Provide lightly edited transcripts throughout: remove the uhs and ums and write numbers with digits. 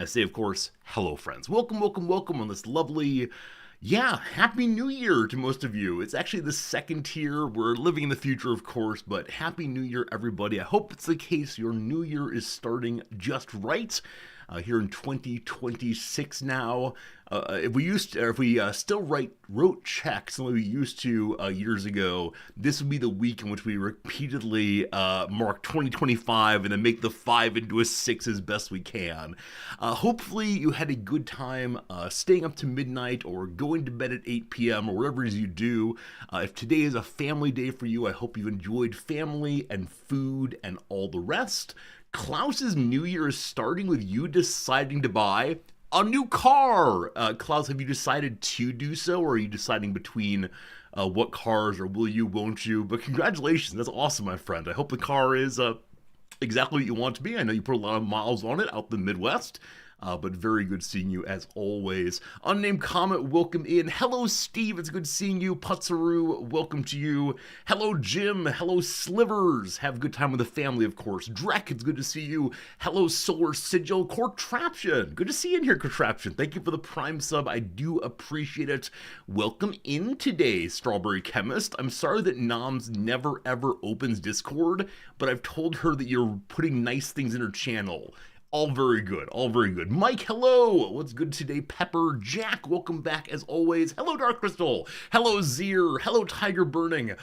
I say, of course, hello, friends. Welcome, welcome, welcome on this lovely, Happy New Year to most of you. It's actually the second tier. We're living in the future, of course, but Happy New Year, everybody. I hope it's the case. Your new year is starting just right. Here in 2026 now. If we still wrote checks the way we used to years ago, this would be the week in which we repeatedly mark 2025 and then make the 5 into a 6 as best we can. Hopefully, you had a good time staying up to midnight or going to bed at 8 p.m. or whatever it is you do. If today is a family day for you, I hope you enjoyed family and food and all the rest. Klaus's New Year is starting with you deciding to buy a new car. Klaus, have you decided to do so, or are you deciding between what cars, or will you, won't you? But congratulations, that's awesome, my friend. I hope the car is exactly what you want it to be. I know you put a lot of miles on it out in the Midwest. But very good seeing you as always. Unnamed comment, welcome in. Hello, Steve. It's good seeing you. Putsaru, welcome to you. Hello, Jim. Hello, Slivers. Have a good time with the family, of course. Drek, it's good to see you. Hello, Solar Sigil. Contraption. Good to see you in here, Contraption. Thank you for the Prime sub. I do appreciate it. Welcome in today, Strawberry Chemist. I'm sorry that Noms never ever opens Discord, but I've told her that you're putting nice things in her channel. All very good, all very good. Mike, hello! What's good today? Pepper, Jack, welcome back as always. Hello, Dark Crystal. Hello, Zier. Hello, Tiger Burning.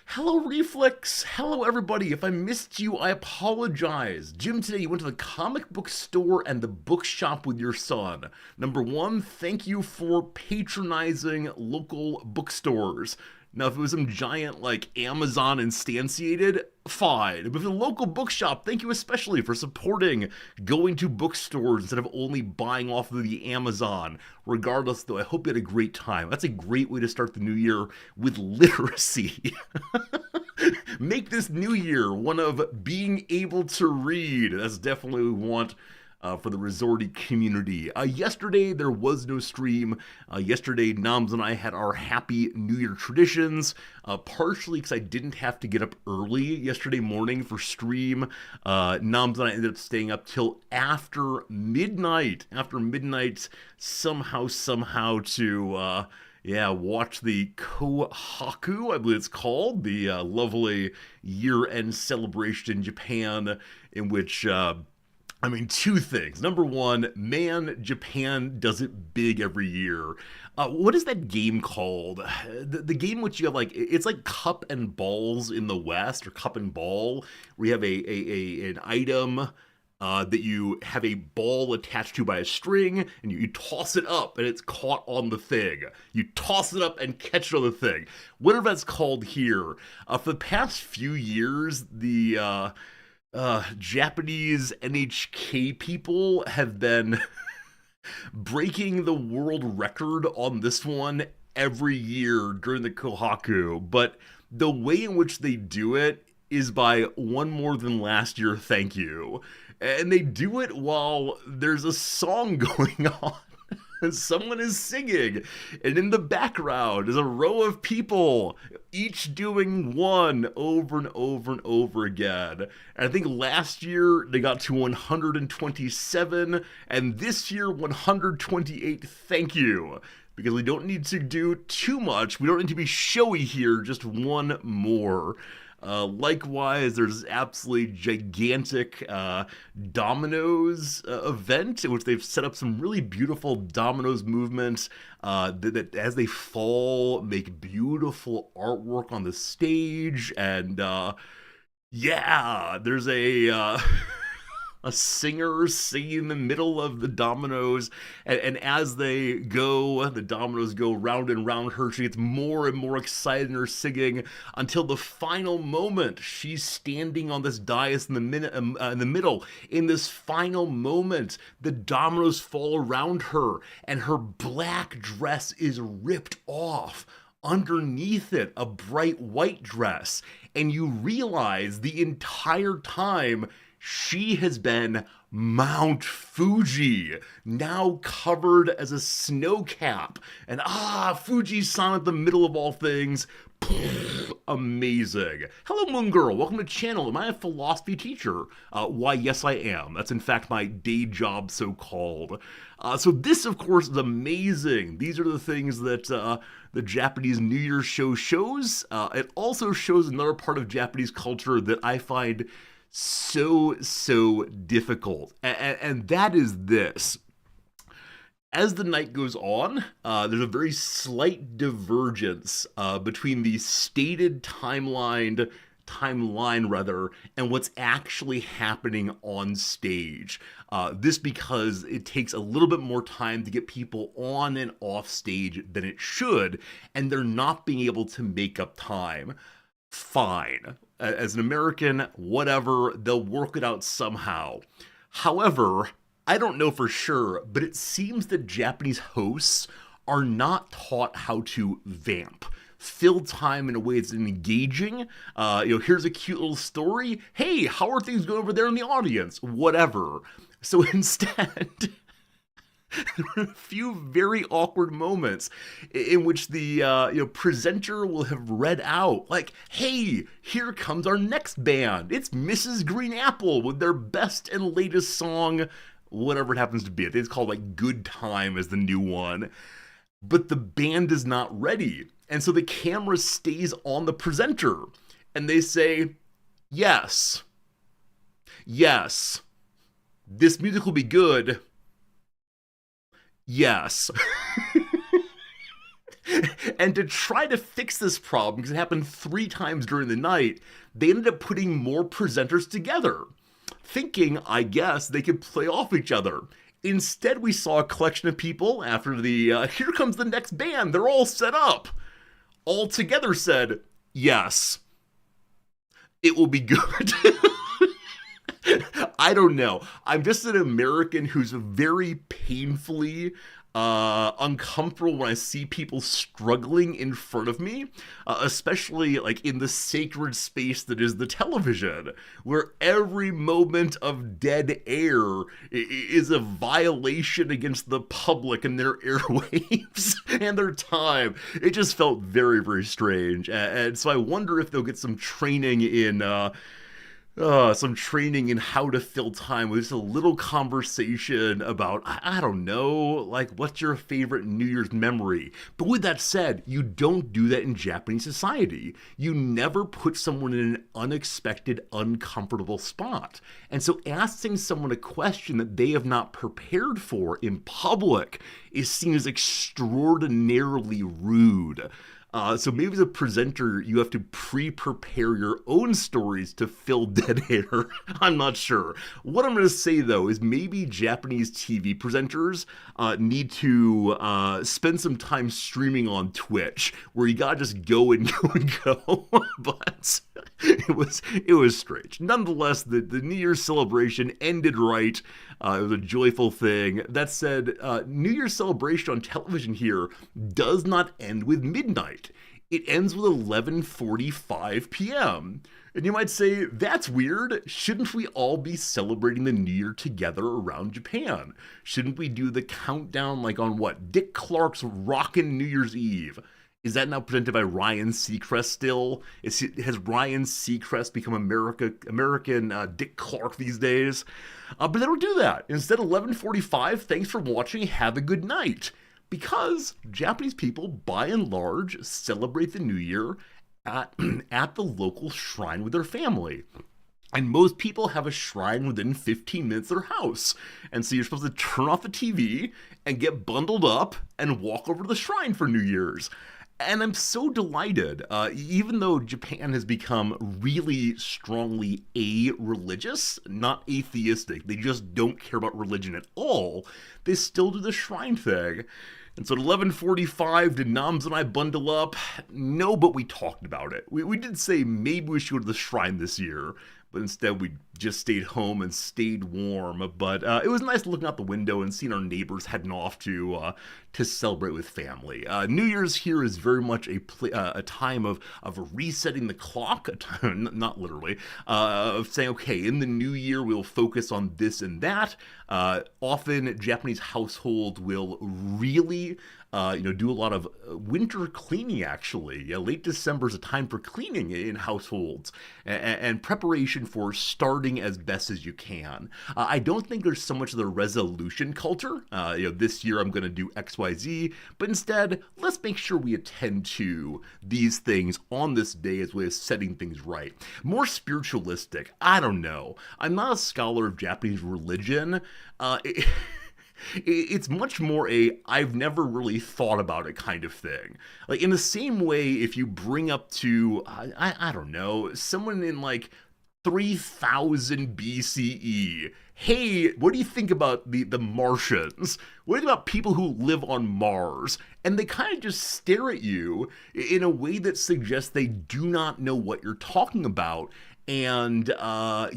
Hello, Reflex. Hello, everybody. If I missed you, I apologize. Jim, today you went to the comic book store and the bookshop with your son. Number one, thank you for patronizing local bookstores. Now, if it was some giant, like, Amazon instantiated, fine. But if it's a local bookshop, thank you especially for supporting going to bookstores instead of only buying off of the Amazon. Regardless, though, I hope you had a great time. That's a great way to start the new year, with literacy. Make this new year one of being able to read. That's definitely what we want for the Resorty community. Yesterday, there was no stream. Yesterday, Noms and I had our Happy New Year traditions, partially because I didn't have to get up early yesterday morning for stream. Noms and I ended up staying up till after midnight. Somehow to watch the Kohaku, I believe it's called, the lovely year-end celebration in Japan, in which two things. Number one, man, Japan does it big every year. What is that game called? The game in which you have, like, it's like Cup and Balls in the West, or Cup and Ball, where you have an item that you have a ball attached to by a string, and you toss it up, and it's caught on the thing. You toss it up and catch it on the thing. Whatever that's called here. For the past few years, the Japanese NHK people have been breaking the world record on this one every year during the Kohaku, but the way in which they do it is by one more than last year, thank you. And they do it while there's a song going on. And someone is singing, and in the background is a row of people, each doing one over and over and over again. And I think last year they got to 127, and this year 128. Thank you. Because we don't need to do too much. We don't need to be showy here, just one more. Likewise, there's absolutely gigantic dominoes event in which they've set up some really beautiful dominoes movements that as they fall make beautiful artwork on the stage. And there's a singer singing in the middle of the dominoes, and as the dominoes go round and round her, she gets more and more excited in her singing until the final moment. She's standing on this dais in the middle. In this final moment, the dominoes fall around her, and her black dress is ripped off. Underneath it, a bright white dress, and you realize the entire time she has been Mount Fuji, now covered as a snow cap. And Fuji-san at the middle of all things, Amazing. Hello, Moon Girl. Welcome to the channel. Am I a philosophy teacher? Why, yes, I am. That's in fact my day job, so called. So this, of course, is amazing. These are the things that the Japanese New Year's show shows. It also shows another part of Japanese culture that I find so difficult, and that is this. As the night goes on, there's a very slight divergence between the stated timeline rather, and what's actually happening on stage. This because it takes a little bit more time to get people on and off stage than it should, and they're not being able to make up time. Fine. As an American, whatever, they'll work it out somehow. However, I don't know for sure, but it seems that Japanese hosts are not taught how to vamp. Fill time in a way that's engaging. Here's a cute little story. Hey, how are things going over there in the audience? Whatever. So instead, there are a few very awkward moments in which the presenter will have read out, like, hey, here comes our next band. It's Mrs. Green Apple with their best and latest song, whatever it happens to be. I think it's called like Good Time as the new one. But the band is not ready. And so the camera stays on the presenter. And they say, yes, this music will be good. Yes. And to try to fix this problem, because it happened 3 times during the night, they ended up putting more presenters together, thinking, I guess, they could play off each other. Instead, we saw a collection of people after the, here comes the next band, they're all set up, all together said, yes, it will be good. I don't know. I'm just an American who's very painfully uncomfortable when I see people struggling in front of me, especially like in the sacred space that is the television, where every moment of dead air is a violation against the public and their airwaves and their time. It just felt very strange, and so I wonder if they'll get some training in how to fill time with just a little conversation about, I don't know, like, what's your favorite New Year's memory? But with that said, you don't do that in Japanese society. You never put someone in an unexpected, uncomfortable spot. And so asking someone a question that they have not prepared for in public is seen as extraordinarily rude. So maybe as a presenter, you have to pre-prepare your own stories to fill dead air. I'm not sure. What I'm going to say, though, is maybe Japanese TV presenters need to spend some time streaming on Twitch, where you gotta just go and go. But it was strange. Nonetheless, the New Year's celebration ended right. It was a joyful thing. That said, New Year's celebration on television here does not end with midnight. It ends with 11:45 p.m. And you might say, that's weird. Shouldn't we all be celebrating the New Year together around Japan? Shouldn't we do the countdown like on what? Dick Clark's Rockin' New Year's Eve. Is that now presented by Ryan Seacrest still? Has Ryan Seacrest become American Dick Clark these days? But they don't do that. Instead, 11:45, thanks for watching, have a good night. Because Japanese people, by and large, celebrate the New Year at the local shrine with their family. And most people have a shrine within 15 minutes of their house. And so you're supposed to turn off the TV and get bundled up and walk over to the shrine for New Year's. And I'm so delighted, even though Japan has become really strongly a-religious, not atheistic, they just don't care about religion at all, they still do the shrine thing. And so at 11:45, did Noms and I bundle up? No, but we talked about it. We did say maybe we should go to the shrine this year, but instead we just stayed home and stayed warm. But it was nice looking out the window and seeing our neighbors heading off to celebrate with family. New Year's here is very much a time of resetting the clock, not literally, of saying, okay, in the new year we'll focus on this and that. Often Japanese household will really do a lot of winter cleaning, actually. Yeah, late December is a time for cleaning in households and preparation for starting as best as you can. I don't think there's so much of the resolution culture. This year I'm going to do XYZ, but instead, let's make sure we attend to these things on this day as a way of setting things right. More spiritualistic. I don't know. I'm not a scholar of Japanese religion. It's much more I've never really thought about it kind of thing. Like, in the same way, if you bring up to, I don't know, someone in like 3000 BCE, hey, what do you think about the Martians? What do you think about people who live on Mars? And they kind of just stare at you in a way that suggests they do not know what you're talking about. And so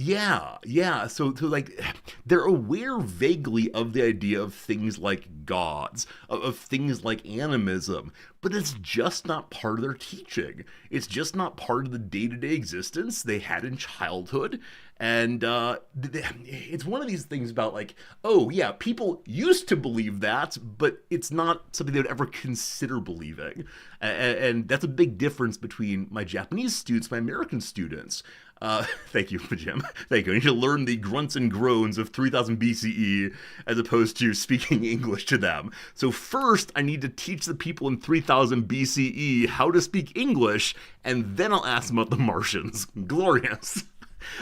like they're aware vaguely of the idea of things like gods, of things like animism, but it's just not part of their teaching. It's just not part of the day-to-day existence they had in childhood. And it's one of these things about like, oh yeah, people used to believe that, but it's not something they would ever consider believing. And that's a big difference between my Japanese students, my American students. Thank you, Jim. Thank you. I need to learn the grunts and groans of 3000 BCE as opposed to speaking English to them. So first, I need to teach the people in 3000 BCE how to speak English, and then I'll ask them about the Martians. Glorious.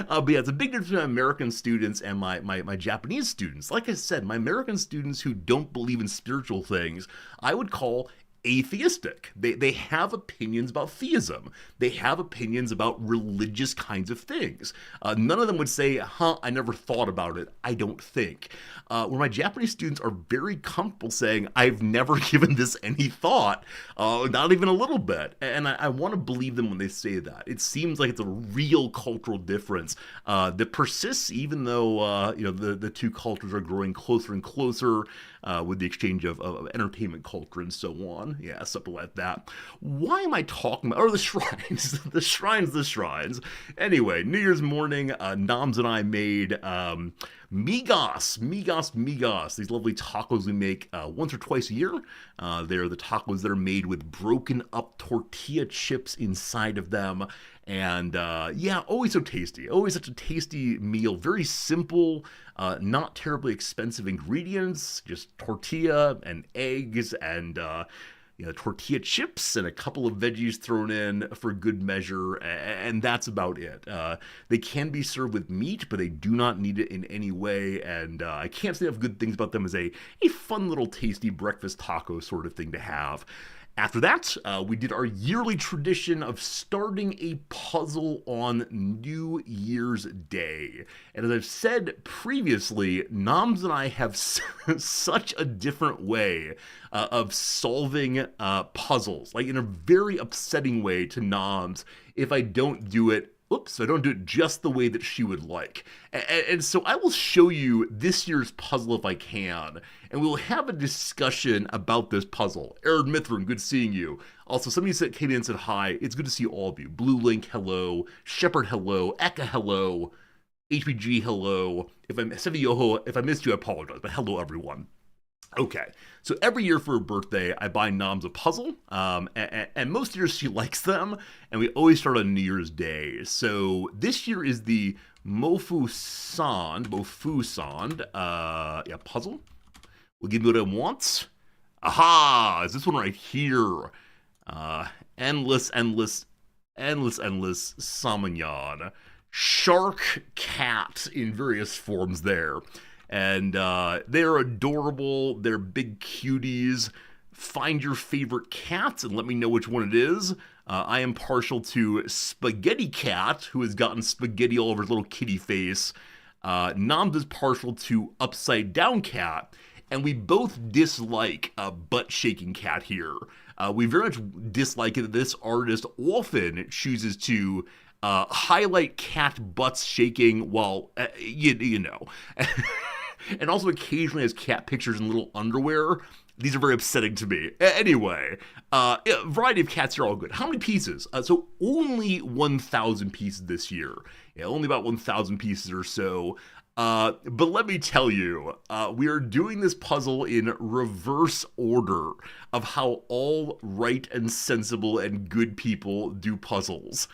But yeah, it's a big difference between my American students and my Japanese students. Like I said, my American students who don't believe in spiritual things, I would call atheistic. They have opinions about theism. They have opinions about religious kinds of things. None of them would say, I never thought about it, I don't think. Where my Japanese students are very comfortable saying, I've never given this any thought, not even a little bit. And I want to believe them when they say that. It seems like it's a real cultural difference that persists even though the two cultures are growing closer and closer with the exchange of entertainment culture and so on. Yeah, something like that. Why am I talking about? Oh, the shrines. the shrines. Anyway, New Year's morning, Noms and I made migos. These lovely tacos we make once or twice a year. They're the tacos that are made with broken up tortilla chips inside of them. And always so tasty. Always such a tasty meal. Very simple, not terribly expensive ingredients. Just tortilla and eggs and tortilla chips and a couple of veggies thrown in for good measure, and that's about it. They can be served with meat, but they do not need it in any way, and I can't say enough good things about them as a fun little tasty breakfast taco sort of thing to have. After that, we did our yearly tradition of starting a puzzle on New Year's Day. And as I've said previously, Noms and I have such a different way of solving puzzles, like in a very upsetting way to Noms if I don't do it I don't do it just the way that she would like. And so I will show you this year's puzzle if I can, and we'll have a discussion about this puzzle. Aaron Mithrin, good seeing you. Also, somebody came in and said hi. It's good to see all of you. Blue Link, hello. Shepard, hello. Eka, hello. HPG, hello. If I missed you, I apologize, but hello, everyone. Okay, so every year for her birthday, I buy Noms a puzzle, and most years she likes them, and we always start on New Year's Day. So this year is the Mofu-san, puzzle. We'll give me what it wants. Aha, it's this one right here. Endless Samagnon. Shark cat in various forms there. And they're adorable. They're big cuties. Find your favorite cat and let me know which one it is. I am partial to Spaghetti Cat, who has gotten spaghetti all over his little kitty face. Noms is partial to Upside Down Cat. And we both dislike Butt Shaking Cat here. We very much dislike it that this artist often chooses to highlight cat butts shaking while, you know. And also occasionally has cat pictures in little underwear. These are very upsetting to me. Anyway, a variety of cats are all good. How many pieces? So only 1,000 pieces this year. Yeah, only about 1,000 pieces or so. But let me tell you, we are doing this puzzle in reverse order of how all right and sensible and good people do puzzles.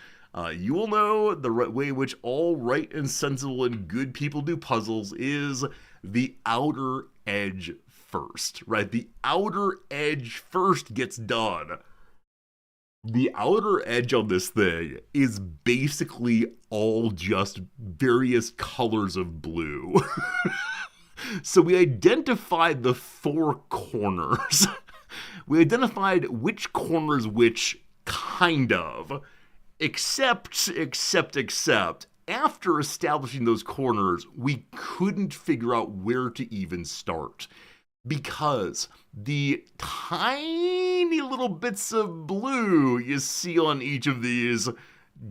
You will know the way in which all right and sensible and good people do puzzles is the outer edge first, right? The outer edge first gets done. The outer edge on this thing is basically all just various colors of blue. So we identified the four corners. We identified which corners which kind of. Except, after establishing those corners, we couldn't figure out where to even start. Because the tiny little bits of blue you see on each of these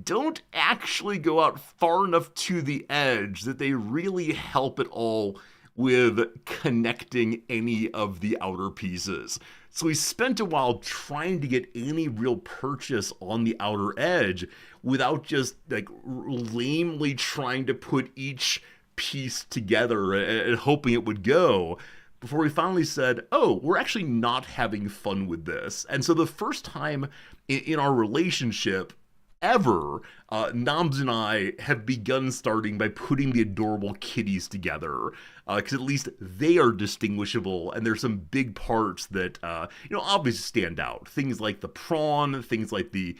don't actually go out far enough to the edge that they really help at all with connecting any of the outer pieces. So we spent a while trying to get any real purchase on the outer edge without just like lamely trying to put each piece together and hoping it would go, before we finally said, oh, we're actually not having fun with this. And so the first time in our relationship ever, Noms and I have begun starting by putting the adorable kitties together, because at least they are distinguishable, and there's some big parts that obviously stand out. Things like the prawn, things like the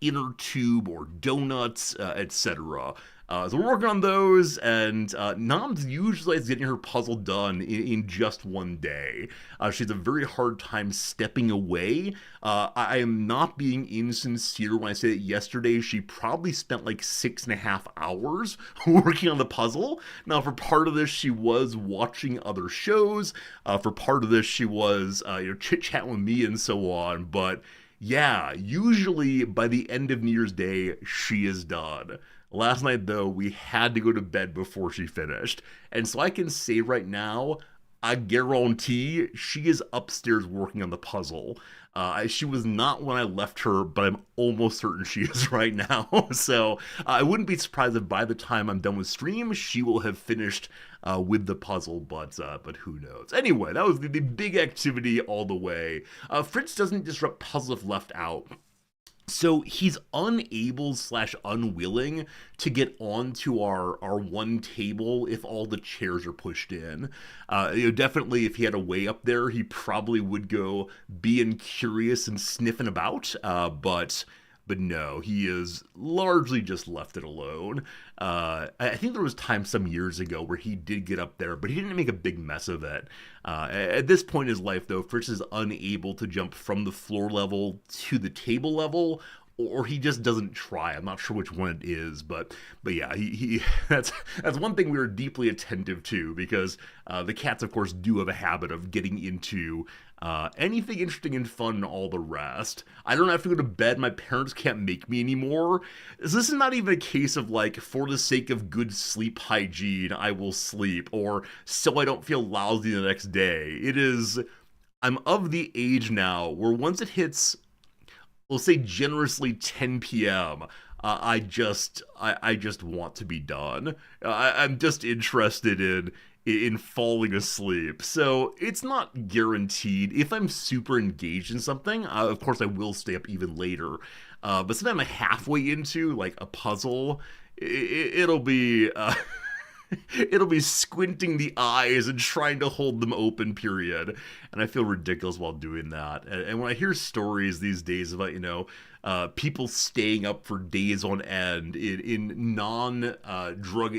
inner tube or donuts, etc. So we're working on those, and Noms usually is getting her puzzle done in just one day. She has a very hard time stepping away. I am not being insincere when I say that yesterday she probably spent like 6.5 hours working on the puzzle. Now, for part of this, she was watching other shows. For part of this, she was chit-chatting with me and so on. But yeah, usually by the end of New Year's Day, she is done. Last night, though, we had to go to bed before she finished. And so I can say right now, I guarantee she is upstairs working on the puzzle. She was not when I left her, but I'm almost certain she is right now. So I wouldn't be surprised if by the time I'm done with stream, she will have finished with the puzzle, but who knows. Anyway, that was the big activity all the way. Fritz doesn't disrupt puzzles if left out. So he's unable/unwilling to get onto our one table if all the chairs are pushed in. Definitely if he had a way up there, he probably would go being curious and sniffing about, but no, he is largely just left it alone. I think there was time some years ago where he did get up there, but he didn't make a big mess of it. At this point in his life, though, Fritz is unable to jump from the floor level to the table level, or he just doesn't try. I'm not sure which one it is, but yeah, he that's one thing we were deeply attentive to, because the cats, of course, do have a habit of getting into anything interesting and fun and all the rest. I don't have to go to bed. My parents can't make me anymore. This is not even a case of like, for the sake of good sleep hygiene, I will sleep, or so I don't feel lousy the next day. It is, I'm of the age now where once it hits, we'll say generously 10 p.m., I just want to be done. I'm just interested in falling asleep. So it's not guaranteed. If I'm super engaged in something, of course I will stay up even later. But sometimes I'm halfway into like a puzzle, it'll be it'll be squinting the eyes and trying to hold them open, period. And I feel ridiculous while doing that. And when I hear stories these days about, people staying up for days on end in non-drug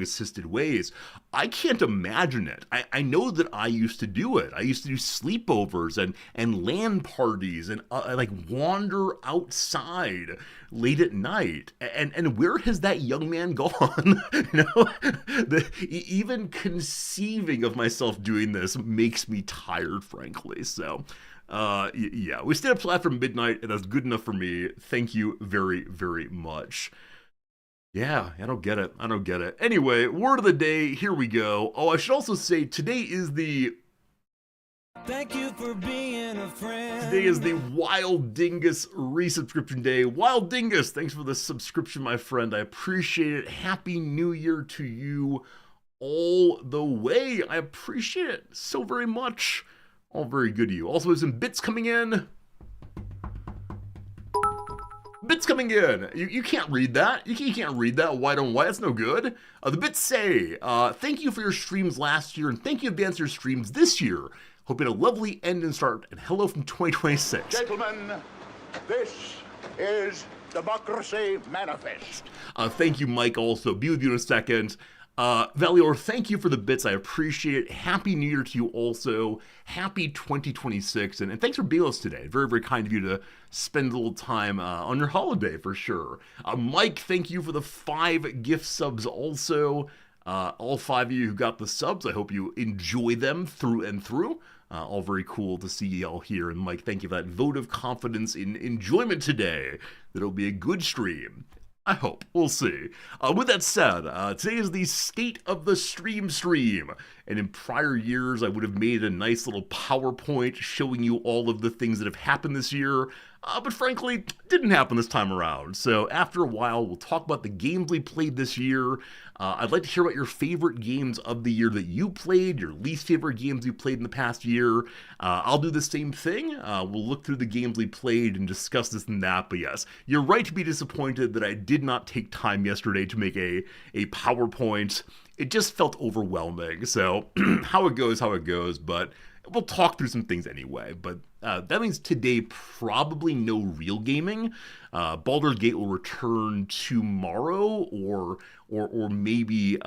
assisted ways, I can't imagine it. I know that I used to do it. I used to do sleepovers and LAN parties and like wander outside late at night. And where has that young man gone? Even conceiving of myself doing this makes me tired, frankly. So Yeah, we stayed up till after midnight, and that's good enough for me. Thank you very, very much. Yeah, I don't get it. I don't get it. Anyway, word of the day, here we go. Oh, I should also say today is the Thank you for being a friend. Today is the Wild Dingus resubscription day. Wild Dingus, thanks for the subscription, my friend. I appreciate it. Happy New Year to you all the way. I appreciate it so very much. All very good to you. Also, there's some bits coming in. Bits coming in. You can't read that. You can't read that white on white. That's no good. The bits say, thank you for your streams last year, and thank you in advance for your streams this year. Hope you had a lovely end and start, and hello from 2026. Gentlemen, this is Democracy Manifest. Thank you, Mike, also. Be with you in a second. Valior, thank you for the bits. I appreciate it. Happy New Year to you also. Happy 2026. And thanks for being with us today. Very, very kind of you to spend a little time on your holiday for sure. Mike, thank you for the 5 gift subs also. All 5 of you who got the subs, I hope you enjoy them through and through. All very cool to see y'all here. And Mike, thank you for that vote of confidence in enjoyment today. That it'll be a good stream. I hope. We'll see. With that said, today is the State of the Stream. And in prior years, I would have made a nice little PowerPoint showing you all of the things that have happened this year. But frankly, didn't happen this time around. So after a while, we'll talk about the games we played this year. I'd like to hear about your favorite games of the year that you played, your least favorite games you played in the past year. I'll do the same thing. We'll look through the games we played and discuss this and that. But yes, you're right to be disappointed that I did not take time yesterday to make a PowerPoint. It just felt overwhelming. So how it goes, but we'll talk through some things anyway. But that means today probably no real gaming. Baldur's Gate will return tomorrow or maybe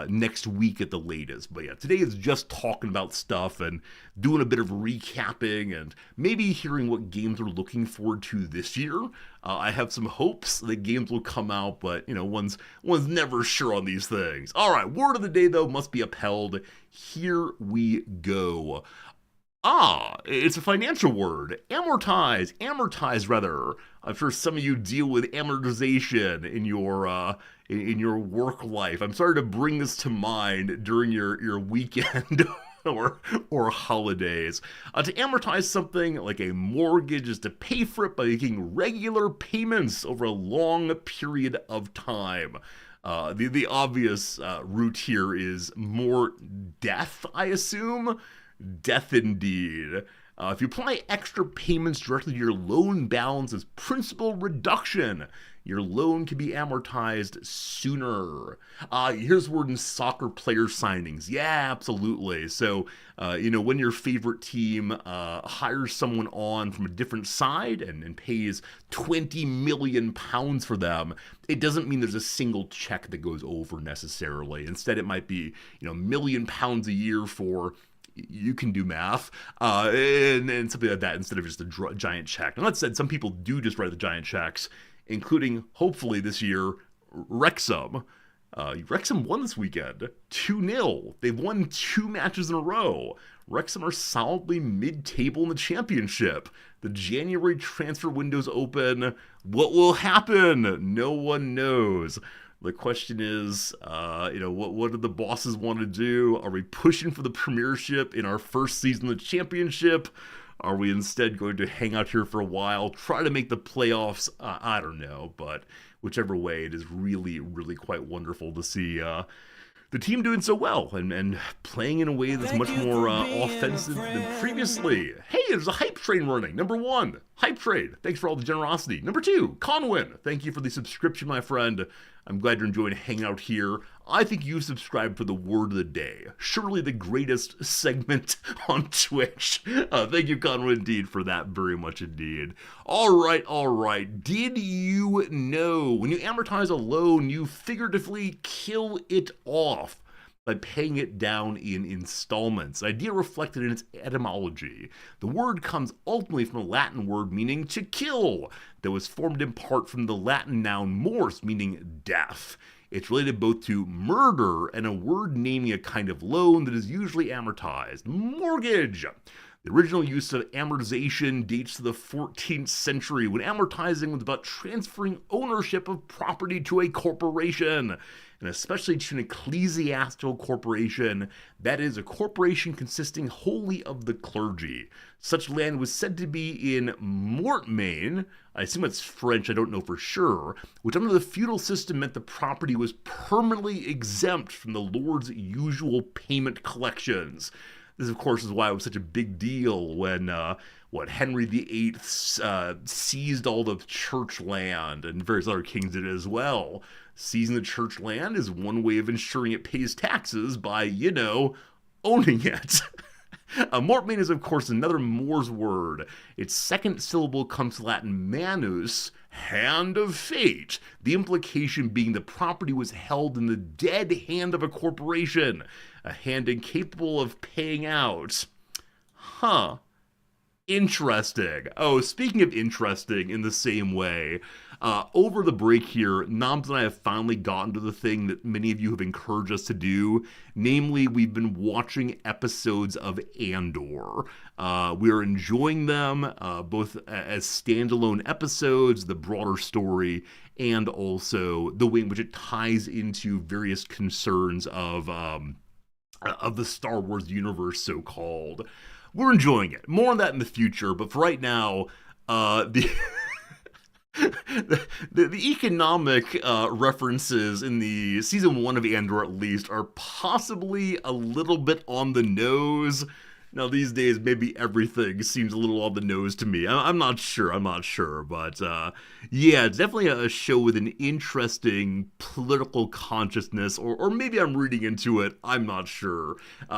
next week at the latest. But yeah, today is just talking about stuff and doing a bit of recapping and maybe hearing what games we're looking forward to this year. I have some hopes that games will come out, but you know, one's never sure on these things. All right, word of the day though must be upheld. Here we go. It's a financial word. Amortize rather. I'm sure some of you deal with amortization in your work life. I'm sorry to bring this to mind during your weekend or holidays. To amortize something like a mortgage is to pay for it by making regular payments over a long period of time. The obvious route here is more death, I assume. Death indeed. If you apply extra payments directly to your loan balance as principal reduction, your loan can be amortized sooner. Here's word in soccer player signings. Yeah, absolutely. So, when your favorite team hires someone on from a different side and pays £20 million for them, it doesn't mean there's a single check that goes over necessarily. Instead, it might be, £1 million a year for, you can do math, and something like that instead of just a giant check. Now, that said, some people do just write the giant checks, including, hopefully this year, Wrexham. Wrexham won this weekend, 2-0. They've won 2 matches in a row. Wrexham are solidly mid-table in the championship. The January transfer window's open. What will happen? No one knows. The question is, what do the bosses want to do? Are we pushing for the premiership in our first season of the championship? Are we instead going to hang out here for a while, try to make the playoffs? I don't know, but whichever way, it is really, really quite wonderful to see the team doing so well and playing in a way that's much more offensive than previously. Hey, there's a hype train running. Number 1, hype train. Thanks for all the generosity. Number 2, Conwin. Thank you for the subscription, my friend. I'm glad you're enjoying hanging out here. I think you subscribed for the word of the day. Surely the greatest segment on Twitch. Thank you, Conwin, indeed, for that very much indeed. All right. Did you know when you amortize a loan, you figuratively kill it off by paying it down in installments? The idea reflected in its etymology. The word comes ultimately from a Latin word meaning to kill, that was formed in part from the Latin noun mors, meaning death. It's related both to murder and a word naming a kind of loan that is usually amortized. Mortgage. The original use of amortization dates to the 14th century, when amortizing was about transferring ownership of property to a corporation, and especially to an ecclesiastical corporation, that is, a corporation consisting wholly of the clergy. Such land was said to be in mortmain, I assume it's French, I don't know for sure, which under the feudal system meant the property was permanently exempt from the lord's usual payment collections. This, of course, is why it was such a big deal when, Henry VIII seized all the church land, and various other kings did it as well. Seizing the church land is one way of ensuring it pays taxes by, owning it. Mortmain is, of course, another Moor's word. Its second syllable comes from Latin manus, hand of fate, the implication being the property was held in the dead hand of a corporation, a hand incapable of paying out. Huh. Interesting. Oh, speaking of interesting in the same way, over the break here, Noms and I have finally gotten to the thing that many of you have encouraged us to do. Namely, we've been watching episodes of Andor. We are enjoying them, both as standalone episodes, the broader story, and also the way in which it ties into various concerns of the Star Wars universe, so-called. We're enjoying it. More on that in the future, but for right now, the economic references in the season 1 of Andor, at least, are possibly a little bit on the nose. Now, these days, maybe everything seems a little on the nose to me. I'm not sure, but yeah, it's definitely a show with an interesting political consciousness, or maybe I'm reading into it, I'm not sure.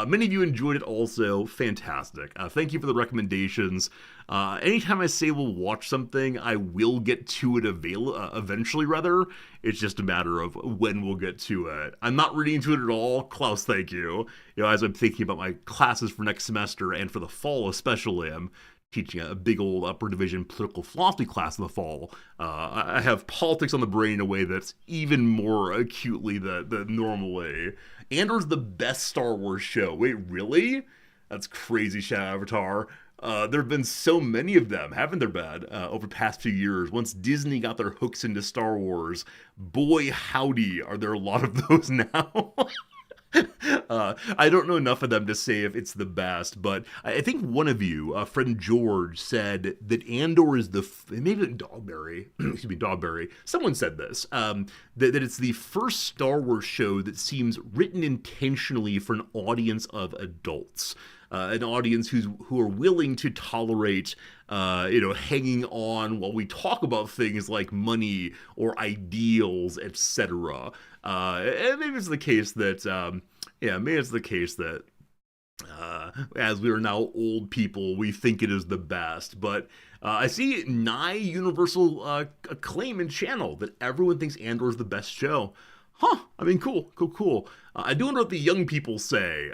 Many of you enjoyed it also, fantastic. Thank you for the recommendations. Anytime I say we'll watch something, I will get to it eventually, rather. It's just a matter of when we'll get to it. I'm not reading into it at all. Klaus, thank you. As I'm thinking about my classes for next semester and for the fall especially, I'm teaching a big old upper division political philosophy class in the fall. I have politics on the brain in a way that's even more acutely the normal way. Andor's the best Star Wars show. Wait, really? That's crazy, Shadow Avatar. There have been so many of them, haven't there been, over the past few years. Once Disney got their hooks into Star Wars, boy howdy, are there a lot of those now. I don't know enough of them to say if it's the best, but I think one of you, friend George, said that Andor is maybe Dogberry, Dogberry, someone said this, that it's the first Star Wars show that seems written intentionally for an audience of adults. An audience who are willing to tolerate, hanging on while we talk about things like money or ideals, etc. And maybe it's the case that, as we are now old people, we think it is the best. But I see nigh universal acclaim in channel that everyone thinks Andor is the best show. Huh? I mean, cool. I do wonder what the young people say.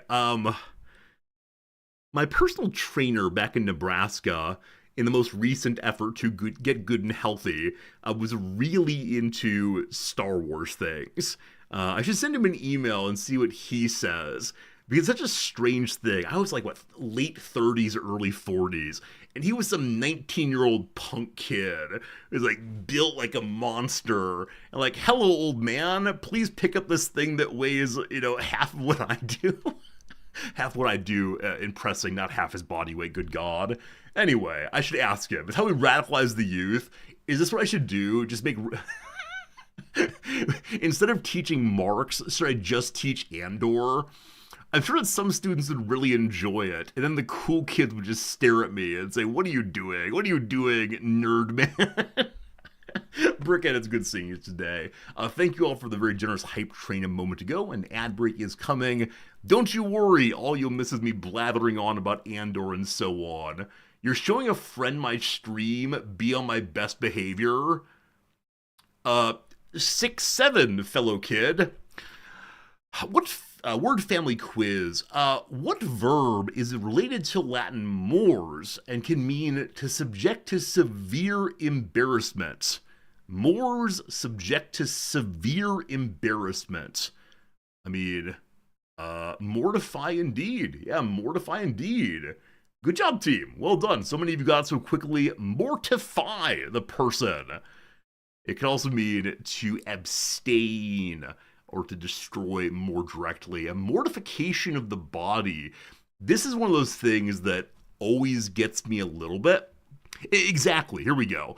My personal trainer back in Nebraska, in the most recent effort to get good and healthy, was really into Star Wars things. I should send him an email and see what he says, because it's such a strange thing. I was like, late 30s, early 40s, and he was some 19-year-old punk kid who was built like a monster, and hello, old man, please pick up this thing that weighs, half of what I do. Half what I do impressing, not half his body weight, good God. Anyway, I should ask him, is how we radicalize the youth, is this what I should do? Just make... Instead of teaching Marx, should I just teach Andor? I'm sure that some students would really enjoy it, and then the cool kids would just stare at me and say, what are you doing? What are you doing, nerd man? Brickhead, it's good seeing you today. Thank you all for the very generous hype train a moment ago. An ad break is coming. Don't you worry, all you'll miss is me blathering on about Andor and so on. You're showing a friend my stream, be on my best behavior. 6-7, fellow kid. What word family quiz? What verb is related to Latin mors and can mean to subject to severe embarrassment? Mors subject to severe embarrassment. I mean, mortify indeed. Yeah, mortify indeed. Good job, team. Well done. So many of you got so quickly. Mortify the person. It can also mean to abstain or to destroy more directly. A mortification of the body. This is one of those things that always gets me a little bit. Exactly, here we go.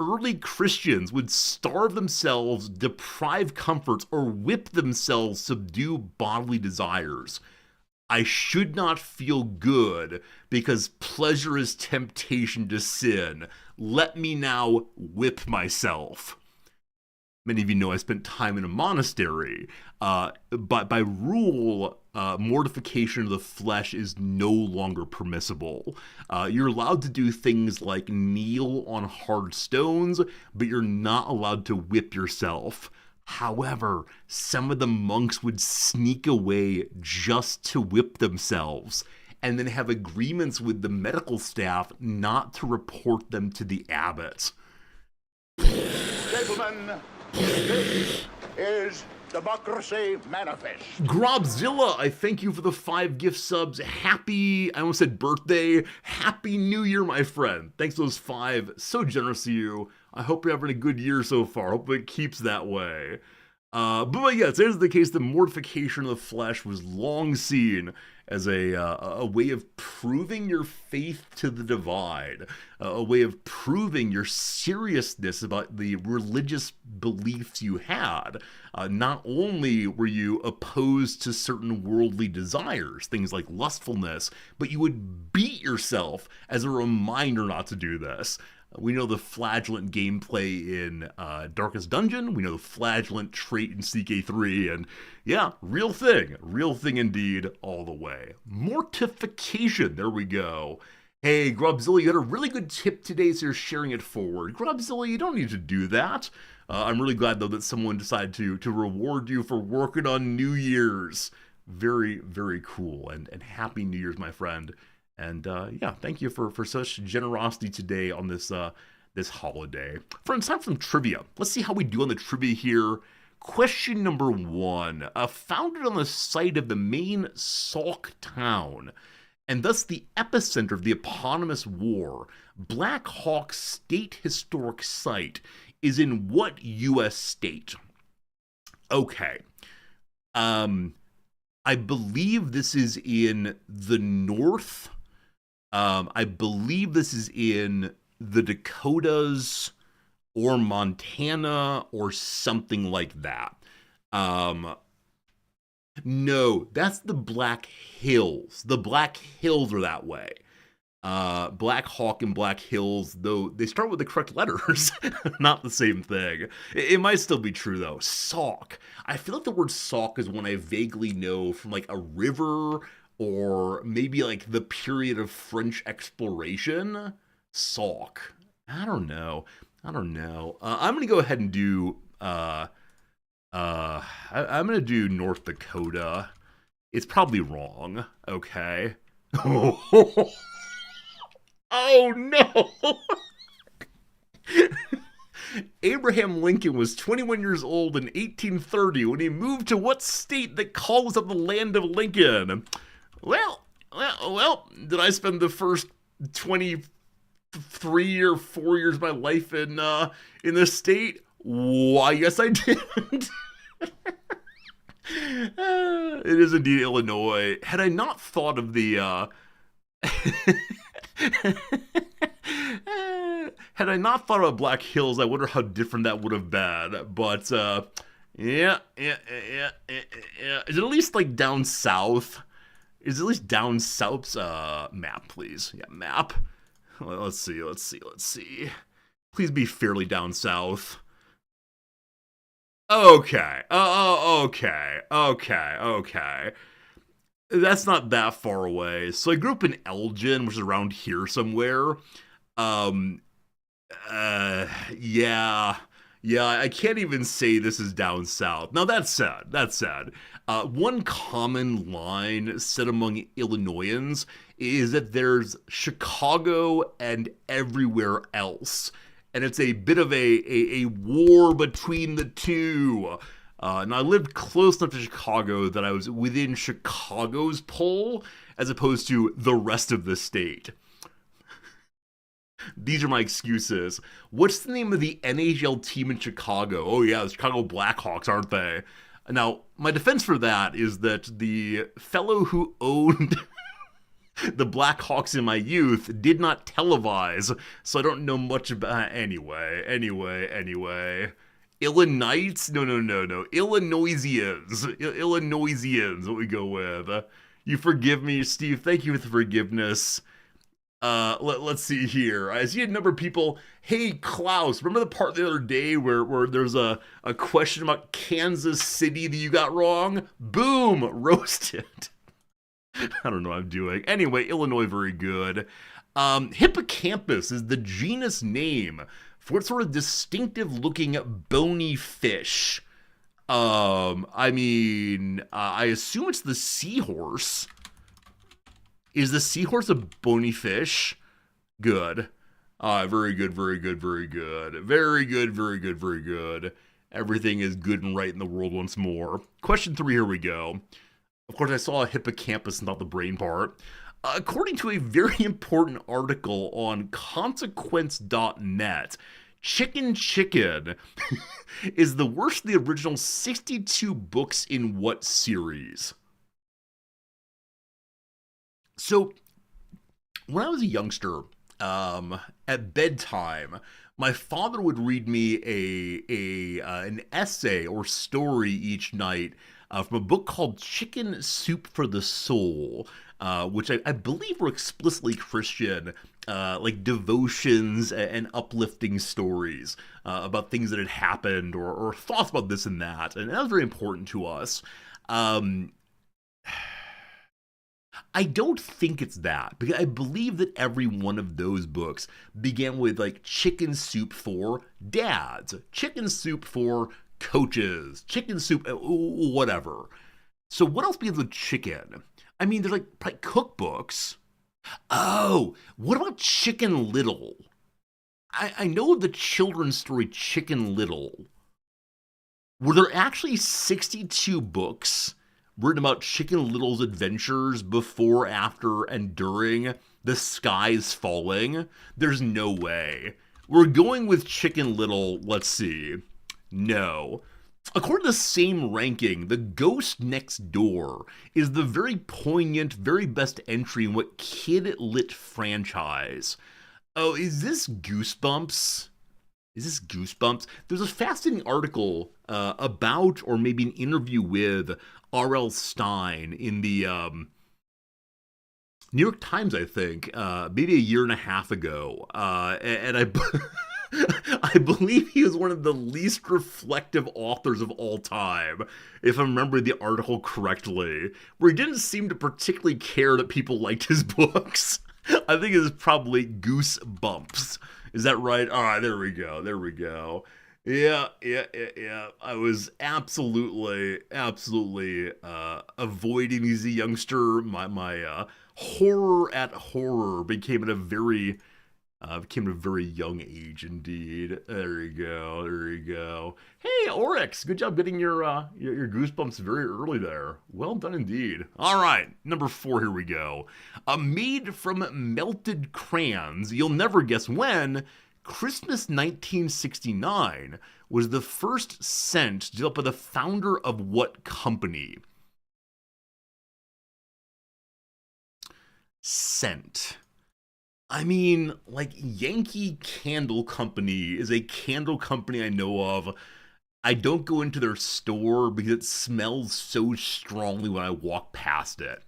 Early Christians would starve themselves, deprive comforts, or whip themselves, subdue bodily desires. I should not feel good because pleasure is temptation to sin. Let me now whip myself. Many of you know I spent time in a monastery, but by rule, mortification of the flesh is no longer permissible. You're allowed to do things like kneel on hard stones, but you're not allowed to whip yourself. However, some of the monks would sneak away just to whip themselves, and then have agreements with the medical staff not to report them to the abbot. Gentlemen, this is Democracy Manifest. Grobzilla, I thank you for the 5 gift subs. Happy, I almost said birthday. Happy New Year, my friend. Thanks for those 5. So generous of you. I hope you're having a good year so far. Hope it keeps that way. But yes, it is the case that mortification of the flesh was long seen as a way of proving your faith to the divide, a way of proving your seriousness about the religious beliefs you had. Not only were you opposed to certain worldly desires, things like lustfulness, but you would beat yourself as a reminder not to do this. We know the flagellant gameplay in Darkest Dungeon. We know the flagellant trait in CK3. And yeah, real thing indeed, all the way. Mortification, there we go. Hey, Grubzilla, you had a really good tip today, so you're sharing it forward. Grubzilla, you don't need to do that. I'm really glad, though, that someone decided to reward you for working on New Year's. Very, very cool. And Happy New Year's, my friend. And yeah, thank you for such generosity today on this this holiday. Friends, time for some trivia. Let's see how we do on the trivia here. Question number 1. Founded on the site of the main Sauk town, and thus the epicenter of the eponymous war, Black Hawk State Historic Site is in what U.S. state? Okay. I believe this is in the North. I believe this is in the Dakotas or Montana or something like that. No, that's the Black Hills. The Black Hills are that way. Black Hawk and Black Hills, though they start with the correct letters, not the same thing. It might still be true, though. Sauk. I feel like the word Sauk is one I vaguely know from like a river or maybe like the period of French exploration. Sauk. I don't know. I'm gonna go ahead and do I'm gonna do North Dakota. It's probably wrong. Okay. Oh no. Abraham Lincoln was 21 years old in 1830 when he moved to what state that calls up the land of Lincoln? Well, did I spend the first 23 or 4 years of my life in this state? Why, yes I did. It is indeed Illinois. Had I not thought of the had I not thought about Black Hills, I wonder how different that would have been. But yeah. Is it at least like down south? Is it at least down south's map, please? Yeah, map. Let's see. Please be fairly down south. Okay. Okay. That's not that far away. So I grew up in Elgin, which is around here somewhere. Yeah, I can't even say this is down south. Now that's sad. One common line said among Illinoisans is that there's Chicago and everywhere else. And it's a bit of a war between the two. And I lived close enough to Chicago that I was within Chicago's pull, as opposed to the rest of the state. These are my excuses. What's the name of the NHL team in Chicago? Oh yeah, the Chicago Blackhawks, aren't they? Now, my defense for that is that the fellow who owned the Blackhawks in my youth did not televise, so I don't know much about. Anyway. Illinoisians? No. Illinoisians, what we go with. You forgive me, Steve. Thank you for the forgiveness. Let's see here. I see a number of people. Hey, Klaus, remember the part the other day where there's a question about Kansas City that you got wrong? Boom! Roasted. I don't know what I'm doing. Anyway, Illinois, very good. Hippocampus is the genus name for what sort of distinctive looking bony fish. I assume it's the seahorse. Is the seahorse a bony fish? Good. Very good. Everything is good and right in the world once more. Question 3, here we go. Of course, I saw a hippocampus, not the brain part. According to a very important article on consequence.net, Chicken is the worst of the original 62 books in what series? So, when I was a youngster, at bedtime, my father would read me an essay or story each night from a book called Chicken Soup for the Soul, which I believe were explicitly Christian, like devotions and uplifting stories about things that had happened or thoughts about this and that. And that was very important to us. I don't think it's that, because I believe that every one of those books began with like chicken soup for dads, chicken soup for coaches, chicken soup, whatever. So what else begins with chicken? I mean, there's like probably cookbooks. Oh, what about Chicken Little? I know the children's story Chicken Little. Were there actually 62 books written about Chicken Little's adventures before, after, and during The Skies Falling? There's no way. We're going with Chicken Little, let's see. No. According to the same ranking, The Ghost Next Door is the very poignant, very best entry in what kid lit franchise. Oh, is this Goosebumps? There's a fascinating article about, or maybe an interview with, R.L. Stine in the New York Times, I think, maybe a year and a half ago. And I believe he was one of the least reflective authors of all time, if I remember the article correctly, where he didn't seem to particularly care that people liked his books. I think it was probably Goosebumps. Is that right? All right, there we go. Yeah. I was absolutely avoiding as a youngster. My horror at horror became at a very young age indeed. There you go. Hey, Oryx, good job getting your Goosebumps very early there. Well done indeed. All right, number 4, here we go. Made from melted crayons, you'll never guess when, Christmas 1969 was the first scent developed by the founder of what company? Scent. I mean, like, Yankee Candle Company is a candle company I know of. I don't go into their store because it smells so strongly when I walk past it.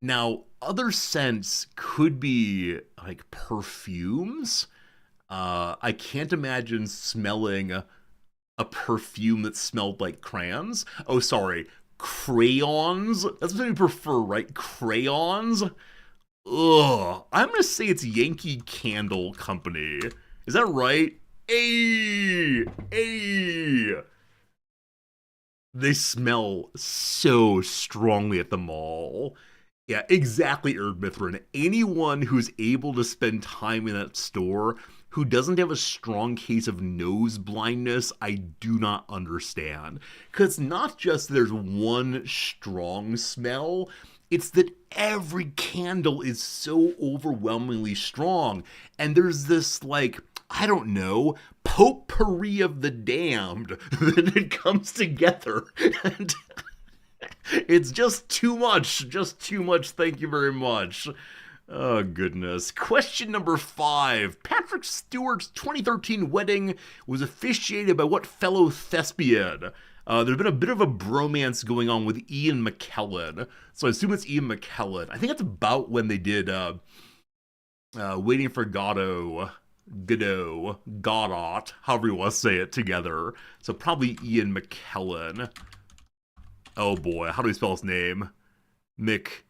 Now, other scents could be, like, perfumes. I can't imagine smelling a perfume that smelled like crayons. Oh, sorry, crayons? That's what we prefer, right? Crayons? Ugh. I'm gonna say it's Yankee Candle Company. Is that right? Hey! They smell so strongly at the mall. Yeah, exactly, Erd Mithrin. Anyone who's able to spend time in that store who doesn't have a strong case of nose blindness, I do not understand. Because it's not just there's one strong smell, It's that every candle is so overwhelmingly strong. And there's this, like, I don't know, potpourri of the damned that it comes together. And it's just too much. Just too much. Thank you very much. Oh, goodness. Question number 5. Patrick Stewart's 2013 wedding was officiated by what fellow thespian? There's been a bit of a bromance going on with Ian McKellen. So I assume it's Ian McKellen. I think that's about when they did Waiting for Godot, however you want to say it together. So probably Ian McKellen. Oh boy, how do we spell his name? McKellen?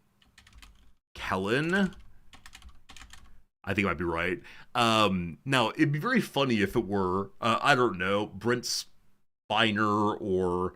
I think I might be right. Now, it'd be very funny if it were, I don't know, Brent Spiner or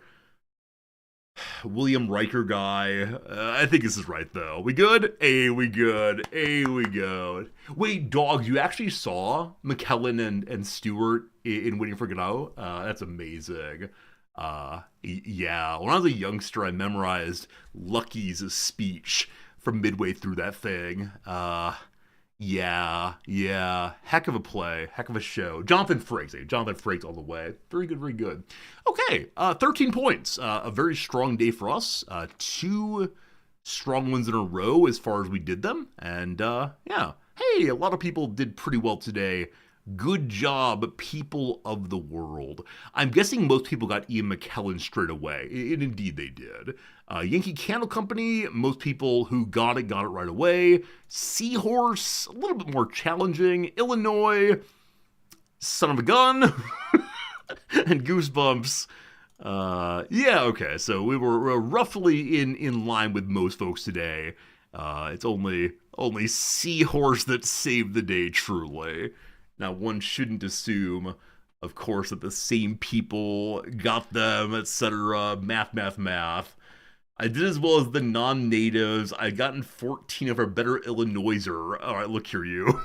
William Riker guy. I think this is right, though. We good? We good. We good. Wait, dogs, you actually saw McKellen and Stewart in Waiting for Godot? That's amazing. Yeah, when I was a youngster, I memorized Lucky's speech from midway through that thing. Yeah. Heck of a play. Heck of a show. Jonathan Frakes all the way. Very good, very good. Okay, 13 points. A very strong day for us. 2 strong ones in a row as far as we did them. And, yeah. Hey, a lot of people did pretty well today. Good job, people of the world. I'm guessing most people got Ian McKellen straight away. And indeed they did. Yankee Candle Company, most people who got it right away. Seahorse, a little bit more challenging. Illinois, son of a gun. And Goosebumps. Yeah, okay, so we were roughly in line with most folks today. It's only Seahorse that saved the day, truly. Now, one shouldn't assume, of course, that the same people got them, etc. Math. I did as well as the non-natives. I'd gotten 14 of our better Illinoiser. All right, look here, you.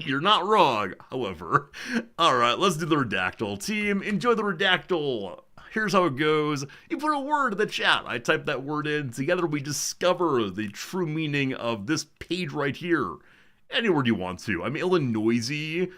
You're not wrong, however. All right, let's do the Redactyl. Team, enjoy the Redactyl. Here's how it goes. You put a word in the chat. I type that word in. Together we discover the true meaning of this page right here. Any word you want to. I'm Illinoisy.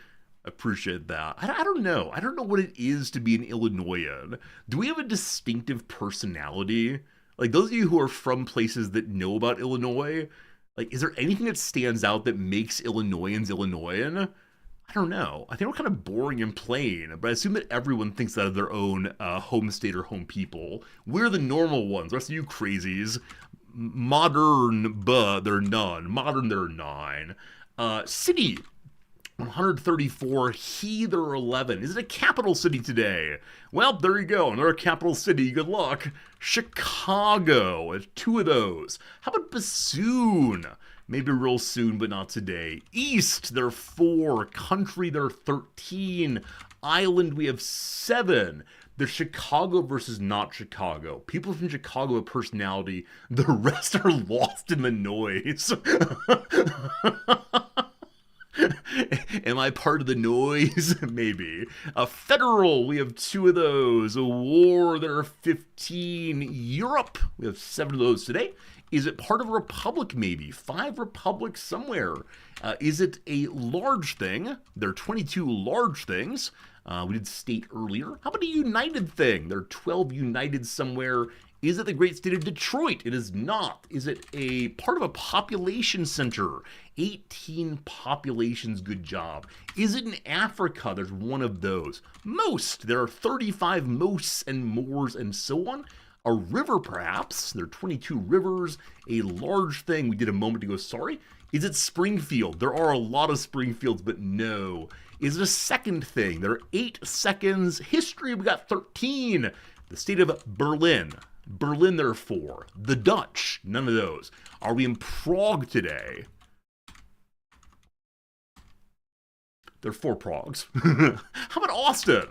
Appreciate that. I don't know. I don't know what it is to be an Illinoisan. Do we have a distinctive personality? Like, those of you who are from places that know about Illinois, like, is there anything that stands out that makes Illinoisans Illinoisan? I don't know. I think we're kind of boring and plain, but I assume that everyone thinks that of their own home state or home people. We're the normal ones. The rest of you crazies. Modern, there are none. Modern, there are 9. City, 134. He, there are 11. Is it a capital city today? Well, there you go. Another capital city. Good luck. Chicago, 2 of those. How about bassoon? Maybe real soon, but not today. East, there are 4. Country, there are 13. Island, we have 7. There's Chicago versus not Chicago. People from Chicago have personality. The rest are lost in the noise. Am I part of the noise? Maybe. Federal, we have 2 of those. A war, there are 15. Europe, we have 7 of those today. Is it part of a republic, maybe? 5 republics somewhere. Is it a large thing? There are 22 large things. We did state earlier. How about a united thing? There are 12 united somewhere. Is it the great state of Detroit? It is not. Is it a part of a population center? 18 populations, good job. Is it in Africa? There's 1 of those. Most, there are 35 mosts and moors and so on. A river, perhaps. There are 22 rivers. A large thing we did a moment ago, sorry. Is it Springfield? There are a lot of Springfields, but no. Is it a second thing? There are 8 seconds. History, we got 13. The state of Berlin. Berlin, there are 4. The Dutch, none of those. Are we in Prague today? There are 4 Pragues. How about Austin?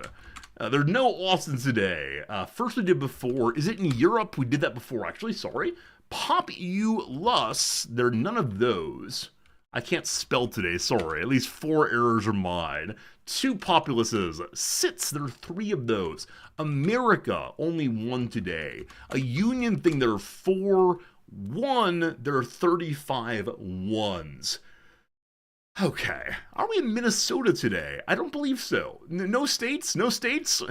There are no Austins today. First we did before. Is it in Europe? We did that before, actually. Sorry. Populus. There are none of those. I can't spell today. Sorry. At least 4 errors are mine. 2 populuses. Sits. There are 3 of those. America. Only 1 today. A union thing. There are 4. 1, there are 35 ones. Okay, are we in Minnesota today? I don't believe so. No states? No states?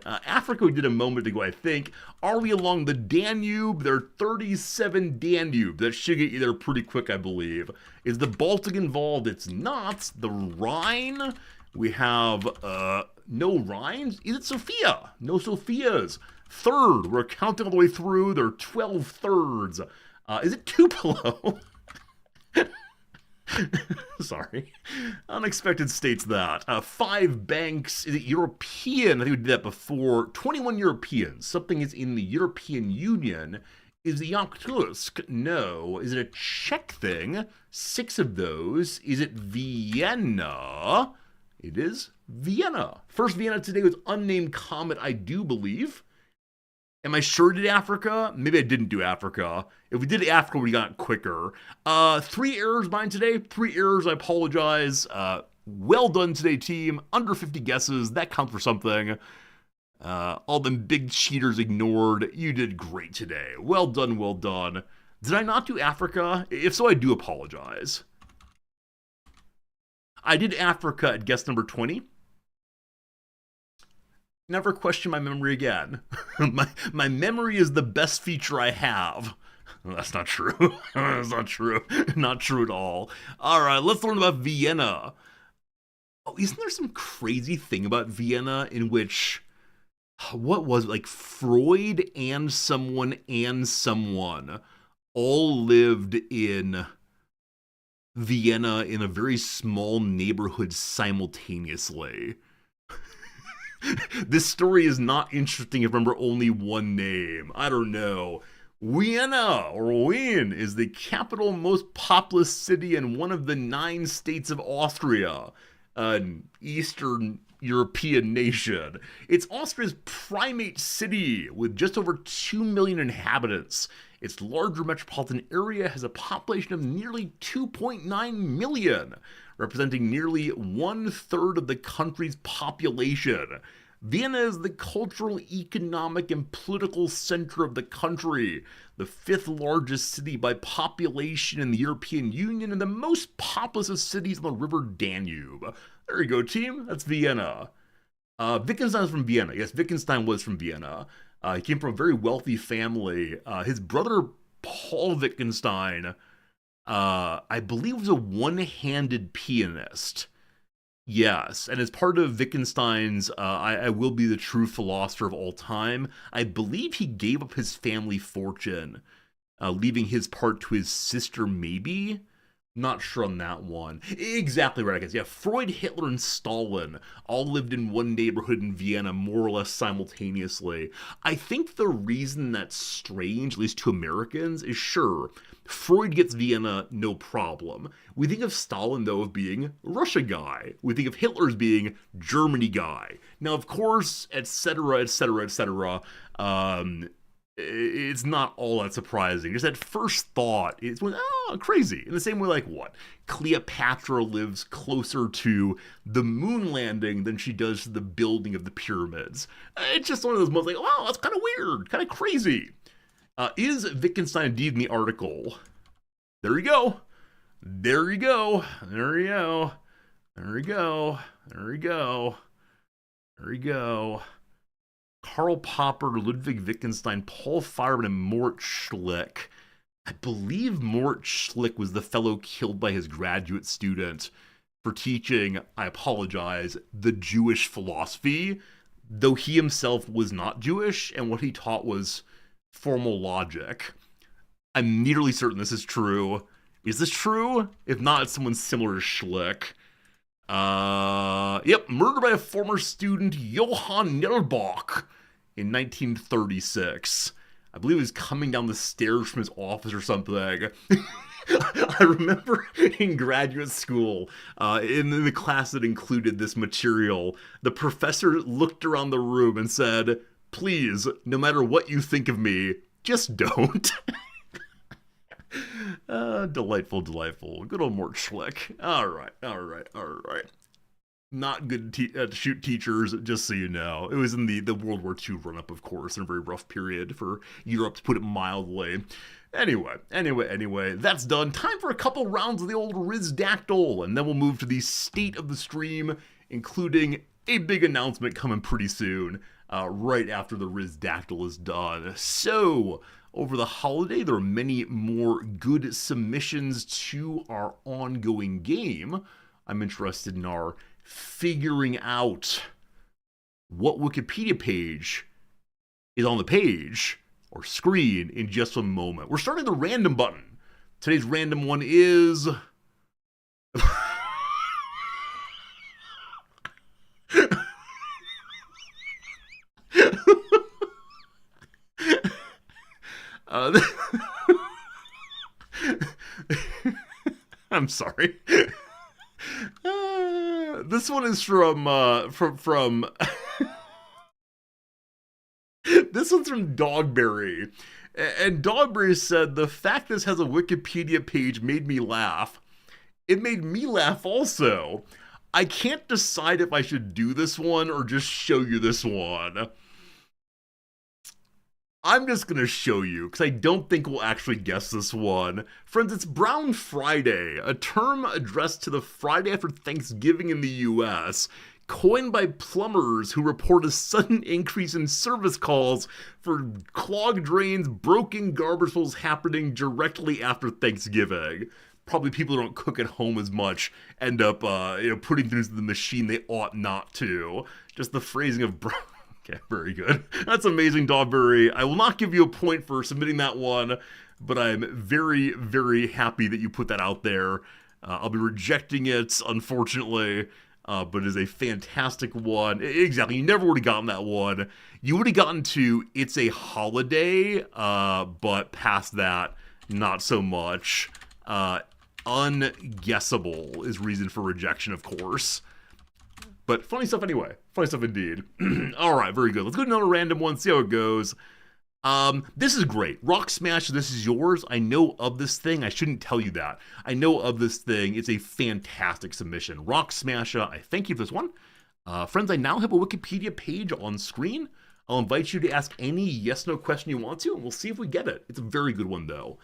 Africa we did a moment ago, I think. Are we along the Danube? There are 37 Danube. That should get you there pretty quick, I believe. Is the Baltic involved? It's not. The Rhine? We have, no Rhines? Is it Sophia? No Sophias. Third, we're counting all the way through. There are 12 thirds. Is it Tupelo? Sorry. Unexpected states that. 5 banks. Is it European? I think we did that before. 21 Europeans. Something is in the European Union. Is it Yakutsk? No. Is it a Czech thing? 6 of those. Is it Vienna? It is Vienna. First Vienna today with unnamed comet, I do believe. Am I sure I did Africa? Maybe I didn't do Africa. If we did Africa, we got quicker. 3 errors mine today. 3 errors, I apologize. Well done today, team. Under 50 guesses. That counts for something. All them big cheaters ignored. You did great today. Well done, well done. Did I not do Africa? If so, I do apologize. I did Africa at guess number 20. Never question my memory again. my memory is the best feature I have. Well, that's not true. That's not true. Not true at all. All right, let's learn about Vienna. Oh, isn't there some crazy thing about Vienna in which, what was it, like Freud and someone all lived in Vienna in a very small neighborhood simultaneously? This story is not interesting if I remember only one name. I don't know. Vienna, or Wien, is the capital, most populous city in one of the 9 states of Austria, an Eastern European nation. It's Austria's primate city with just over 2 million inhabitants. Its larger metropolitan area has a population of nearly 2.9 million, representing nearly 1/3 of the country's population. Vienna is the cultural, economic, and political center of the country, the 5th largest city by population in the European Union, and the most populous of cities on the river Danube. There you go, team. That's Vienna. Wittgenstein is from Vienna. Yes, Wittgenstein was from Vienna. He came from a very wealthy family. His brother, Paul Wittgenstein, I believe was a one-handed pianist. Yes, and as part of Wittgenstein's I Will Be the True Philosopher of All Time, I believe he gave up his family fortune, leaving his part to his sister, maybe? Not sure on that one. Exactly right, I guess. Yeah, Freud, Hitler, and Stalin all lived in one neighborhood in Vienna more or less simultaneously. I think the reason that's strange, at least to Americans, is sure, Freud gets Vienna, no problem. We think of Stalin, though, of being Russia guy. We think of Hitler as being Germany guy. Now, of course, etc., etc., etc., it's not all that surprising. Just at first thought, it's crazy. In the same way, like what? Cleopatra lives closer to the moon landing than she does to the building of the pyramids. It's just one of those moments like, wow, that's kind of weird, kind of crazy. Is Wittgenstein indeed in the article? There you go. There you go. There you go. There you go. There you go. There you go. Karl Popper, Ludwig Wittgenstein, Paul Feyerabend, and Mort Schlick. I believe Mort Schlick was the fellow killed by his graduate student for teaching, I apologize, the Jewish philosophy, though he himself was not Jewish, and what he taught was formal logic. I'm nearly certain this is true. Is this true? If not, it's someone similar to Schlick. Yep, murdered by a former student, Johann Nerbach, in 1936. I believe he was coming down the stairs from his office or something. I remember in graduate school, in the class that included this material, the professor looked around the room and said, "Please, no matter what you think of me, just don't." Delightful, delightful. Good old Mort Schlick. All right. Not good to shoot teachers, just so you know. It was in the World War II run-up, of course, in a very rough period for Europe, to put it mildly. Anyway, that's done. Time for a couple rounds of the old Rizdactyl, and then we'll move to the state of the stream, including a big announcement coming pretty soon, right after the Rizdactyl is done. So, over the holiday, there are many more good submissions to our ongoing game. I'm interested in our figuring out what Wikipedia page is on the page or screen in just a moment. We're starting the random button. Today's random one is... I'm sorry. This one is from this one's from Dogberry. And Dogberry said, the fact this has a Wikipedia page made me laugh. It made me laugh also. I can't decide if I should do this one or just show you this one. I'm just going to show you, because I don't think we'll actually guess this one. Friends, it's Brown Friday, a term addressed to the Friday after Thanksgiving in the US, coined by plumbers who report a sudden increase in service calls for clogged drains, broken garbage holes happening directly after Thanksgiving. Probably people who don't cook at home as much end up putting things in the machine they ought not to. Just the phrasing of brown. Okay, very good. That's amazing, Dogberry. I will not give you a point for submitting that one, but I'm very, very happy that you put that out there. I'll be rejecting it, unfortunately, but it is a fantastic one. Exactly, you never would have gotten that one. You would have gotten to It's a Holiday, but past that, not so much. Unguessable is reason for rejection, of course. But funny stuff anyway. Funny stuff indeed. Alright, very good. Let's go to another random one, see how it goes. This is great. Rock Smash, this is yours. I know of this thing. I shouldn't tell you that. I know of this thing. It's a fantastic submission. Rock Smasha, I thank you for this one. Friends, I now have a Wikipedia page on screen. I'll invite you to ask any yes-no question you want to, and we'll see if we get it. It's a very good one, though.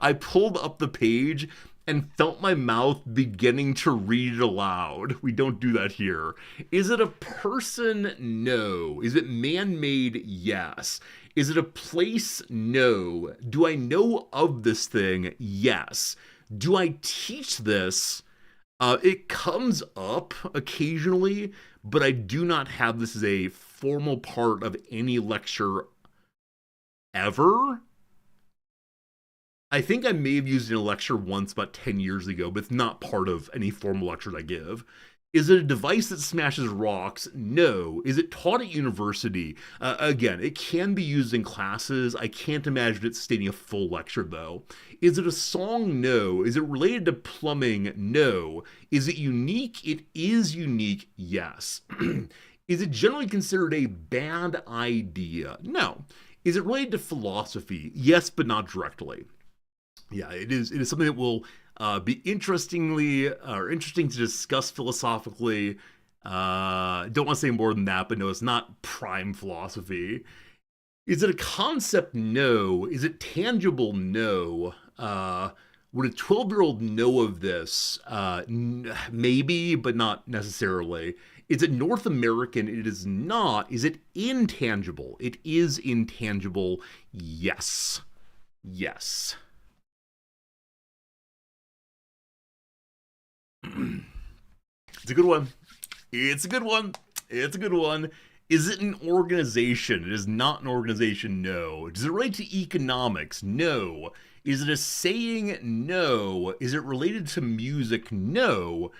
I pulled up the page and felt my mouth beginning to read it aloud. We don't do that here. Is it a person? No. Is it man-made? Yes. Is it a place? No. Do I know of this thing? Yes. Do I teach this? It comes up occasionally, but I do not have this as a formal part of any lecture ever. I think I may have used it in a lecture once about 10 years ago, but it's not part of any formal lectures I give. Is it a device that smashes rocks? No. Is it taught at university? Again, it can be used in classes. I can't imagine it stating a full lecture, though. Is it a song? No. Is it related to plumbing? No. Is it unique? It is unique, yes. Is it generally considered a bad idea? No. Is it related to philosophy? Yes, but not directly. Yeah, it is something that will be interesting to discuss philosophically. Don't want to say more than that, but no, it's not prime philosophy. Is it a concept? No. Is it tangible? No. Would a 12-year-old know of this? Maybe, but not necessarily. Is it North American? It is not. Is it intangible? It is intangible. Yes. Yes. It's a good one. It's a good one. It's a good one. Is it an organization? It is not an organization, no. Does it relate to economics? No. Is it a saying? No. Is it related to music? No.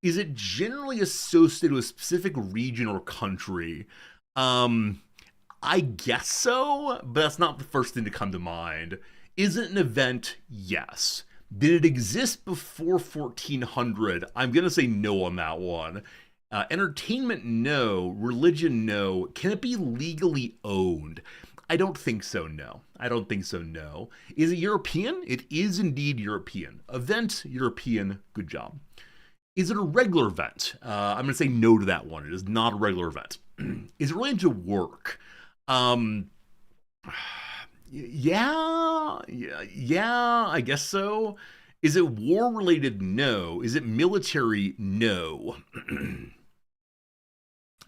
Is it generally associated with a specific region or country? I guess so, but that's not the first thing to come to mind. Is it an event? Yes. Did it exist before 1400? I'm going to say no on that one. Entertainment, no. Religion, no. Can it be legally owned? I don't think so, no. I don't think so, no. Is it European? It is indeed European. Event, European, good job. Is it a regular event? I'm going to say no to that one. It is not a regular event. Is it related to work? Yeah, I guess so. Is it war related? No. Is it military? No.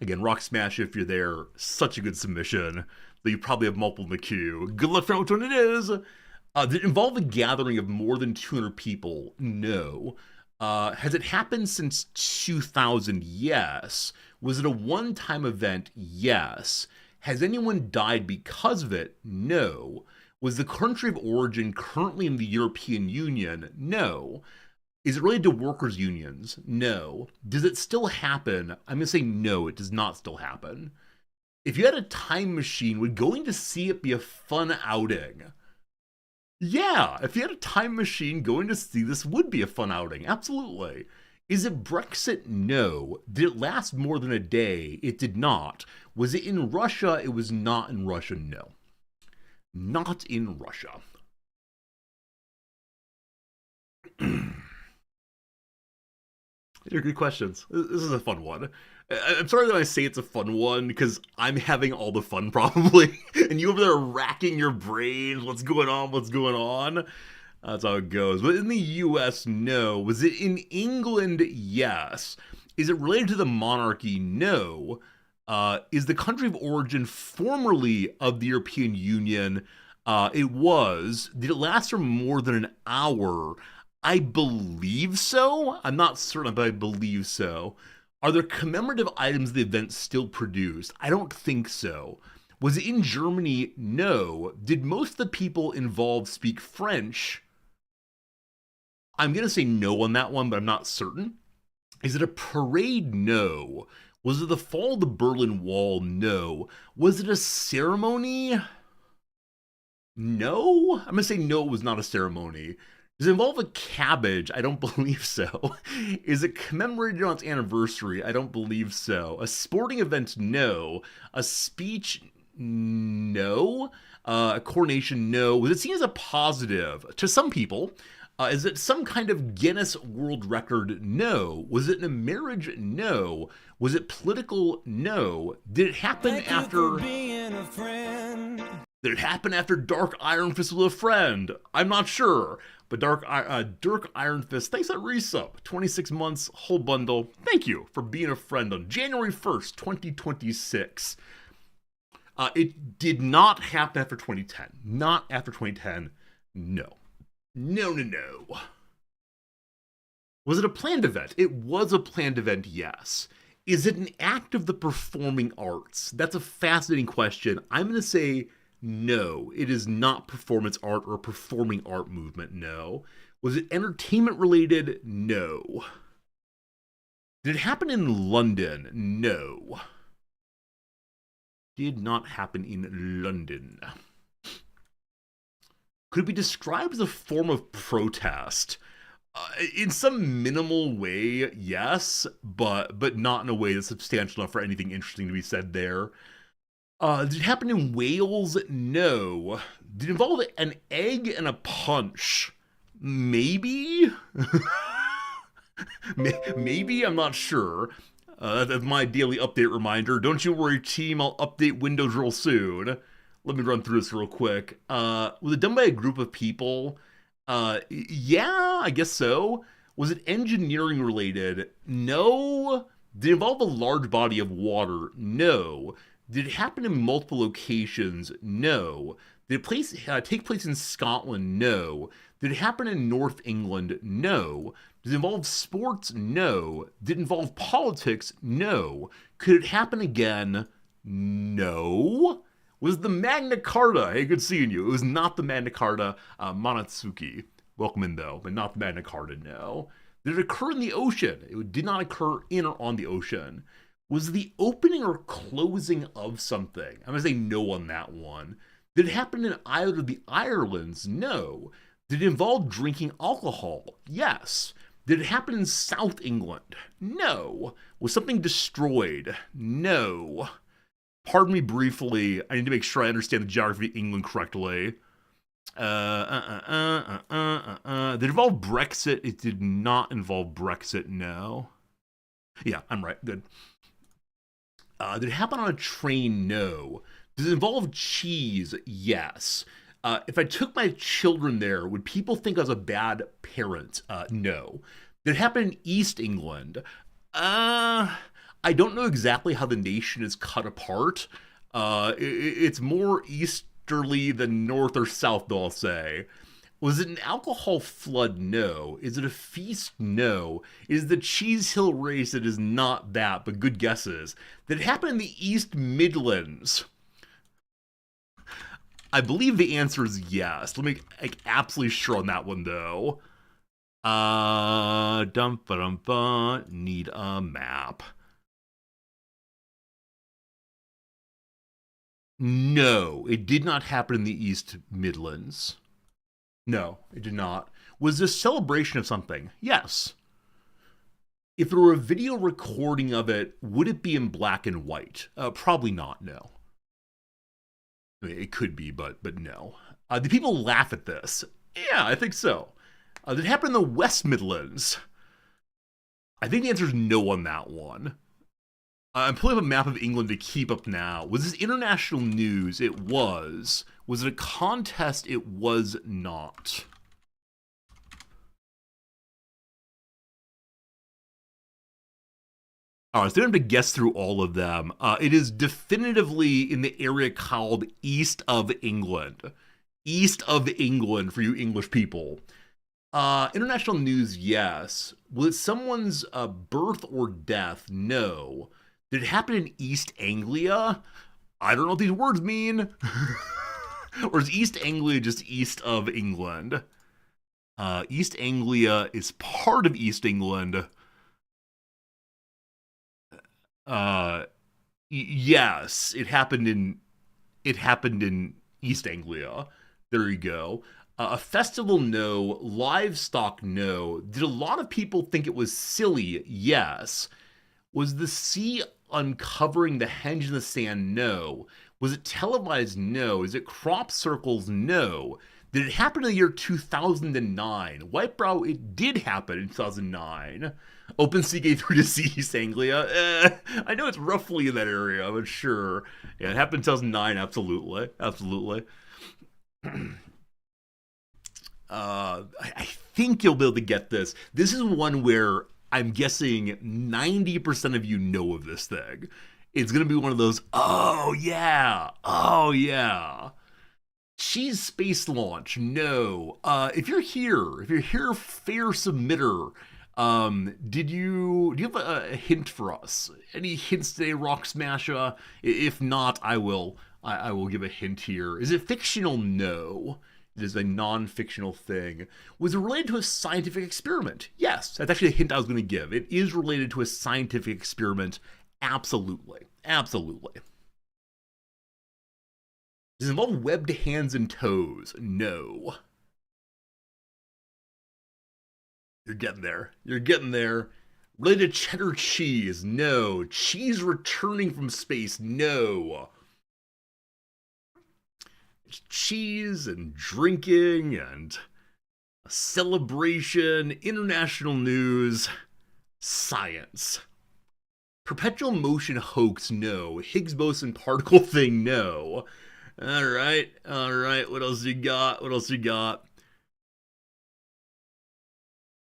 Again, Rock Smash if you're there. Such a good submission that you probably have multiple in the queue. Good luck finding out which one it is. Did it involve a gathering of more than 200 people? No. Has it happened since 2000? Yes. Was it a one-time event? Yes. Has anyone died because of it? No. Was the country of origin currently in the European Union? No. Is it related to workers' unions? No. Does it still happen? I'm going to say no, it does not still happen. If you had a time machine, would going to see it be a fun outing? Yeah, if you had a time machine, going to see this would be a fun outing. Absolutely. Is it Brexit? No. Did it last more than a day? It did not. Was it in Russia? It was not in Russia. No. Not in Russia. These are good questions. This is a fun one. I'm sorry that I say it's a fun one because I'm having all the fun probably, and you over there racking your brains. What's going on? What's going on? That's how it goes. But in the U.S., no. Was it in England? Yes. Is it related to the monarchy? No. Is the country of origin formerly of the European Union? It was. Did it last for more than an hour? I believe so. I'm not certain, but I believe so. Are there commemorative items of the event still produced? I don't think so. Was it in Germany? No. Did most of the people involved speak French? I'm going to say no on that one, but I'm not certain. Is it a parade? No. Was it the fall of the Berlin Wall? No. Was it a ceremony? No. I'm going to say no, it was not a ceremony. Does it involve a cabbage? I don't believe so. Is it commemorated on its anniversary? I don't believe so. A sporting event? No. A speech? No. A coronation? No. Was it seen as a positive? To some people. Is it some kind of Guinness World Record? No. Was it in a marriage? No. Was it political? No. Did it happen after... Did it happen after Dark Iron Fist with a friend? I'm not sure. But Dark Iron Fist, thanks at resub. 26 months, whole bundle. Thank you for being a friend on January 1st, 2026. It did not happen after 2010. Not after 2010. No. No. Was it a planned event? It was a planned event, yes. Is it an act of the performing arts? That's a fascinating question. I'm going to say no. It is not performance art or a performing art movement, no. Was it entertainment related? No. Did it happen in London? No. Did not happen in London. Could it be described as a form of protest? In some minimal way, yes, but not in a way that's substantial enough for anything interesting to be said there. Did it happen in Wales? No. Did it involve an egg and a punch? Maybe? Maybe? I'm not sure. That's my daily update reminder. Don't you worry, team. I'll update Windows real soon. Let me run through this real quick. Was it done by a group of people? Yeah, I guess so. Was it engineering related? No. Did it involve a large body of water? No. Did it happen in multiple locations? No. Did it take place in Scotland? No. Did it happen in North England? No. Did it involve sports? No. Did it involve politics? No. Could it happen again? No. Was the Magna Carta? Hey, good seeing you. It was not the Magna Carta. Monotsuki. Welcome in, though, but not the Magna Carta, no. Did it occur in the ocean? It did not occur in or on the ocean. Was the opening or closing of something? I'm going to say no on that one. Did it happen in either of the Irelands? No. Did it involve drinking alcohol? Yes. Did it happen in South England? No. Was something destroyed? No. Pardon me briefly. I need to make sure I understand the geography of England correctly. Did it involve Brexit? It did not involve Brexit, no. Yeah, I'm right. Good. Did it happen on a train? No. Does it involve cheese? Yes. If I took my children there, would people think I was a bad parent? No. Did it happen in East England? I don't know exactly how the nation is cut apart. It's more easterly than north or south, though, I'll say. Was it an alcohol flood? No. Is it a feast? No. Is the Cheese Hill race? It is not that, but good guesses. Did it happen in the East Midlands? I believe the answer is yes. Let me absolutely sure on that one, though. Need a map. No, it did not happen in the East Midlands. No, it did not. Was this celebration of something? Yes. If it were a video recording of it, would it be in black and white? Probably not, no. I mean, it could be, but no. Do people laugh at this? Yeah, I think so. Did it happen in the West Midlands? I think the answer is no on that one. I'm pulling up a map of England to keep up now. Was this international news? It was. Was it a contest? It was not. All right, so I don't have to guess through all of them. It is definitively in the area called East of England. East of England for you English people. International news, yes. Was it someone's birth or death? No. Did it happen in East Anglia? I don't know what these words mean. Or is East Anglia just east of England? East Anglia is part of East England. Yes, it happened in East Anglia. There you go. A festival, no. Livestock, no. Did a lot of people think it was silly? Yes. Was the sea uncovering the henge in the sand? No. Was it televised? No. Is it crop circles? No. Did it happen in the year 2009? Whitebrow, it did happen in 2009. Open sea gate through to sea, East Anglia. I know it's roughly in that area, but sure. Yeah, it happened in 2009, absolutely. Absolutely. I think you'll be able to get this. This is one where I'm guessing 90% of you know of this thing. It's going to be one of those, oh yeah. Cheese space launch, no. If you're here, fair submitter, do you have a hint for us? Any hints today, Rock Smasher? If not, I will give a hint here. Is it fictional? No. It is a non-fictional thing. Was it related to a scientific experiment? Yes, that's actually a hint I was going to give. It is related to a scientific experiment. Absolutely. Absolutely. Does it involve webbed hands and toes? No. You're getting there. You're getting there. Related to cheddar cheese? No. Cheese returning from space? No. It's cheese and drinking and a celebration, international news, science. Perpetual motion hoax? No. Higgs boson particle thing? No. All right. What else you got?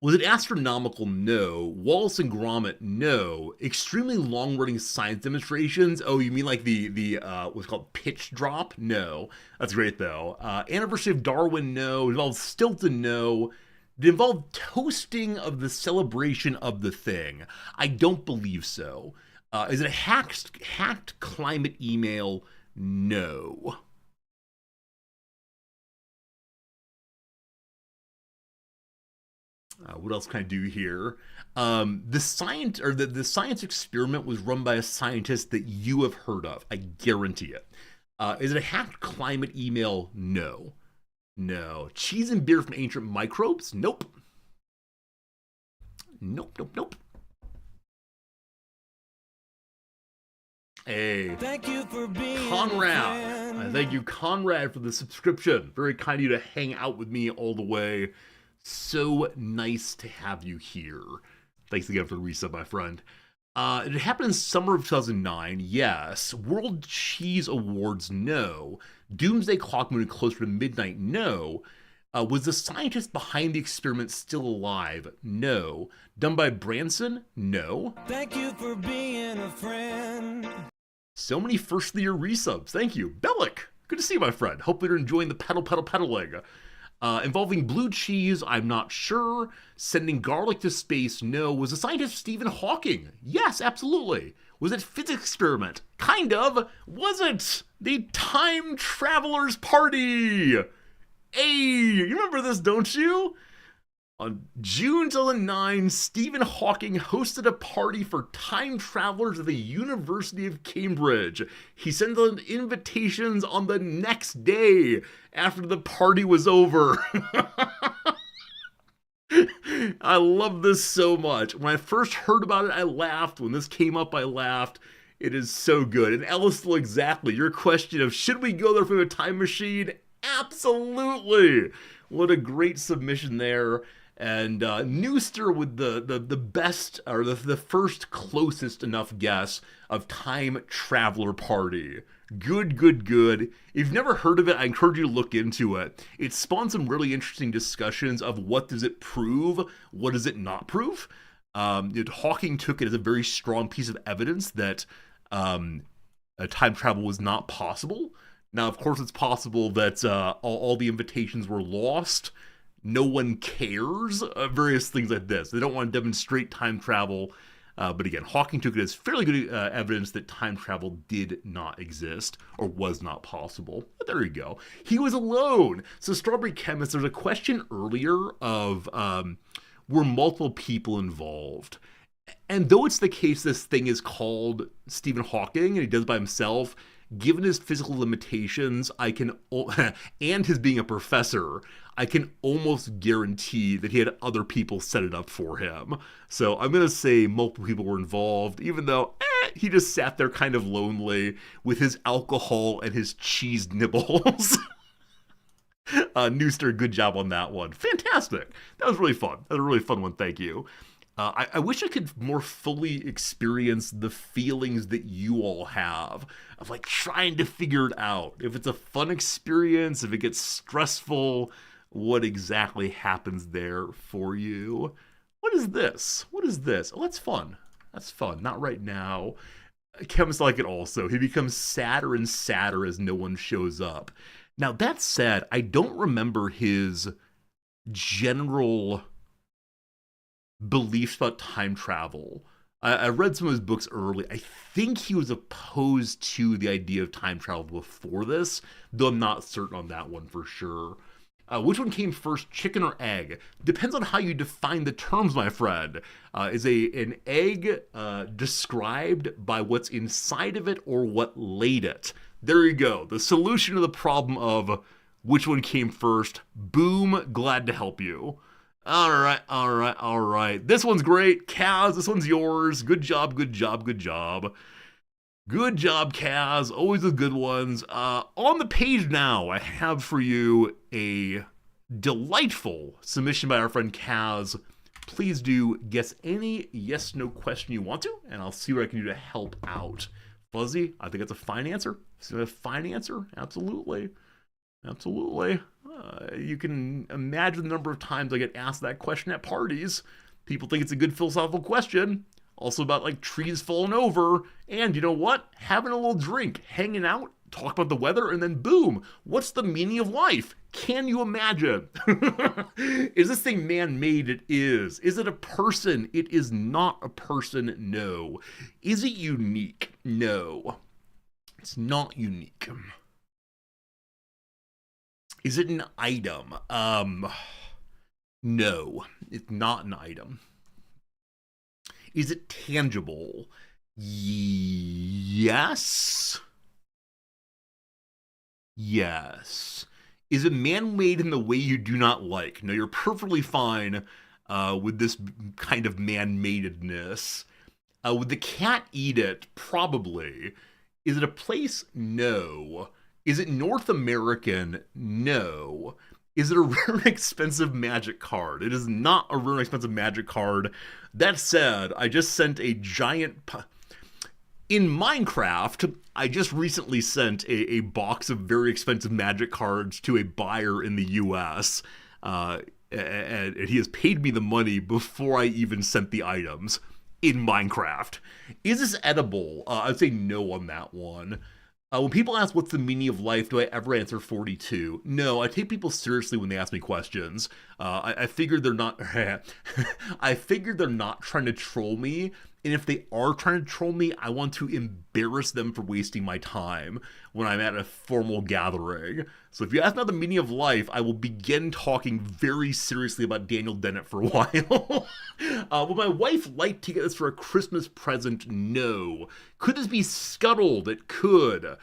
Was it astronomical? No. Wallace and Gromit? No. Extremely long-running science demonstrations? Oh, you mean like the what's called pitch drop? No. That's great though. Anniversary of Darwin? No. It involved Stilton? No. Did it involve toasting of the celebration of the thing? I don't believe so. Is it a hacked climate email? No. What else can I do here? The science experiment was run by a scientist that you have heard of. I guarantee it. Is it a hacked climate email? No. No. Cheese and beer from ancient microbes? Nope. Nope. Hey, Thank you for being Conrad. a friend. Thank you, Conrad, for the subscription. Very kind of you to hang out with me all the way. So nice to have you here. Thanks again for the resub, my friend. It happened in summer of 2009, yes. World Cheese Awards, no. Doomsday Clock moving closer to midnight, no. Was the scientist behind the experiment still alive? No. Done by Branson? No. Thank you for being a friend. So many first of the year resubs. Thank you. Bellic, good to see you, my friend. Hopefully you're enjoying the pedaling. Involving blue cheese, I'm not sure. Sending garlic to space, no. Was the scientist Stephen Hawking? Yes, absolutely. Was it physics experiment? Kind of. Was it the Time Travelers Party? Hey, you remember this, don't you? On June 2009, Stephen Hawking hosted a party for time travelers at the University of Cambridge. He sent them invitations on the next day after the party was over. I love this so much. When I first heard about it, I laughed. When this came up, I laughed. It is so good. And Ellisville, exactly. Your question of should we go there for a time machine? Absolutely. What a great submission there. And Nooster with the best, or the first closest enough guess of Time Traveler Party. Good. If you've never heard of it, I encourage you to look into it. It spawned some really interesting discussions of what does it prove, what does it not prove. Hawking took it as a very strong piece of evidence that time travel was not possible. Now, of course, it's possible that all the invitations were lost. No one cares, various things like this. They don't want to demonstrate time travel. But again, Hawking took it as fairly good evidence that time travel did not exist or was not possible. But there you go. He was alone. So Strawberry Chemist, there's a question earlier of were multiple people involved? And though it's the case this thing is called Stephen Hawking and he does it by himself, given his physical limitations, and his being a professor, I can almost guarantee that he had other people set it up for him. So I'm going to say multiple people were involved, even though he just sat there kind of lonely with his alcohol and his cheese nibbles. Nooster, good job on that one. Fantastic. That was really fun. That was a really fun one. Thank you. I wish I could more fully experience the feelings that you all have of like trying to figure it out. If it's a fun experience, if it gets stressful, what exactly happens there for you? What is this? What is this? Oh, that's fun. That's fun. Not right now. Kevin's like it also. He becomes sadder and sadder as no one shows up. Now, that said, I don't remember his general beliefs about time travel. I read some of his books early. I think he was opposed to the idea of time travel before this, though I'm not certain on that one for sure. Which one came first, chicken or egg? Depends on how you define the terms, my friend. Is an egg described by what's inside of it or what laid it? There you go. The solution to the problem of which one came first. Boom, glad to help you. All right. This one's great. Kaz, this one's yours. Good job. Good job, Kaz. Always the good ones. On the page now, I have for you a delightful submission by our friend Kaz. Please do guess any yes/no question you want to, and I'll see what I can do to help out. Fuzzy, I think that's a fine answer. Is it a fine answer? Absolutely. You can imagine the number of times I get asked that question at parties. People think it's a good philosophical question. Also about like trees falling over. And you know what? Having a little drink, hanging out, talk about the weather, and then boom, what's the meaning of life? Can you imagine? Is this thing man-made? It is. Is it a person? It is not a person, no. Is it unique? No. It's not unique. Is it an item? No, it's not an item. Is it tangible? Yes. Is it man-made in the way you do not like? No, you're perfectly fine with this kind of man-madedness. Would the cat eat it? Probably. Is it a place? No. Is it North American? No. Is it a rare and expensive magic card? It is not a rare and expensive magic card. That said, I just sent a giant... In Minecraft, I just recently sent a box of very expensive magic cards to a buyer in the US. And he has paid me the money before I even sent the items in Minecraft. Is this edible? I'd say no on that one. When people ask what's the meaning of life, do I ever answer 42? No, I take people seriously when they ask me questions. I figured they're not. I figured they're not trying to troll me, and if they are trying to troll me, I want to embarrass them for wasting my time when I'm at a formal gathering. So if you ask about the meaning of life, I will begin talking very seriously about Daniel Dennett for a while. Would my wife like to get this for a Christmas present? No. Could this be scuttled? It could.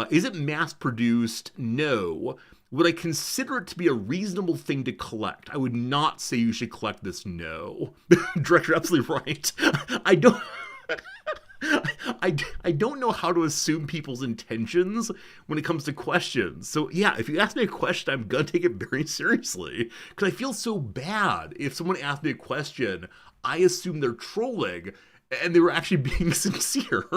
Is it mass-produced? No. Would I consider it to be a reasonable thing to collect? I would not say you should collect this, no. Director, absolutely right. I don't... I don't know how to assume people's intentions when it comes to questions. So yeah, if you ask me a question, I'm gonna take it very seriously. Because I feel so bad if someone asks me a question, I assume they're trolling, and they were actually being sincere.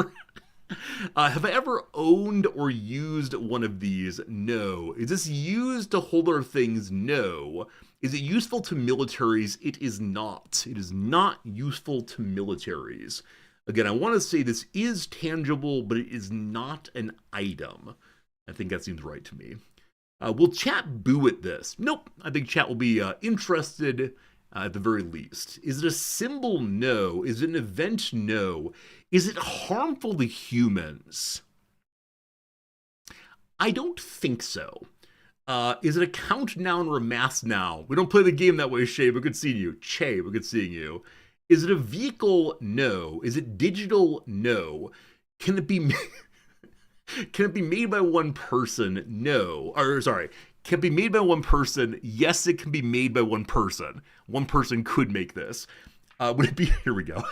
Have I ever owned or used one of these? No. Is this used to hold other things? No. Is it useful to militaries? It is not. It is not useful to militaries. Again, I want to say this is tangible, but it is not an item. I think that seems right to me. Will chat boo at this? Nope. I think chat will be interested at the very least. Is it a symbol? No. Is it an event? No. Is it harmful to humans? I don't think so. Is it a countdown or a mass now? We don't play the game that way, Shay, but good seeing you. Che, but good seeing you. Is it a vehicle? No. Is it digital? No. Can it be made by one person? No. Or sorry, can it be made by one person? Yes, it can be made by one person. One person could make this. Would it be, here we go.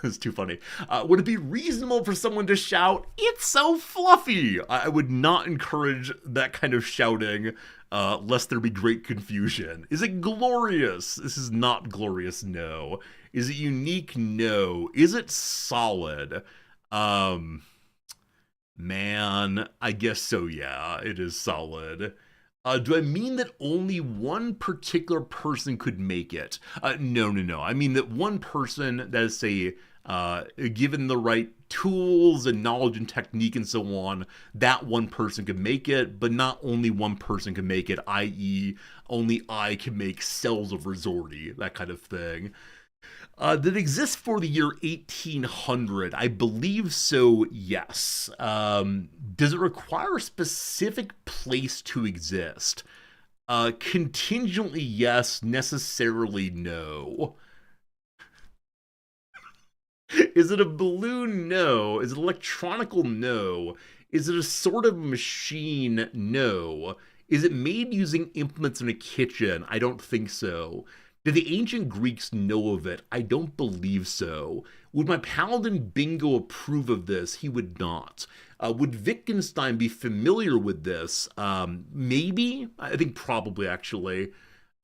It's too funny. Would it be reasonable for someone to shout, "It's so fluffy"? I would not encourage that kind of shouting, lest there be great confusion. Is it glorious? This is not glorious, no. Is it unique? No. Is it solid? Man, I guess so, yeah. It is solid. Do I mean that only one particular person could make it? No. I mean that one person that is, say, given the right tools and knowledge and technique and so on, that one person could make it, but not only one person can make it, i.e. only I can make cells of Resorti, that kind of thing. Did it exist for the year 1800? I believe so, yes. Does it require a specific place to exist? Contingently, yes. Necessarily, no. Is it a balloon? No. Is it electronical? No. Is it a sort of machine? No. Is it made using implements in a kitchen? I don't think so. Did the ancient Greeks know of it? I don't believe so. Would my paladin Bingo approve of this? He would not. Would Wittgenstein be familiar with this? Maybe. I think probably, actually.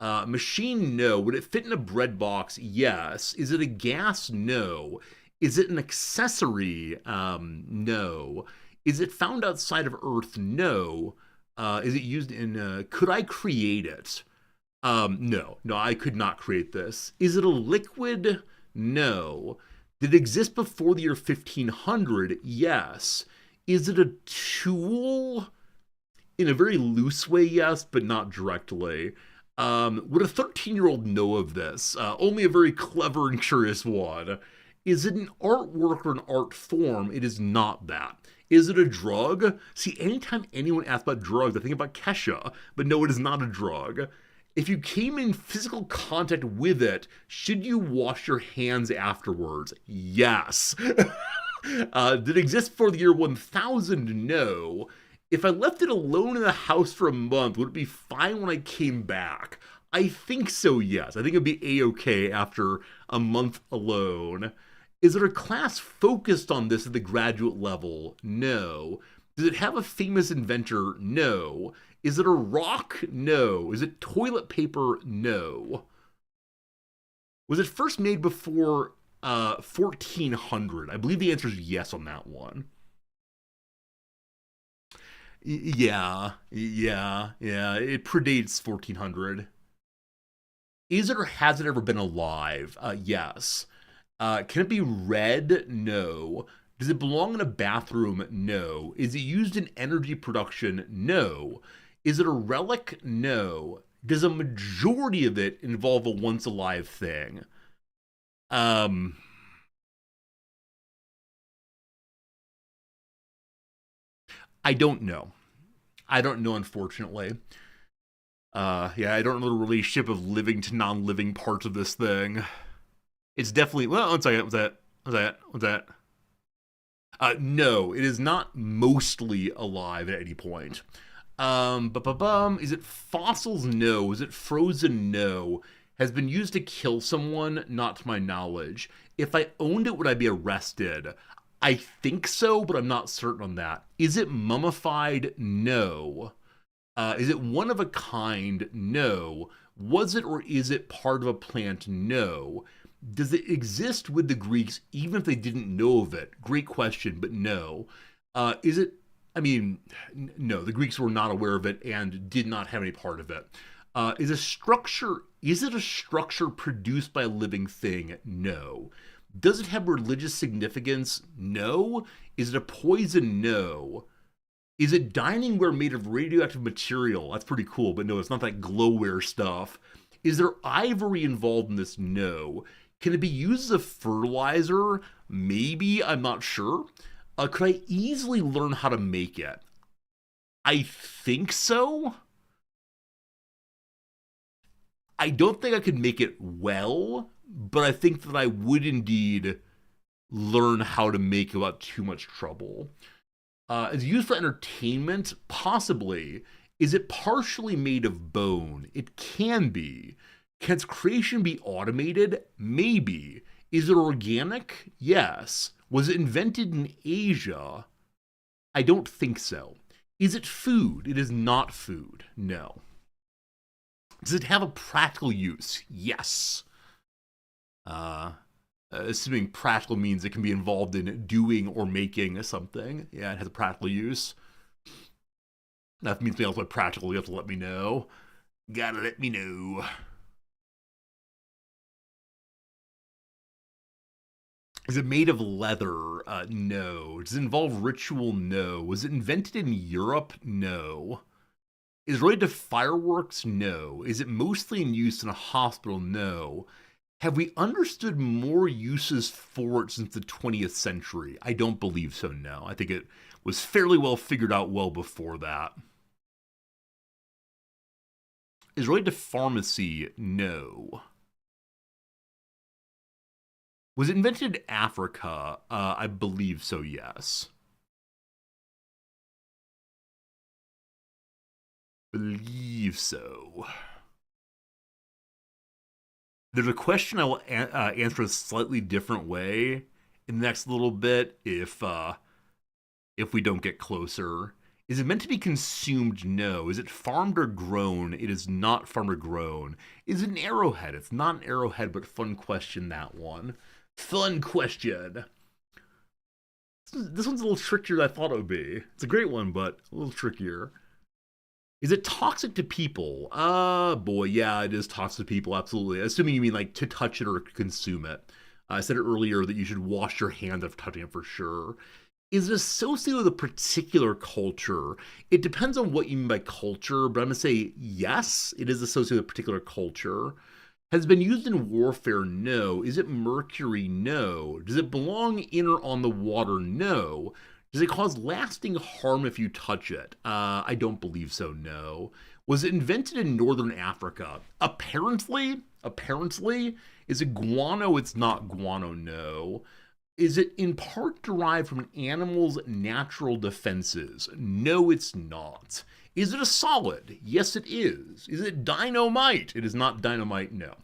Machine? No. Would it fit in a bread box? Yes. Is it a gas? No. Is it an accessory? No. Is it found outside of Earth? No. Is it used in... could I create it? No, I could not create this. Is it a liquid? No. Did it exist before the year 1500? Yes. Is it a tool? In a very loose way, yes, but not directly. Would a 13-year-old know of this? Only a very clever and curious one. Is it an artwork or an art form? It is not that. Is it a drug? See, anytime anyone asks about drugs, I think about Kesha, but no, it is not a drug. If you came in physical contact with it, should you wash your hands afterwards? Yes. Did it exist for the year 1000? No. If I left it alone in the house for a month, would it be fine when I came back? I think so, yes. I think it'd be a-okay after a month alone. Is there a class focused on this at the graduate level? No. Does it have a famous inventor? No. Is it a rock? No. Is it toilet paper? No. Was it first made before 1400? I believe the answer is yes on that one. Yeah. It predates 1400. Is it or has it ever been alive? Yes. Can it be red? No. Does it belong in a bathroom? No. Is it used in energy production? No. Is it a relic? No. Does a majority of it involve a once alive thing? I don't know. I don't know, unfortunately. Yeah, I don't know the relationship of living to non-living parts of this thing. It's definitely, well, one second, what's that? No, it is not mostly alive at any point. Is it fossils? No. Is it frozen? No. Has been used to kill someone? Not to my knowledge. If I owned it, would I be arrested? I think so, but I'm not certain on that. Is it mummified? No. Is it one of a kind? No. Was it or is it part of a plant? No. Does it exist with the Greeks even if they didn't know of it? Great question, but no. Is it, I mean, no, the Greeks were not aware of it and did not have any part of it. Is it a structure produced by a living thing? No. Does it have religious significance? No. Is it a poison? No. Is it diningware made of radioactive material? That's pretty cool, but no, it's not that glowware stuff. Is there ivory involved in this? No. Can it be used as a fertilizer? Maybe, I'm not sure. Could I easily learn how to make it? I think so. I don't think I could make it well, but I think that I would indeed learn how to make it without too much trouble. Is it used for entertainment? Possibly. Is it partially made of bone? It can be. Can its creation be automated? Maybe. Is it organic? Yes. Was it invented in Asia? I don't think so. Is it food? It is not food. No. Does it have a practical use? Yes. Assuming practical means it can be involved in doing or making something. Yeah, it has a practical use. Now, if it means something else by practical, you have to let me know. Gotta let me know. Is it made of leather? No. Does it involve ritual? No. Was it invented in Europe? No. Is it related to fireworks? No. Is it mostly in use in a hospital? No. Have we understood more uses for it since the 20th century? I don't believe so, no. I think it was fairly well figured out well before that. Is it related to pharmacy? No. Was it invented in Africa? I believe so, yes. Believe so. There's a question I will answer a slightly different way in the next little bit if we don't get closer. Is it meant to be consumed? No. Is it farmed or grown? It is not farmed or grown. Is it an arrowhead? It's not an arrowhead, but fun question, that one. Fun question. This one's a little trickier than I thought it would be. It's a great one, but a little trickier. Is it toxic to people? Boy, yeah, it is toxic to people, absolutely. Assuming you mean like to touch it or consume it. I said it earlier that you should wash your hands after touching it for sure. Is it associated with a particular culture? It depends on what you mean by culture, but I'm going to say yes, it is associated with a particular culture. Has it been used in warfare? No. Is it mercury? No. Does it belong in or on the water? No. Does it cause lasting harm if you touch it? I don't believe so, no. Was it invented in Northern Africa? Apparently. Is it guano? It's not guano, no. Is it in part derived from an animal's natural defenses? No, it's not. Is it a solid? Yes, it is. Is it dynamite? It is not dynamite, no.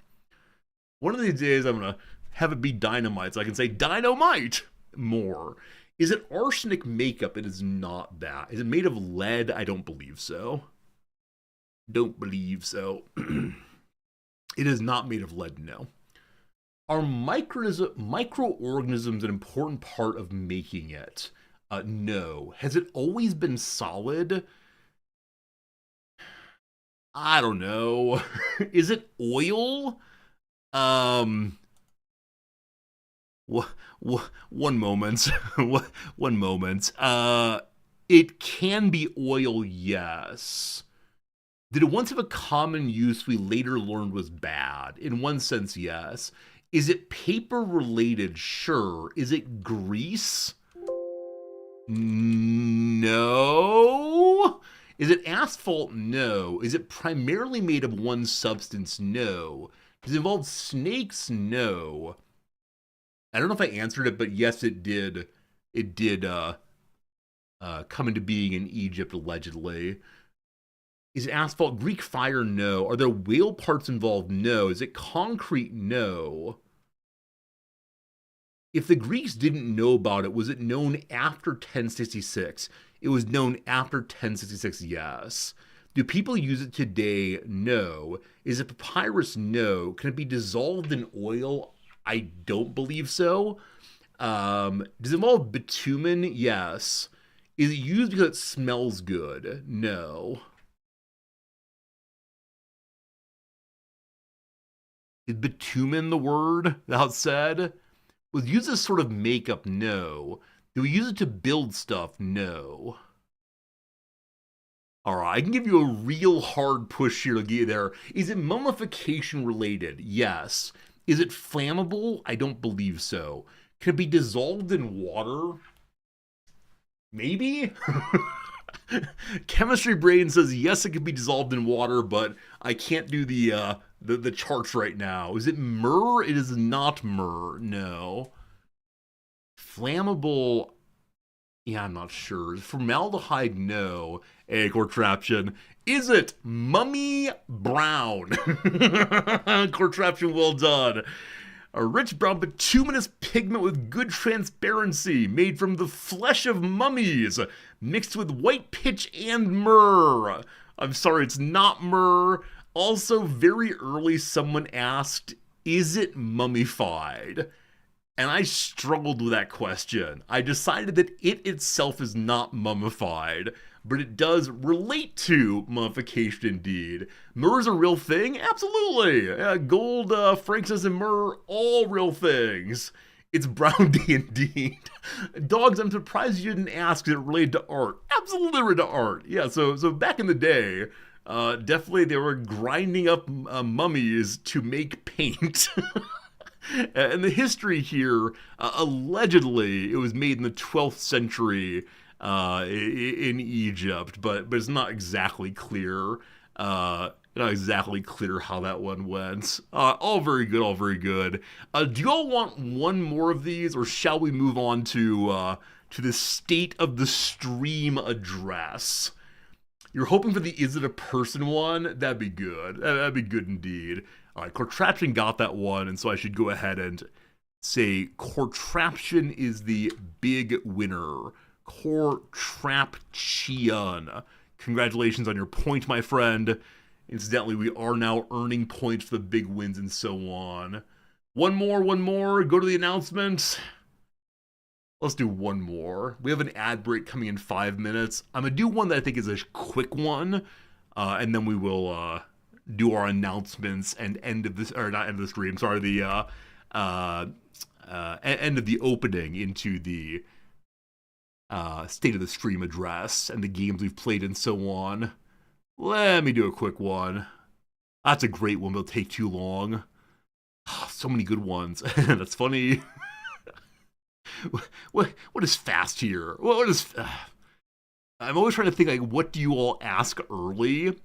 One of these days I'm going to have it be dynamite so I can say dynamite more. Is it arsenic makeup? It is not that. Is it made of lead? I don't believe so. Don't believe so. It is not made of lead, no. Are microorganisms an important part of making it? No. Has it always been solid? I don't know. Is it oil? Um, one moment. One moment. It can be oil, yes. Did it once have a common use we later learned was bad? In one sense, yes. Is it paper related? Sure. Is it grease? No. Is it asphalt? No. Is it primarily made of one substance? No. Does it involve snakes? No. I don't know if I answered it, but yes, it did. It did come into being in Egypt, allegedly. Is it asphalt? Greek fire? No. Are there whale parts involved? No. Is it concrete? No. If the Greeks didn't know about it, was it known after 1066? It was known after 1066, yes. Do people use it today? No. Is it papyrus? No. Can it be dissolved in oil? I don't believe so. Does it involve bitumen? Yes. Is it used because it smells good? No. Is bitumen the word that said? Was used as sort of makeup? No. Do we use it to build stuff? No. Alright, I can give you a real hard push here to get you there. Is it mummification related? Yes. Is it flammable? I don't believe so. Can it be dissolved in water? Maybe? Chemistry Brain says yes, it can be dissolved in water, but I can't do the charts right now. Is it myrrh? It is not myrrh. No. Flammable. Yeah, I'm not sure. Formaldehyde? No. A Cortraption. Is it Mummy Brown? Cortraption, well done. A rich brown bituminous pigment with good transparency, made from the flesh of mummies, mixed with white pitch and myrrh. I'm sorry, it's not myrrh. Also, very early, someone asked, is it mummified? And I struggled with that question. I decided that it itself is not mummified, but it does relate to mummification indeed. Myrrh is a real thing? Absolutely. Gold, frankincense, and myrrh, all real things. It's brown indeed. Dogs, I'm surprised you didn't ask if it related to art. Absolutely related to art. Yeah, so back in the day, definitely they were grinding up mummies to make paint. And the history here, allegedly, it was made in the 12th century in Egypt, but it's not exactly clear. Not exactly clear how that one went. All very good, all very good. Do y'all want one more of these, or shall we move on to the state of the stream address? You're hoping for the is it a person one? That'd be good. That'd be good indeed. All right, Cortraption got that one, and so I should go ahead and say Cortraption is the big winner. Cortraption. Congratulations on your point, my friend. Incidentally, we are now earning points for the big wins and so on. One more. Go to the announcements. Let's do one more. We have an ad break coming in 5 minutes. I'm going to do one that I think is a quick one, and then we will do our announcements and end of this, or not end of the stream, sorry, the end of the opening into the state of the stream address and the games we've played and so on. Let me do a quick one. That's a great one, but it'll take too long. So many good ones. That's funny. What is fast here? What is... I'm always trying to think, like, what do you all ask early?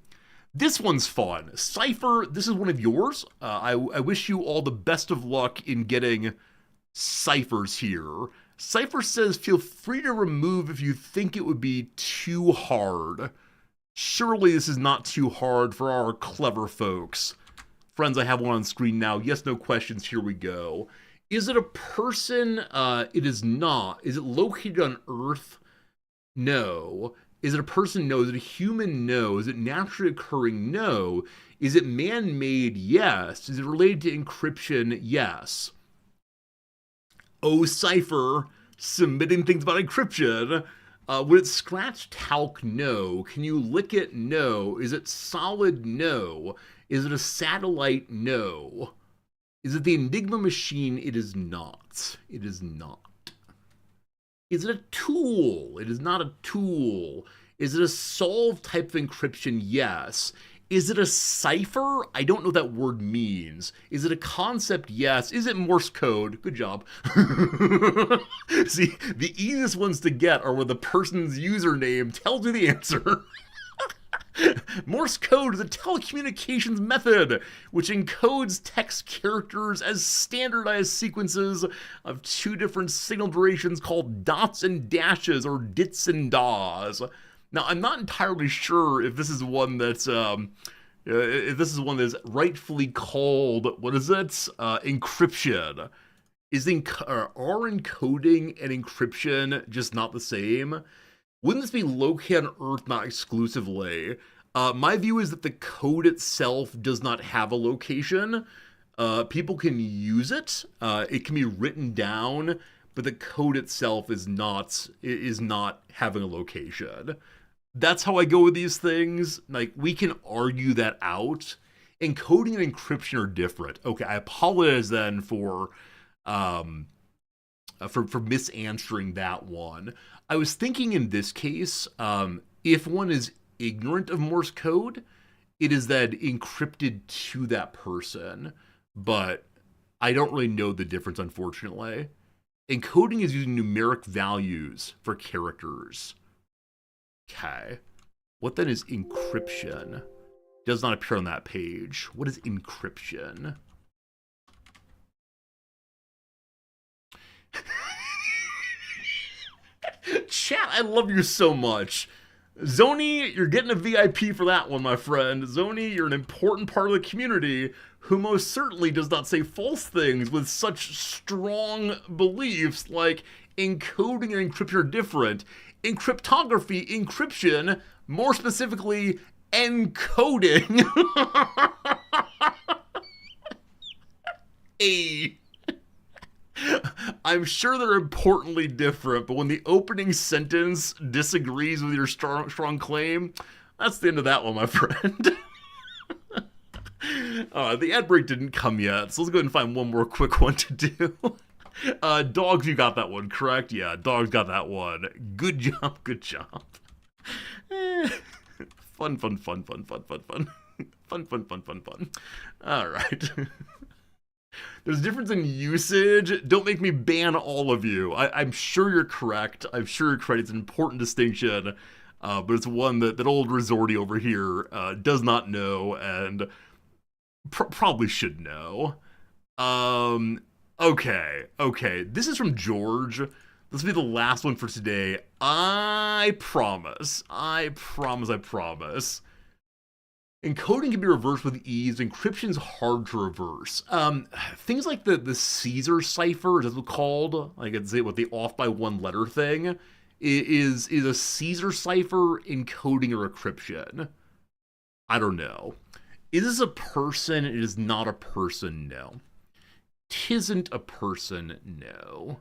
This one's fun. Cypher, this is one of yours. I wish you all the best of luck in getting ciphers here. Cypher says, feel free to remove if you think it would be too hard. Surely this is not too hard for our clever folks. Friends, I have one on screen now. Yes, no questions. Here we go. Is it a person? It is not. Is it located on Earth? No. Is it a person? No. Is it a human? No. Is it naturally occurring? No. Is it man-made? Yes. Is it related to encryption? Yes. Oh, Cypher, submitting things about encryption. Would it scratch talc? No. Can you lick it? No. Is it solid? No. Is it a satellite? No. Is it the Enigma machine? It is not. It is not. Is it a tool? It is not a tool. Is it a solved type of encryption? Yes. Is it a cipher? I don't know what that word means. Is it a concept? Yes. Is it Morse code? Good job. See, the easiest ones to get are where the person's username tells you the answer. Morse code is a telecommunications method which encodes text characters as standardized sequences of two different signal durations called dots and dashes, or dits and dahs. Now, I'm not entirely sure if this is one that's rightfully called, what is it? Encryption. Are encoding and encryption just not the same? Wouldn't this be located on Earth, not exclusively? My view is that the code itself does not have a location. People can use it. It can be written down, but the code itself is not having a location. That's how I go with these things. Like, we can argue that out. Encoding and encryption are different. Okay, I apologize then for misanswering that one. I was thinking in this case, if one is ignorant of Morse code, it is then encrypted to that person. But I don't really know the difference, unfortunately. Encoding is using numeric values for characters. Okay. What then is encryption? Does not appear on that page. What is encryption? Chat, I love you so much. Zoni, you're getting a VIP for that one, my friend. Zoni, you're an important part of the community who most certainly does not say false things with such strong beliefs like encoding and encryption are different. In cryptography, encryption, more specifically, encoding. I'm sure they're importantly different, but when the opening sentence disagrees with your strong claim, that's the end of that one, my friend. The ad break didn't come yet, so let's go ahead and find one more quick one to do. Dogs, you got that one, correct? Yeah, Dogs got that one. Good job, good job. Fun. Fun. All right. There's a difference in usage. Don't make me ban all of you. I'm sure you're correct. It's an important distinction, but it's one that old Resorty over here does not know and probably should know. Okay. This is from George. This will be the last one for today. I promise. Encoding can be reversed with ease. Encryption's hard to reverse. Things like the Caesar cipher, as it's called, like it's what the off by one letter thing, is a Caesar cipher encoding or encryption. I don't know. Is this a person? It is not a person, no. Tisn't a person, no.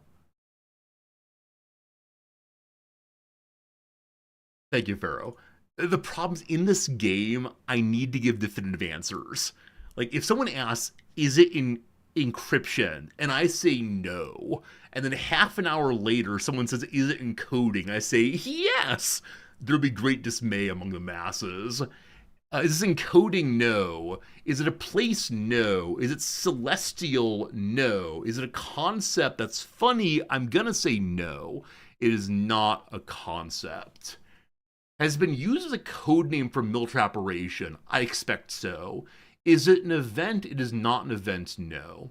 Thank you, Pharaoh. The problem's in this game, I need to give definitive answers. Like, if someone asks, is it in encryption? And I say no. And then half an hour later, someone says, is it encoding? I say, yes. There'll be great dismay among the masses. Is this encoding? No. Is it a place? No. Is it celestial? No. Is it a concept that's funny? I'm gonna say no. It is not a concept. Has been used as a code name for military operation? I expect so. Is it an event? It is not an event, no.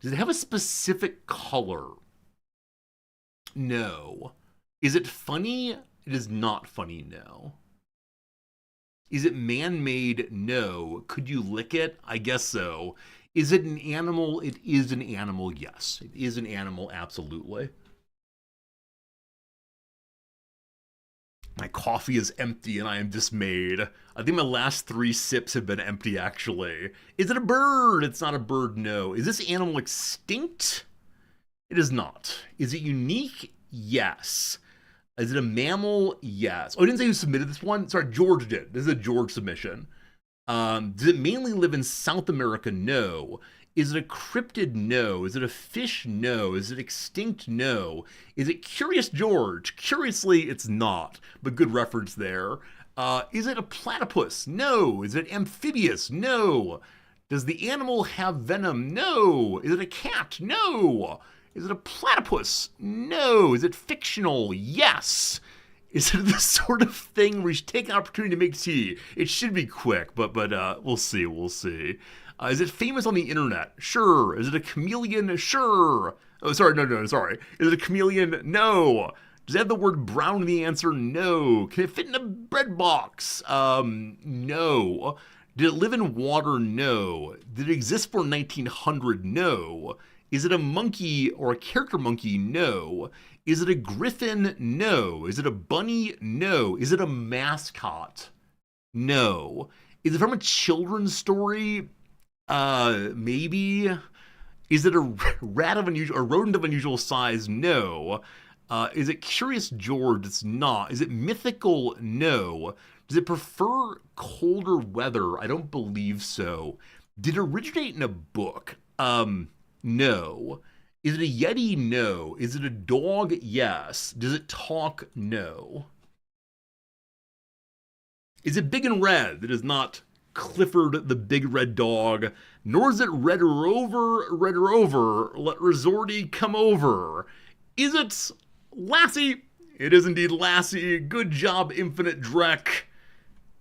Does it have a specific color? No. Is it funny? It is not funny, no. Is it man-made? No. Could you lick it? I guess so. Is it an animal? It is an animal, yes. It is an animal, absolutely. My coffee is empty and I am dismayed. I think my last 3 sips have been empty, actually. Is it a bird? It's not a bird, no. Is this animal extinct? It is not. Is it unique? Yes. Is it a mammal? Yes. Oh, I didn't say who submitted this one. Sorry, George did. This is a George submission. Does it mainly live in South America? No. Is it a cryptid? No. Is it a fish? No. Is it extinct? No. Is it Curious George? Curiously, it's not, but good reference there. Is it a platypus? No. Is it amphibious? No. Does the animal have venom? No. Is it a cat? No. Is it a platypus? No. Is it fictional? Yes. Is it the sort of thing where you should take an opportunity to make tea? It should be quick, but we'll see, we'll see. Is it famous on the internet? Sure. Is it a chameleon? Sure. Oh, sorry, no, sorry. Is it a chameleon? No. Does it have the word brown in the answer? No. Can it fit in a bread box? No. Did it live in water? No. Did it exist for 1900? No. Is it a monkey or a character monkey? No. Is it a griffin? No. Is it a bunny? No. Is it a mascot? No. Is it from a children's story? Maybe. Is it a rodent of unusual size? No. Is it Curious George? It's not. Is it mythical? No. Does it prefer colder weather? I don't believe so. Did it originate in a book? No. Is it a Yeti? No. Is it a dog? Yes. Does it talk? No. Is it big and red? It is not Clifford the Big Red Dog, nor is it Red Rover, let Resorty come over. Is it Lassie? It is indeed Lassie. Good job, Infinite Drek.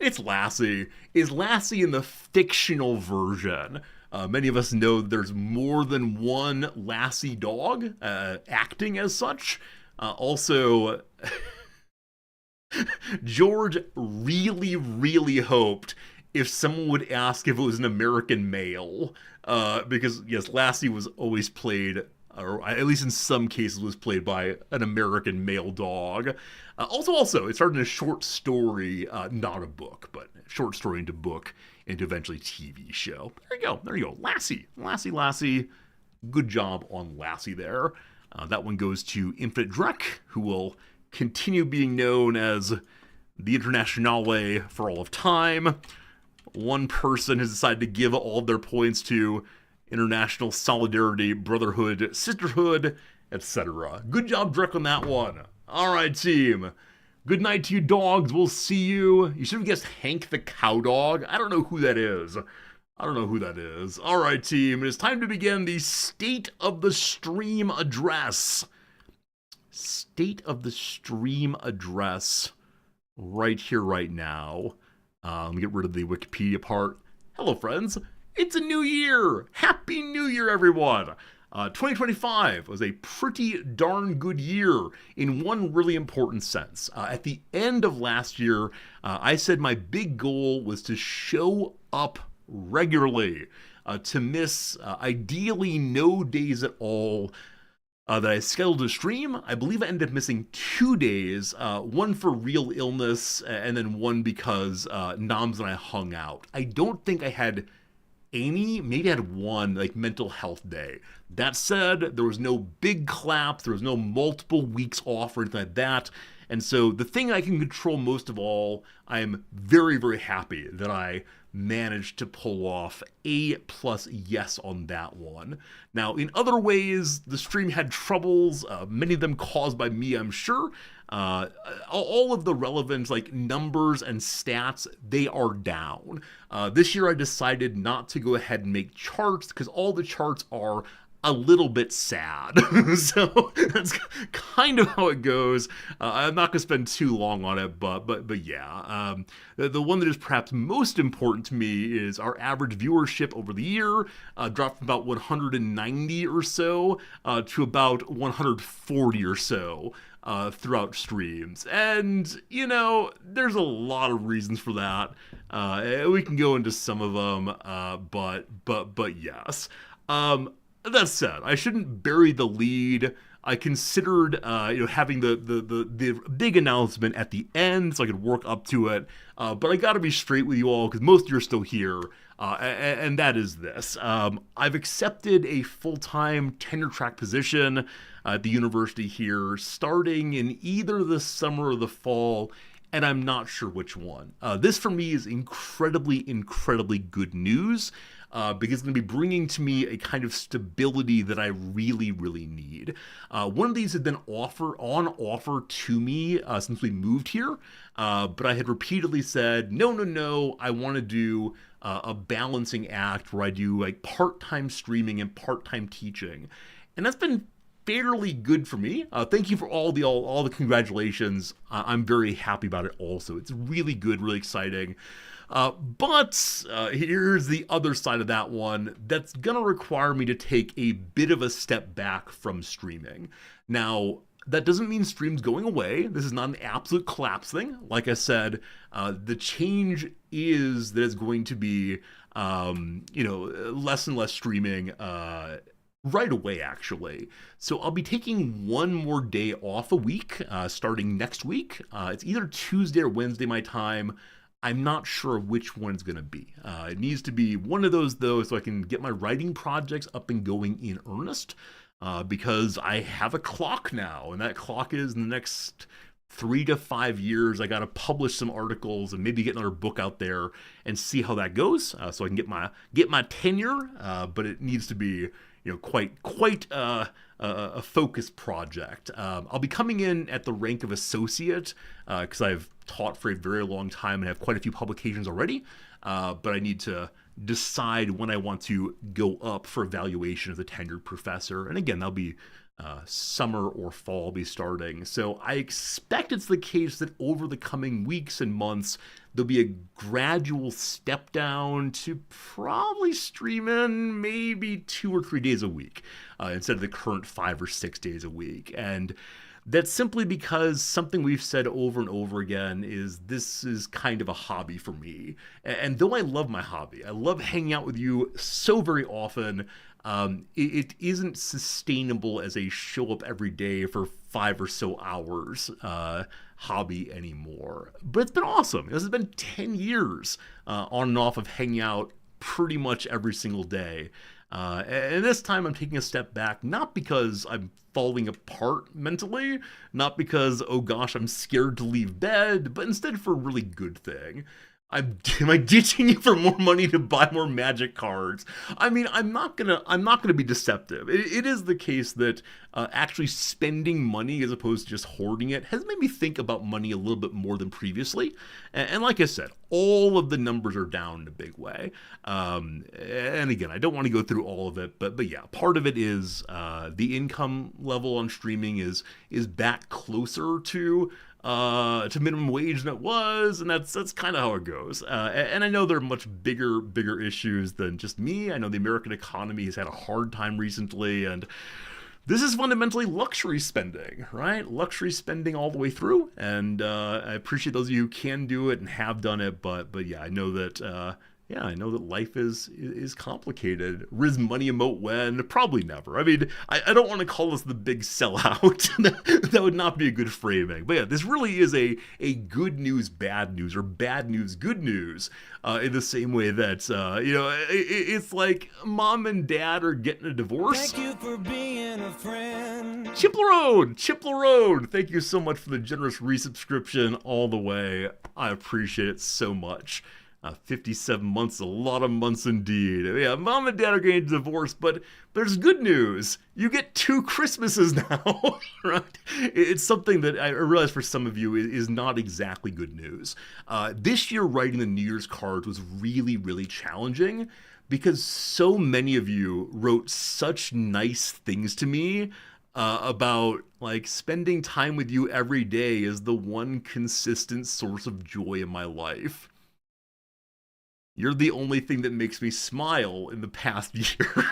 It's Lassie. Is Lassie in the fictional version? Many of us know there's more than one Lassie dog acting as such. Also, George really hoped if someone would ask if it was an American male, because yes, Lassie was always played, or at least in some cases was played by an American male dog. Also, it started in a short story, not a book, but short story into book, into eventually TV show. There you go, Lassie. Good job on Lassie there. That one goes to Infinite Drek, who will continue being known as the Internationale for all of time. One person has decided to give all of their points to international solidarity, brotherhood, sisterhood, etc. Good job, Drek, on that one. All right, team. Good night to you, dogs. We'll see you. You should have guessed Hank the Cow Dog. I don't know who that is. All right, team. It is time to begin the State of the Stream address. State of the Stream address right here, right now. Let me get rid of the Wikipedia part. Hello, friends. It's a new year. Happy New Year, everyone. 2025 was a pretty darn good year in one really important sense. At the end of last year, I said my big goal was to show up regularly, to miss ideally no days at all that I scheduled to stream. I believe I ended up missing 2 days, one for real illness, and then one because Noms and I hung out. I don't think I had maybe I had one mental health day. That said, there was no big clap, there was no multiple weeks off or anything like that. And so the thing I can control most of all, I am very happy that I managed to pull off A+ yes on that one. Now, in other ways, the stream had troubles, many of them caused by me, I'm sure. All of the relevant numbers and stats, they are down. This year I decided not to go ahead and make charts because all the charts are a little bit sad. So that's kind of how it goes. I'm not going to spend too long on it, but yeah. The one that is perhaps most important to me is our average viewership over the year dropped from about 190 or so to about 140 or so throughout streams. And, there's a lot of reasons for that. We can go into some of them, but yes. That said, I shouldn't bury the lead I considered, having the big announcement at the end so I could work up to it. But I got to be straight with you all because most of you are still here, and that is this. I've accepted a full-time tenure track position at the university here, starting in either the summer or the fall, and I'm not sure which one. This for me is incredibly, incredibly good news. Because it's going to be bringing to me a kind of stability that I really, really need. One of these had been on offer to me since we moved here, but I had repeatedly said, no, I want to do a balancing act where I do like part-time streaming and part-time teaching. And that's been fairly good for me. Thank you for all the congratulations. I'm very happy about it also. It's really good, really exciting. But here's the other side of that one. That's going to require me to take a bit of a step back from streaming. Now, that doesn't mean stream's going away. This is not an absolute collapse thing. Like I said, the change is that it's going to be, less and less streaming right away, actually. So I'll be taking one more day off a week, starting next week. It's either Tuesday or Wednesday my time. I'm not sure which one it's going to be. It needs to be one of those, though, so I can get my writing projects up and going in earnest, because I have a clock now, and that clock is in the next 3 to 5 years. I got to publish some articles and maybe get another book out there and see how that goes, so I can get my tenure, but it needs to be quite a focused project. I'll be coming in at the rank of associate because I've taught for a very long time and have quite a few publications already, but I need to decide when I want to go up for evaluation as a tenured professor. And again, that'll be summer or fall I'll be starting. So I expect it's the case that over the coming weeks and months, there'll be a gradual step down to probably streaming maybe 2 or 3 days a week instead of the current 5 or 6 days a week. And that's simply because something we've said over and over again is this is kind of a hobby for me. And though I love my hobby, I love hanging out with you so very often, it isn't sustainable as a show up every day for 5 or so hours hobby anymore. But it's been awesome. This has been 10 years on and off of hanging out pretty much every single day. And this time I'm taking a step back, not because I'm falling apart mentally, not because, oh gosh, I'm scared to leave bed, but instead for a really good thing. Am I ditching you for more money to buy more Magic cards? I mean, I'm not gonna be deceptive. It is the case that actually spending money as opposed to just hoarding it has made me think about money a little bit more than previously. And like I said, all of the numbers are down in a big way. And again, I don't want to go through all of it, but yeah, part of it is the income level on streaming is back closer to minimum wage than it was, and that's kind of how it goes. And I know there are much bigger issues than just me. I know the American economy has had a hard time recently, and this is fundamentally luxury spending, right? Luxury spending all the way through, and I appreciate those of you who can do it and have done it, but yeah, I know that life is complicated. Riz money emote when? Probably never. I mean, I don't want to call this the big sellout. That would not be a good framing. But yeah, this really is a good news, bad news, or bad news, good news, in the same way that, it's like mom and dad are getting a divorce. Thank you for being a friend. Chip Larone, thank you so much for the generous resubscription all the way. I appreciate it so much. 57 months, a lot of months indeed. Yeah, mom and dad are getting divorced, but there's good news. You get 2 Christmases now, right? It's something that I realize for some of you is not exactly good news. This year, writing the New Year's cards was really, really challenging because so many of you wrote such nice things to me about like spending time with you every day is the one consistent source of joy in my life. You're the only thing that makes me smile in the past year.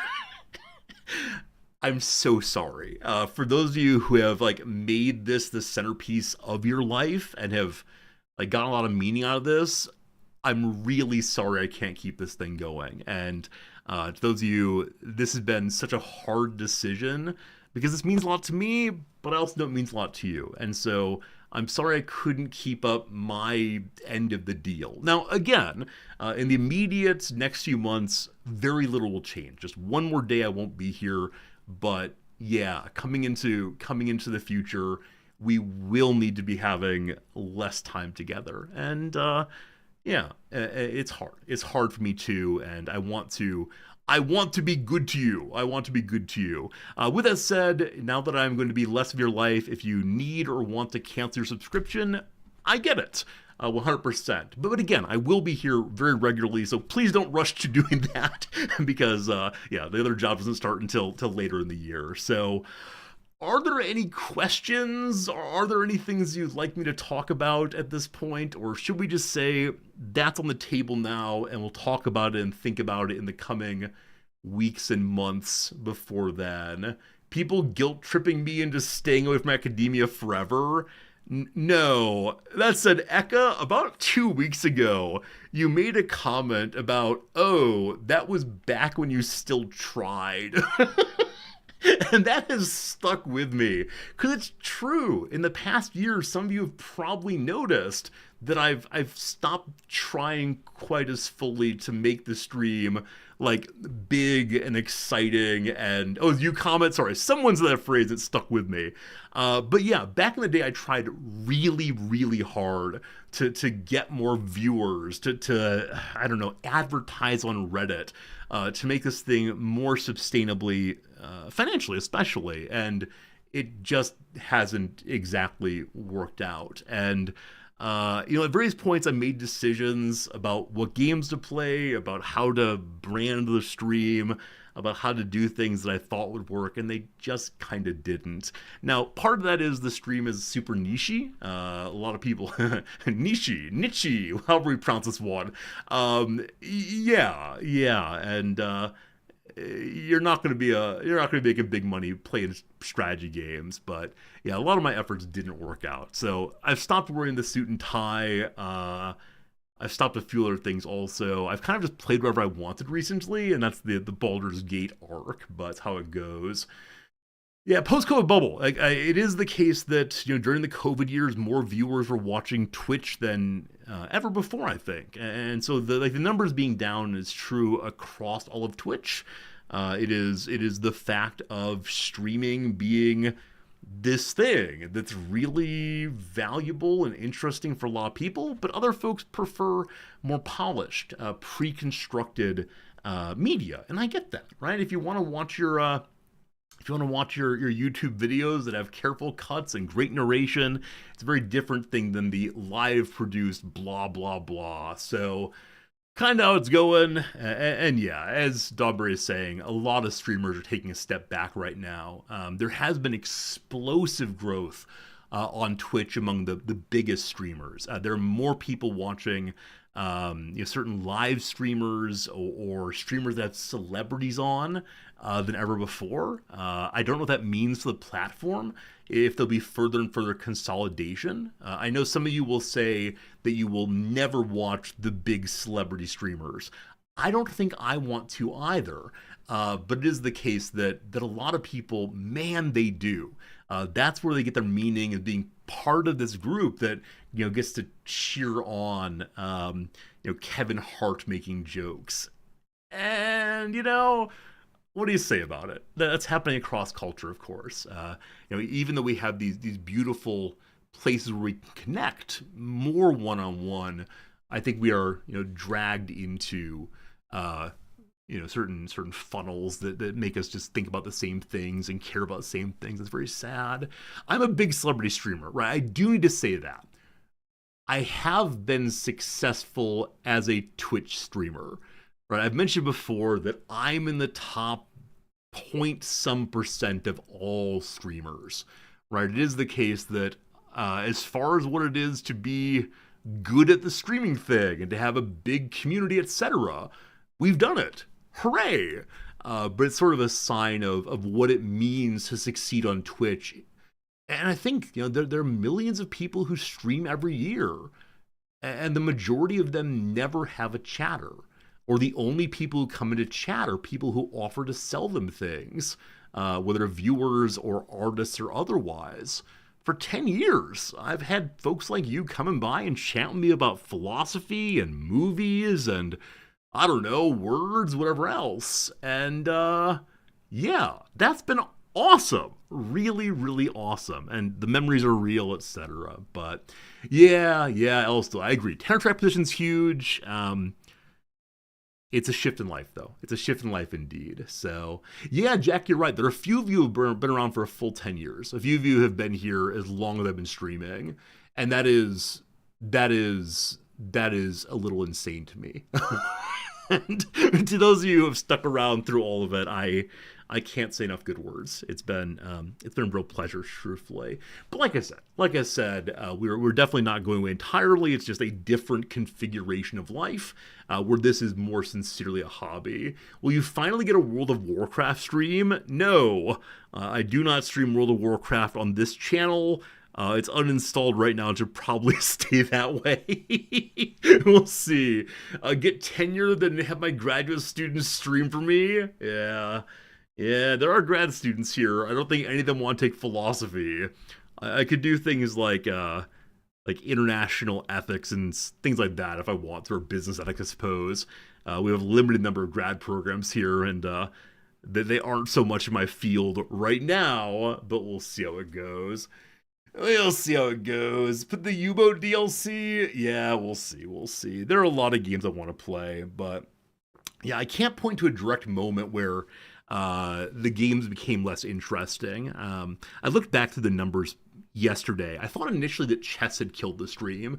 I'm so sorry. For those of you who have like made this the centerpiece of your life and have like gotten a lot of meaning out of this, I'm really sorry I can't keep this thing going. And to those of you, this has been such a hard decision because this means a lot to me, but I also know it means a lot to you. And so I'm sorry I couldn't keep up my end of the deal. Now, again, in the immediate next few months, very little will change. Just one more day I won't be here, but yeah, coming into the future, we will need to be having less time together. And yeah, it's hard. It's hard for me too, and I want to be good to you. I want to be good to you. With that said, now that I'm going to be less of your life, if you need or want to cancel your subscription, I get it. 100%. But again, I will be here very regularly, so please don't rush to doing that because, yeah, the other job doesn't start until later in the year. So, are there any questions? Or are there any things you'd like me to talk about at this point? Or should we just say that's on the table now and we'll talk about it and think about it in the coming weeks and months before then? People guilt tripping me into staying away from academia forever? No. That said, Eka, about 2 weeks ago, you made a comment about, oh, that was back when you still tried. And that has stuck with me because it's true. In the past year, some of you have probably noticed that I've stopped trying quite as fully to make the stream like big and exciting. And oh, you comment, sorry, someone said that phrase that stuck with me. But yeah, back in the day, I tried really, really hard to get more viewers, to I don't know, advertise on Reddit, to make this thing more sustainably, financially especially, and it just hasn't exactly worked out. And at various points I made decisions about what games to play, about how to brand the stream, about how to do things that I thought would work, and they just kind of didn't. Now, part of that is the stream is super niche-y. A lot of people, niche, however you pronounce this one. Yeah, and you're not going to make a big money playing strategy games, but yeah, a lot of my efforts didn't work out. So I've stopped wearing the suit and tie. I've stopped a few other things also. I've kind of just played wherever I wanted recently, and that's the Baldur's Gate arc, but that's how it goes. Yeah, post-COVID bubble. It is the case that during the COVID years, more viewers were watching Twitch than ever before, I think. And so the numbers being down is true across all of Twitch. It is the fact of streaming being this thing that's really valuable and interesting for a lot of people, but other folks prefer more polished, pre-constructed media, and I get that, right? If you want to watch your YouTube videos that have careful cuts and great narration, it's a very different thing than the live produced blah blah blah. So kind of how it's going, and yeah, as Dogberry is saying, a lot of streamers are taking a step back right now. There has been explosive growth on Twitch among the biggest streamers. There are more people watching certain live streamers or streamers that have celebrities on than ever before. I don't know what that means for the platform, if there'll be further and further consolidation. I know some of you will say that you will never watch the big celebrity streamers. I don't think I want to either, but it is the case that a lot of people, man, they do. That's where they get their meaning of being part of this group that gets to cheer on Kevin Hart making jokes. And what do you say about it? That's happening across culture, of course. Even though we have these beautiful places where we can connect more one-on-one, I think we are dragged into certain funnels that make us just think about the same things and care about the same things. It's very sad. I'm a big celebrity streamer, right? I do need to say that. I have been successful as a Twitch streamer, right? I've mentioned before that I'm in the top .some% of all streamers, right? It is the case that as far as what it is to be good at the streaming thing and to have a big community, etc., we've done it. Hooray! But it's sort of a sign of what it means to succeed on Twitch. And I think there are millions of people who stream every year, and the majority of them never have a chatter, or the only people who come into chat are people who offer to sell them things. whether viewers or artists or otherwise. For 10 years, I've had folks like you coming by and chatting with me about philosophy and movies and, I don't know, words, whatever else. And, yeah, that's been awesome. Really, really awesome. And the memories are real, etc. But, yeah, Elstill, I agree. Tenor track position's huge. It's a shift in life, though. It's a shift in life indeed. So, yeah, Jack, you're right. There are a few of you who have been around for a full 10 years. A few of you have been here as long as I've been streaming. And that is a little insane to me. And to those of you who have stuck around through all of it, I can't say enough good words. It's been a real pleasure, truthfully. But like I said, we're definitely not going away entirely. It's just a different configuration of life, where this is more sincerely a hobby. Will you finally get a World of Warcraft stream? No, I do not stream World of Warcraft on this channel. It's uninstalled right now. It should probably stay that way. We'll see. Get tenure, then have my graduate students stream for me? Yeah, there are grad students here. I don't think any of them want to take philosophy. I could do things like international ethics and things like that if I want to, or business ethics, I suppose. We have a limited number of grad programs here, and they aren't so much in my field right now, but we'll see how it goes. We'll see how it goes. Put the U-Boat DLC? Yeah, we'll see. There are a lot of games I want to play, but yeah, I can't point to a direct moment where the games became less interesting. I looked back to the numbers yesterday. I thought initially that chess had killed the stream.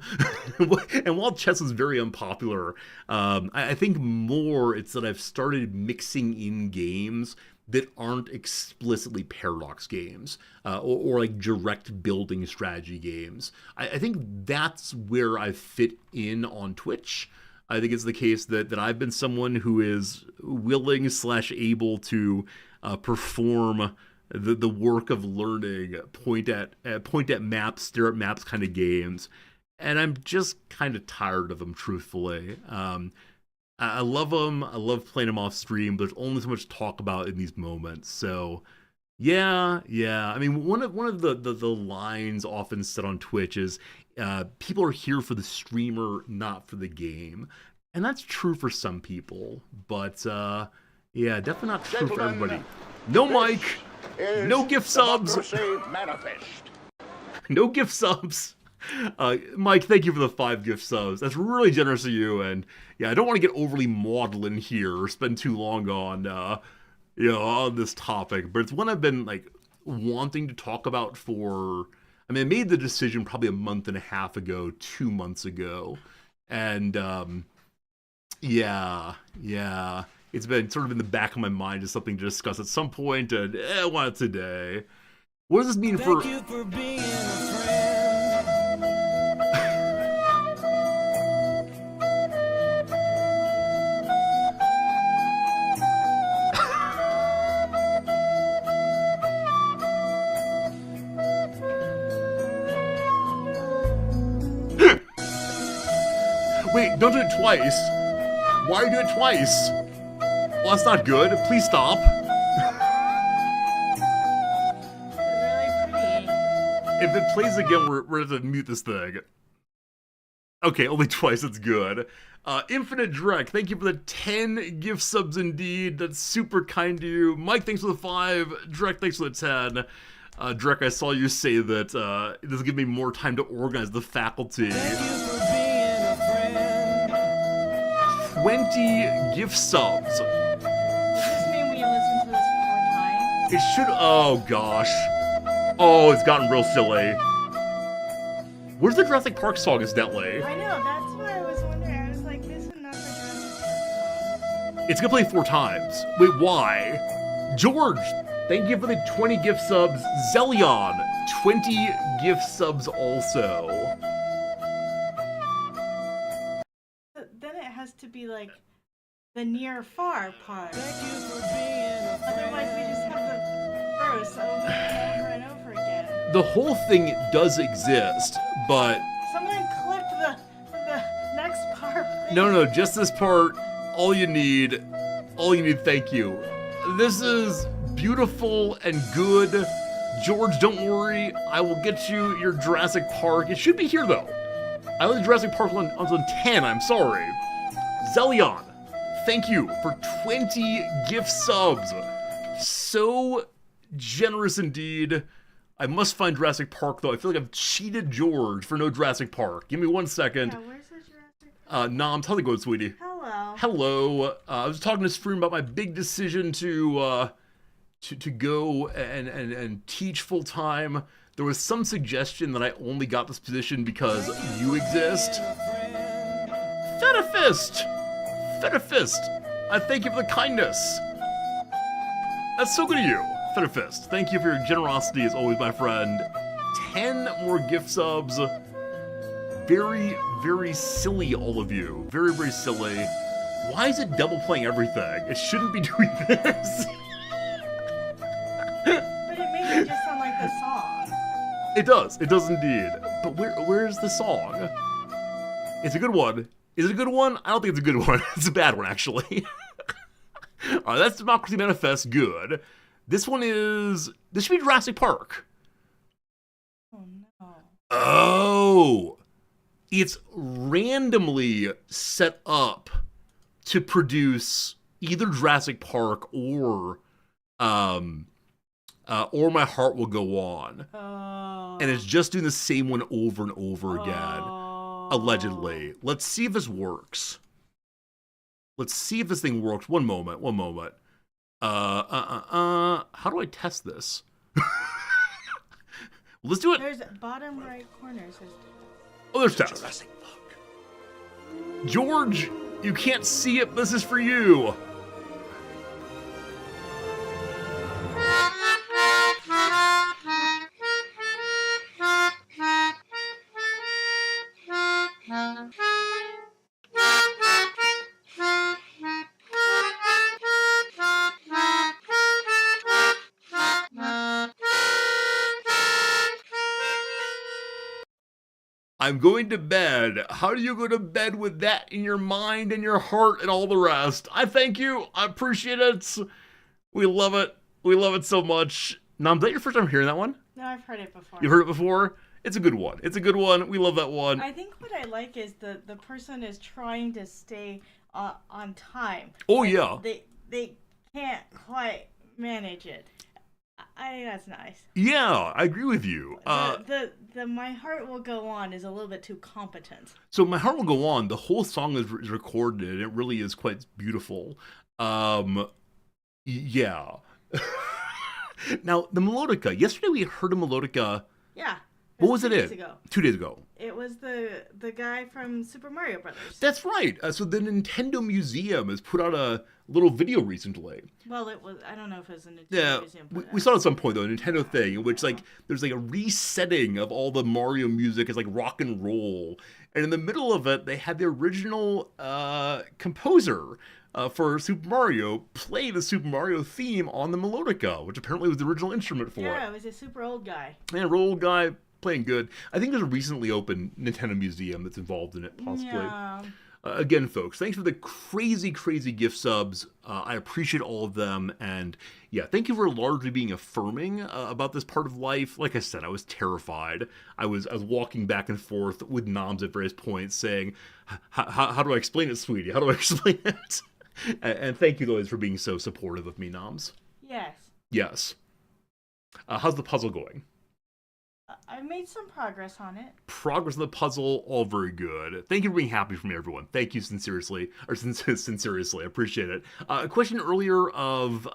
And while chess is very unpopular, I think more it's that I've started mixing in games that aren't explicitly Paradox games, or like direct building strategy games. I think that's where I fit in on Twitch. I think it's the case that I've been someone who is willing / able to perform the work of learning, point at maps, stare at maps kind of games, and I'm just kind of tired of them, truthfully. I love them. I love playing them off stream, but there's only so much to talk about in these moments. So, yeah. I mean, one of the lines often said on Twitch is, people are here for the streamer, not for the game. And that's true for some people, but yeah, definitely not true for everybody. No mic, no gift subs. No gift subs. Mike, thank you for the 5 gift subs. That's really generous of you. And yeah, I don't want to get overly maudlin here or spend too long on, on this topic, but it's one I've been like wanting to talk about for. I mean, I made the decision probably a month and a half ago, 2 months ago, and yeah, it's been sort of in the back of my mind as something to discuss at some point, and I want it today. What does this mean for? Thank you for being a friend. Wait, don't do it twice. Why are you doing it twice? Well, that's not good. Please stop. Really pretty. If it plays again, we're going to mute this thing. Okay, only twice. That's good. Infinite Drek, thank you for the 10 gift subs indeed. That's super kind to you. Mike, thanks for the 5. Drek, thanks for the 10. Drek, I saw you say that this will give me more time to organize the faculty. Thank you for being a friend. 20 gift subs. Does this mean we listen to this 4 times? It should. Oh gosh. Oh, it's gotten real silly. Where's the Jurassic Park song, incidentally? I know, that's what I was wondering. I was like, this is not the Jurassic Park song. It's gonna play 4 times. Wait, why? George, thank you for the 20 gift subs. Zelion, 20 gift subs also. Then it has to be like the near far part. Thank you for being a friend. Otherwise, we just have the verse over and over again. The whole thing does exist, but Someone clip the next part. Please. no, just this part. All you need, thank you. This is beautiful and good. George, don't worry. I will get you your Jurassic Park. It should be here, though. I like Jurassic Park on 10. I'm sorry. Zelion, thank you for 20 gift subs. So generous indeed. I must find Jurassic Park, though. I feel like I've cheated George for no Jurassic Park. Give me 1 second. Yeah, where's the Jurassic? Noms, how's it going, sweetie? Hello. Hello. I was talking to Stream about my big decision to go and teach full time. There was some suggestion that I only got this position because you exist. Fetafist! Fetafist! I thank you for the kindness. That's so good of you, Fetafist. Thank you for your generosity as always, my friend. 10 more gift subs. Very, very silly, all of you. Very, very silly. Why is it double playing everything? It shouldn't be doing this. But it made it just sound like the song. It does indeed. But where's the song? It's a good one. Is it a good one? I don't think it's a good one. It's a bad one, actually. Alright, that's Democracy Manifest, good. This should be Jurassic Park. Oh no. Oh! It's randomly set up to produce either Jurassic Park or My Heart Will Go On. Oh. And it's just doing the same one over and over again. Oh. Allegedly. Let's see if this works. Let's see if this thing works. One moment. How do I test this? Let's do it. There's bottom right corner. Says Oh, there's test. George, you can't see it. This is for you. I'm going to bed. How do you go to bed with that in your mind and your heart and all the rest? I thank you. I appreciate it. We love it. We love it so much. Nam, is that your first time hearing that one? No, I've heard it before. You've heard it before? It's a good one. It's a good one. We love that one. I think what I like is the person is trying to stay on time. Oh, Like, yeah. They can't quite manage it. I think that's nice. Yeah, I agree with you. The My Heart Will Go On is a little bit too competent. So My Heart Will Go On, the whole song is recorded, and it really is quite beautiful. Yeah. Now, the melodica. Yesterday we heard a melodica. Yeah. What was it 2 days in? ago. 2 days ago. It was the guy from Super Mario Brothers. That's right. So the Nintendo Museum has put out a little video recently. Well, it was. I don't know if it was a Nintendo Yeah, Museum. we saw at some point though a Nintendo thing in which there's a resetting of all the Mario music as rock and roll, and in the middle of it they had the original composer for Super Mario play the Super Mario theme on the melodica, which apparently was the original instrument for it. Yeah, it was a super old guy. Yeah, old guy playing good. I think there's a recently opened Nintendo Museum that's involved in it, possibly. Yeah. Again, folks, thanks for the crazy, crazy gift subs. I appreciate all of them. And yeah, thank you for largely being affirming about this part of life. Like I said, I was terrified. I was walking back and forth with noms at various points saying, how do I explain it, sweetie? How do I explain it? And thank you, always, for being so supportive of me, noms. Yes. Yes. How's the puzzle going? I made some progress on it. Progress of the puzzle, all very good. Thank you for being happy for me, everyone. Thank you sincerely. I appreciate it. A question earlier of,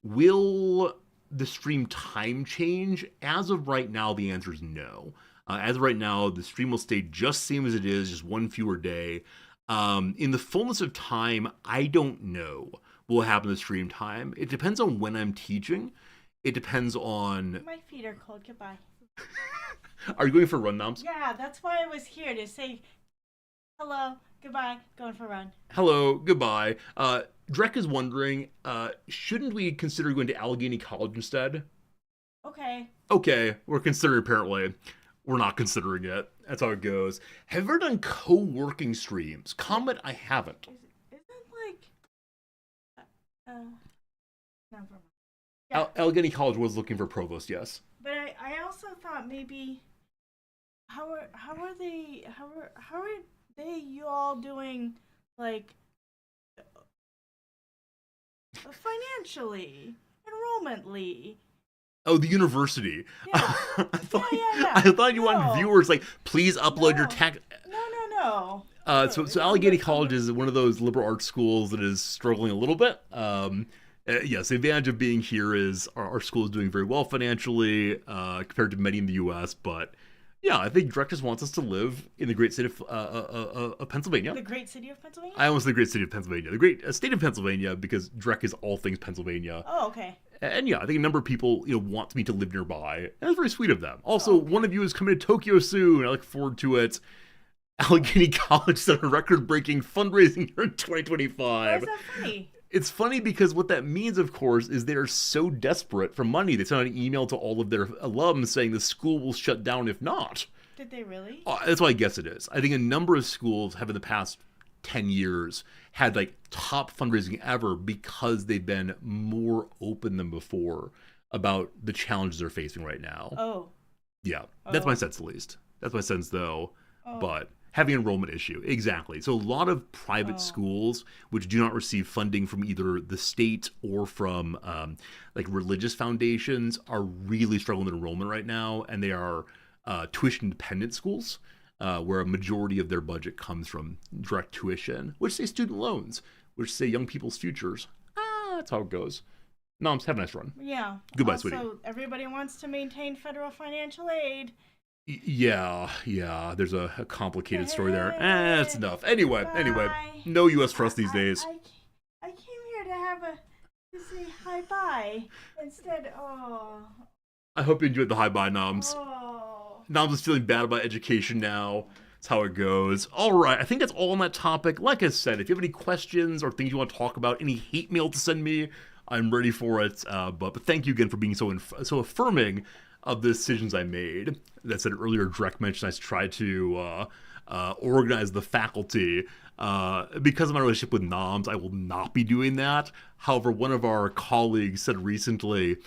will the stream time change? As of right now, the answer is no. As of right now, the stream will stay just same as it is, just one fewer day. In the fullness of time, I don't know what will happen to stream time. It depends on when I'm teaching. It depends on... My feet are cold. Goodbye. Are you going for a run, noms? Yeah, that's why I was here to say hello, goodbye, going for a run. Hello, goodbye. Drek is wondering, shouldn't we consider going to Allegheny College instead? Okay. Okay, we're considering apparently. We're not considering it. That's how it goes. Have you ever done co-working streams? Comment, I haven't. Isn't like... never mind. Yeah. Allegheny College was looking for provost, yes. But I also thought maybe how are you all doing, like, financially, enrollmently? Oh, the university. Yeah. I thought, Yeah. I thought you wanted No. viewers like, please upload your No. tax. No. So Allegheny College is one of those liberal arts schools that is struggling a little bit. Yes, the advantage of being here is our school is doing very well financially compared to many in the U.S. But yeah, I think Drek just wants us to live in the great state of Pennsylvania. The great city of Pennsylvania? I almost said the great city of Pennsylvania. The great state of Pennsylvania, because Drek is all things Pennsylvania. Oh, okay. And yeah, I think a number of people, want me to live nearby. And that's very sweet of them. Also, one of you is coming to Tokyo soon. I look forward to it. Allegheny College set a record-breaking fundraising year in 2025. Why is that funny? It's funny because what that means, of course, is they are so desperate for money. They sent out an email to all of their alums saying the school will shut down if not. Did they really? That's what I guess it is. I think a number of schools have in the past 10 years had like top fundraising ever because they've been more open than before about the challenges they're facing right now. Oh. Yeah, that's my sense at least. That's my sense though. Oh. But having an enrollment issue, exactly. So a lot of private schools which do not receive funding from either the state or from like religious foundations are really struggling with enrollment right now, and they are tuition dependent schools. Where a majority of their budget comes from direct tuition, which say student loans, which say young people's futures. That's how it goes. Noms, have a nice run. Yeah. Goodbye, also, sweetie. Everybody wants to maintain federal financial aid. Yeah, there's a complicated story there. That's enough. Anyway, Bye. no U.S. trust these days. I came here to say hi bye instead. Oh. I hope you enjoyed the hi-bye, Noms. Oh. Noms is feeling bad about education now. That's how it goes. All right, I think that's all on that topic. Like I said, if you have any questions or things you want to talk about, any hate mail to send me, I'm ready for it. But thank you again for being so affirming of the decisions I made. That said earlier, Drek mentioned I tried to organize the faculty. Because of my relationship with Noms, I will not be doing that. However, one of our colleagues said recently,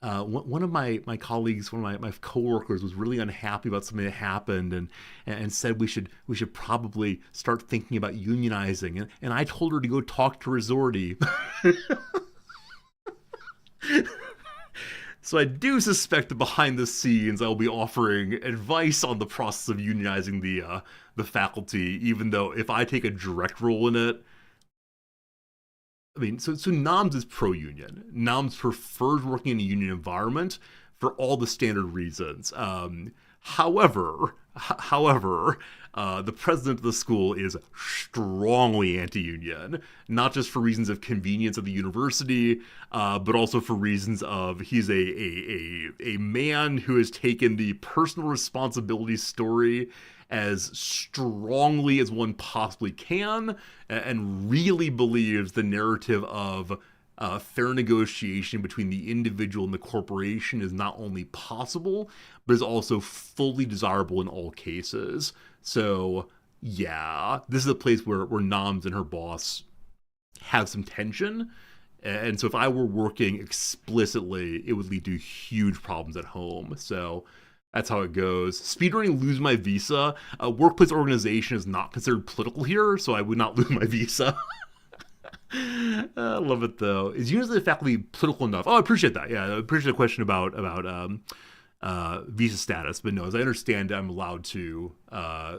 one of my colleagues, one of my coworkers, was really unhappy about something that happened, and said we should probably start thinking about unionizing. And I told her to go talk to Resorti. So I do suspect that behind the scenes I will be offering advice on the process of unionizing the faculty, even though if I take a direct role in it, I mean, so NOMS is pro-union. NOMS prefers working in a union environment for all the standard reasons. However, the president of the school is strongly anti-union, not just for reasons of convenience of the university, but also for reasons of he's a man who has taken the personal responsibility story as strongly as one possibly can, and really believes the narrative of fair negotiation between the individual and the corporation is not only possible, but is also fully desirable in all cases. So, yeah, this is a place where Noms and her boss have some tension. And so if I were working explicitly, it would lead to huge problems at home. So that's how it goes. Speedrunning lose my visa. A workplace organization is not considered political here, so I would not lose my visa. I love it though. Is usually the faculty political enough? Oh, I appreciate that. Yeah, I appreciate the question about visa status. But no, as I understand, I'm allowed to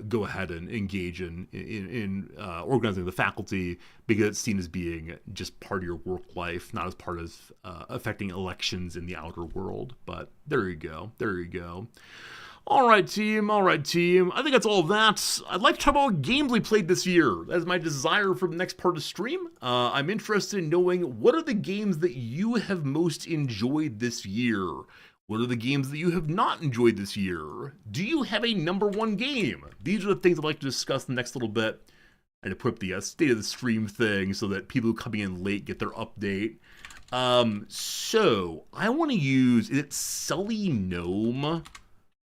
go ahead and engage in organizing the faculty because it's seen as being just part of your work life, not as part of affecting elections in the outer world. But there you go. All right, team. I think that's all of that. I'd like to talk about what games we played this year. That is my desire for the next part of the stream. I'm interested in knowing what are the games that you have most enjoyed this year. What are the games that you have not enjoyed this year? Do you have a number one game? These are the things I'd like to discuss in the next little bit. And to put up the state of the stream thing so that people who are coming in late get their update. So I want to use, is it Sully Gnome?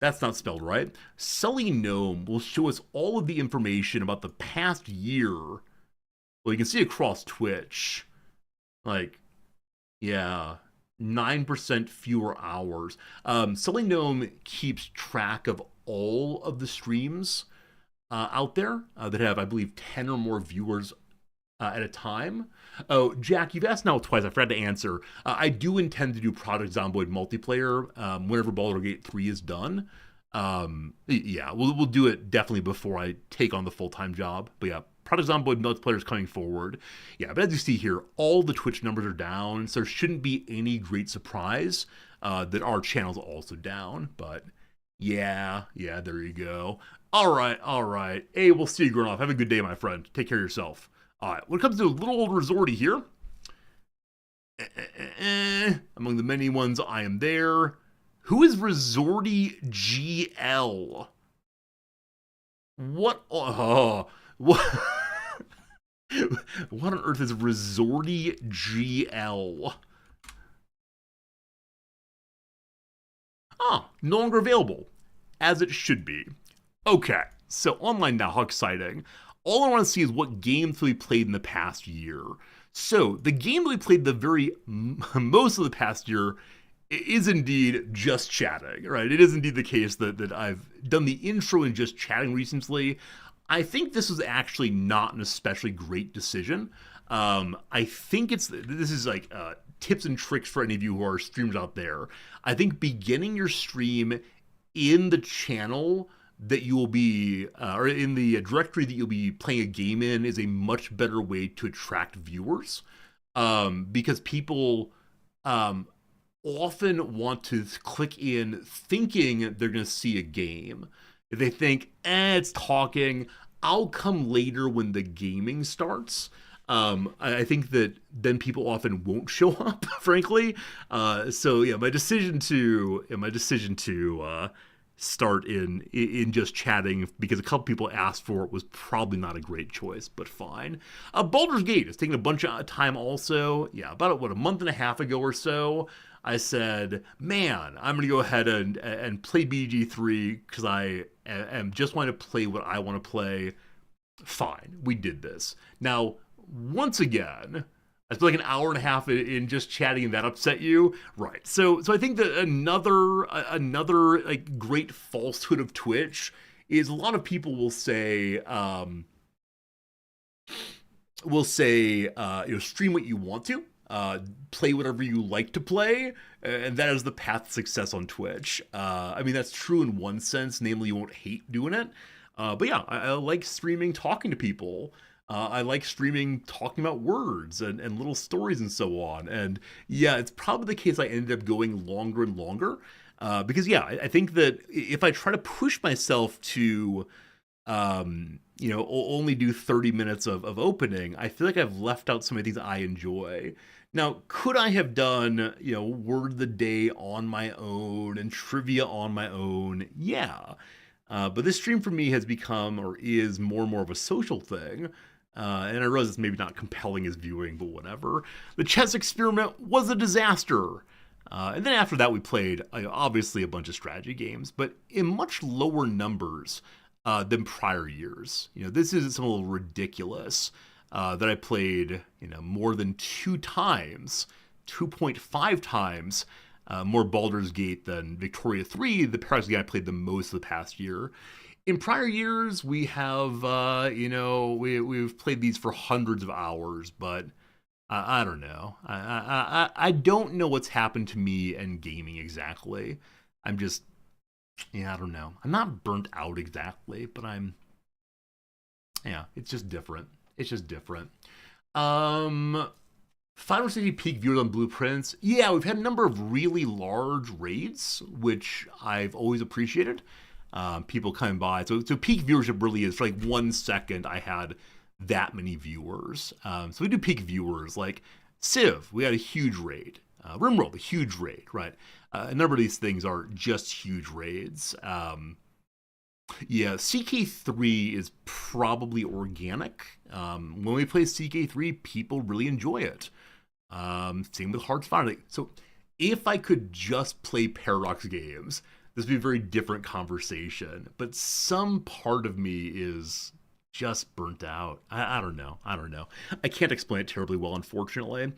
That's not spelled right. Sully Gnome will show us all of the information about the past year. Well, you can see across Twitch. Like, yeah. 9% fewer hours. Sully Gnome keeps track of all of the streams out there that have, I believe, 10 or more viewers at a time. Oh, Jack, you've asked now twice. I forgot to answer. I do intend to do Project Zomboid multiplayer whenever Baldur's Gate 3 is done. Yeah, we'll do it definitely before I take on the full-time job. But yeah, Project Zomboid multiplayer is coming forward. Yeah, but as you see here, all the Twitch numbers are down, so there shouldn't be any great surprise that our channel's also down. But yeah, there you go. All right. Hey, we'll see you, Gronoff. Have a good day, my friend. Take care of yourself. All right, when it comes to a little old resorty here, among the many ones, I am there. Who is Resorty GL? What? What? What on earth is Resorty GL? No longer available, as it should be. Okay, so online now, how exciting. All I want to see is what games we played in the past year. So the game that we played most of the past year is indeed just chatting, right? It is indeed the case that I've done the intro in just chatting recently. I think this was actually not an especially great decision. I think this is like tips and tricks for any of you who are streamers out there. I think beginning your stream in the channel that you will be, or in the directory that you'll be playing a game in, is a much better way to attract viewers. Because people often want to click in thinking they're going to see a game. If they think, it's talking, I'll come later when the gaming starts. I think that then people often won't show up, frankly. So yeah, my decision to start in just chatting because a couple people asked for it was probably not a great choice, but fine. Baldur's Gate is taking a bunch of time also. Yeah, about a month and a half ago or so, I said, man, I'm gonna go ahead and play BG3 because I am just wanting to play what I want to play. Fine, we did this. Now, once again, I spent like an hour and a half in just chatting, and that upset you, right? So I think that another like great falsehood of Twitch is a lot of people will say stream what you want to, play whatever you like to play, and that is the path to success on Twitch. I mean, that's true in one sense, namely you won't hate doing it. But yeah, I like streaming, talking to people. I like streaming, talking about words and little stories and so on. And yeah, it's probably the case I ended up going longer and longer. Because yeah, I think that if I try to push myself to, only do 30 minutes of opening, I feel like I've left out some of the things I enjoy. Now, could I have done, word of the day on my own and trivia on my own? Yeah. But this stream for me has become, or is, more and more of a social thing. And I realize it's maybe not compelling as viewing, but whatever. The chess experiment was a disaster. And then after that, we played, obviously, a bunch of strategy games, but in much lower numbers than prior years. This is something a little ridiculous that I played, more than 2.5 times more Baldur's Gate than Victoria 3, the Paradox game I played the most of the past year. In prior years, we have, we've played these for hundreds of hours, but I don't know. I don't know what's happened to me and gaming exactly. I don't know. I'm not burnt out exactly, but it's just different. Final Fantasy peak viewers on Blueprints. Yeah, we've had a number of really large raids, which I've always appreciated. People coming by. So peak viewership really is for like 1 second I had that many viewers. So we do peak viewers like Civ. We had a huge raid. RimWorld, a huge raid, right? A number of these things are just huge raids. CK3 is probably organic. When we play CK3, people really enjoy it. Same with Hearts Fire. So if I could just play Paradox games, this would be a very different conversation. But some part of me is just burnt out. I don't know. I don't know. I can't explain it terribly well, unfortunately.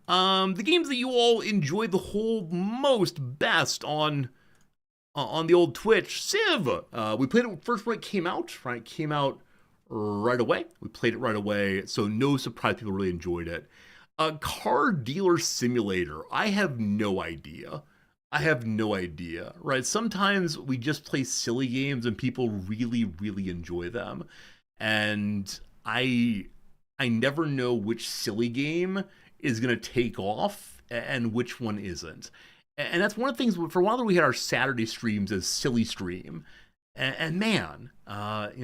The games that you all enjoyed the whole most best on the old Twitch, Civ. We played it first when it came out, right? It came out right away. We played it right away, so no surprise people really enjoyed it. Car Dealer Simulator. I have no idea. Right? Sometimes we just play silly games and people really, really enjoy them. And I never know which silly game is going to take off and which one isn't. And that's one of the things, for a while we had our Saturday streams as Silly Stream. And man,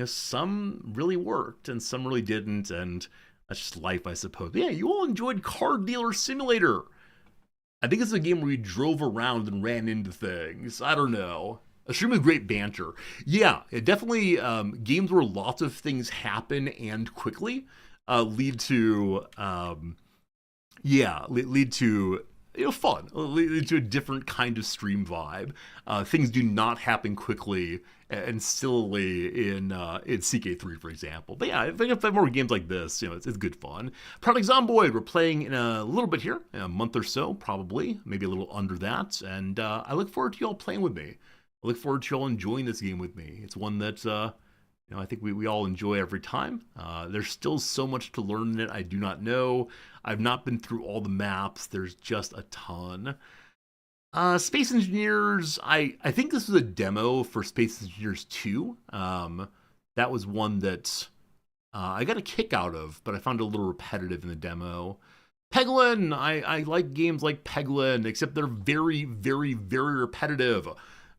some really worked and some really didn't. And that's just life, I suppose. But yeah, you all enjoyed Car Dealer Simulator. I think it's a game where we drove around and ran into things. I don't know. A stream with great banter. Yeah, it definitely games where lots of things happen and quickly lead to fun. Lead to a different kind of stream vibe. Things do not happen quickly and sillily in CK3, for example. But yeah, if I have more games like this, it's good fun. Project Zomboid, we're playing in a little bit here, in a month or so, probably, maybe a little under that. And I look forward to y'all playing with me. I look forward to y'all enjoying this game with me. It's one that I think we all enjoy every time. There's still so much to learn in it I do not know. I've not been through all the maps. There's just a ton. Space Engineers, I think this was a demo for Space Engineers 2. That was one that I got a kick out of, but I found it a little repetitive in the demo. Peglin, I like games like Peglin, except they're very, very, very repetitive.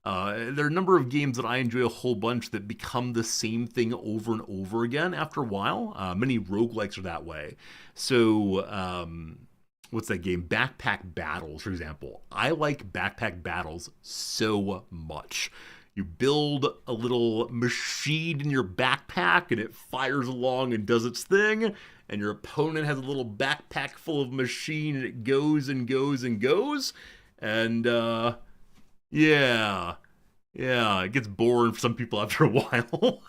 There are a number of games that I enjoy a whole bunch that become the same thing over and over again after a while. Many roguelikes are that way. So, what's that game? Backpack Battles, for example. I like Backpack Battles so much. You build a little machine in your backpack and it fires along and does its thing. And your opponent has a little backpack full of machine and it goes and goes and goes. And, yeah, it gets boring for some people after a while.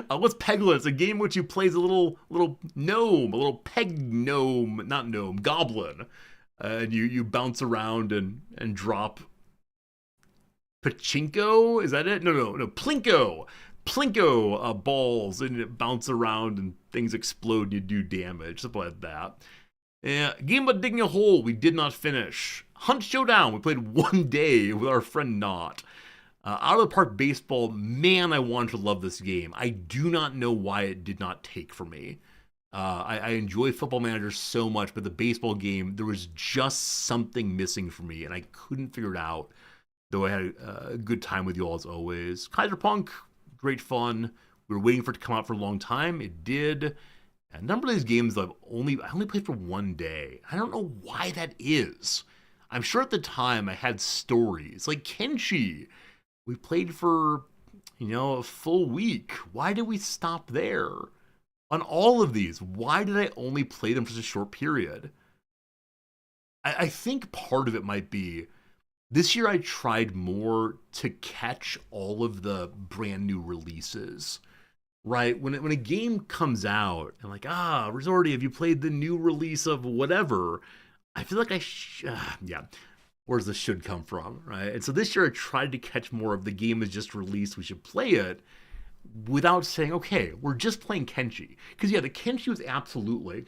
What's Peglin? It's a game in which you play as a little gnome, a little peg gnome, not gnome, goblin. And you bounce around and drop pachinko? Is that it? No, plinko. Plinko balls, and it bounce around and things explode and you do damage, something like that. Game about digging a hole, we did not finish. Hunt Showdown, we played one day with our friend Knot. Out of the Park Baseball, man, I wanted to love this game. I do not know why it did not take for me. I enjoy Football Manager so much, but the baseball game, there was just something missing for me, and I couldn't figure it out, though I had a good time with you all as always. Kaiser Punk, great fun. We were waiting for it to come out for a long time. It did. And a number of these games I only played for one day. I don't know why that is. I'm sure at the time I had stories. Like Kenshi, we played for, a full week. Why did we stop there? On all of these, why did I only play them for such a short period? I think part of it might be, this year I tried more to catch all of the brand new releases. Right, when a game comes out and like, Resorti, have you played the new release of whatever? I feel like where's the should come from, right? And so this year I tried to catch more of the game is just released, we should play it, without saying, okay, we're just playing Kenshi. Because the Kenshi was absolutely,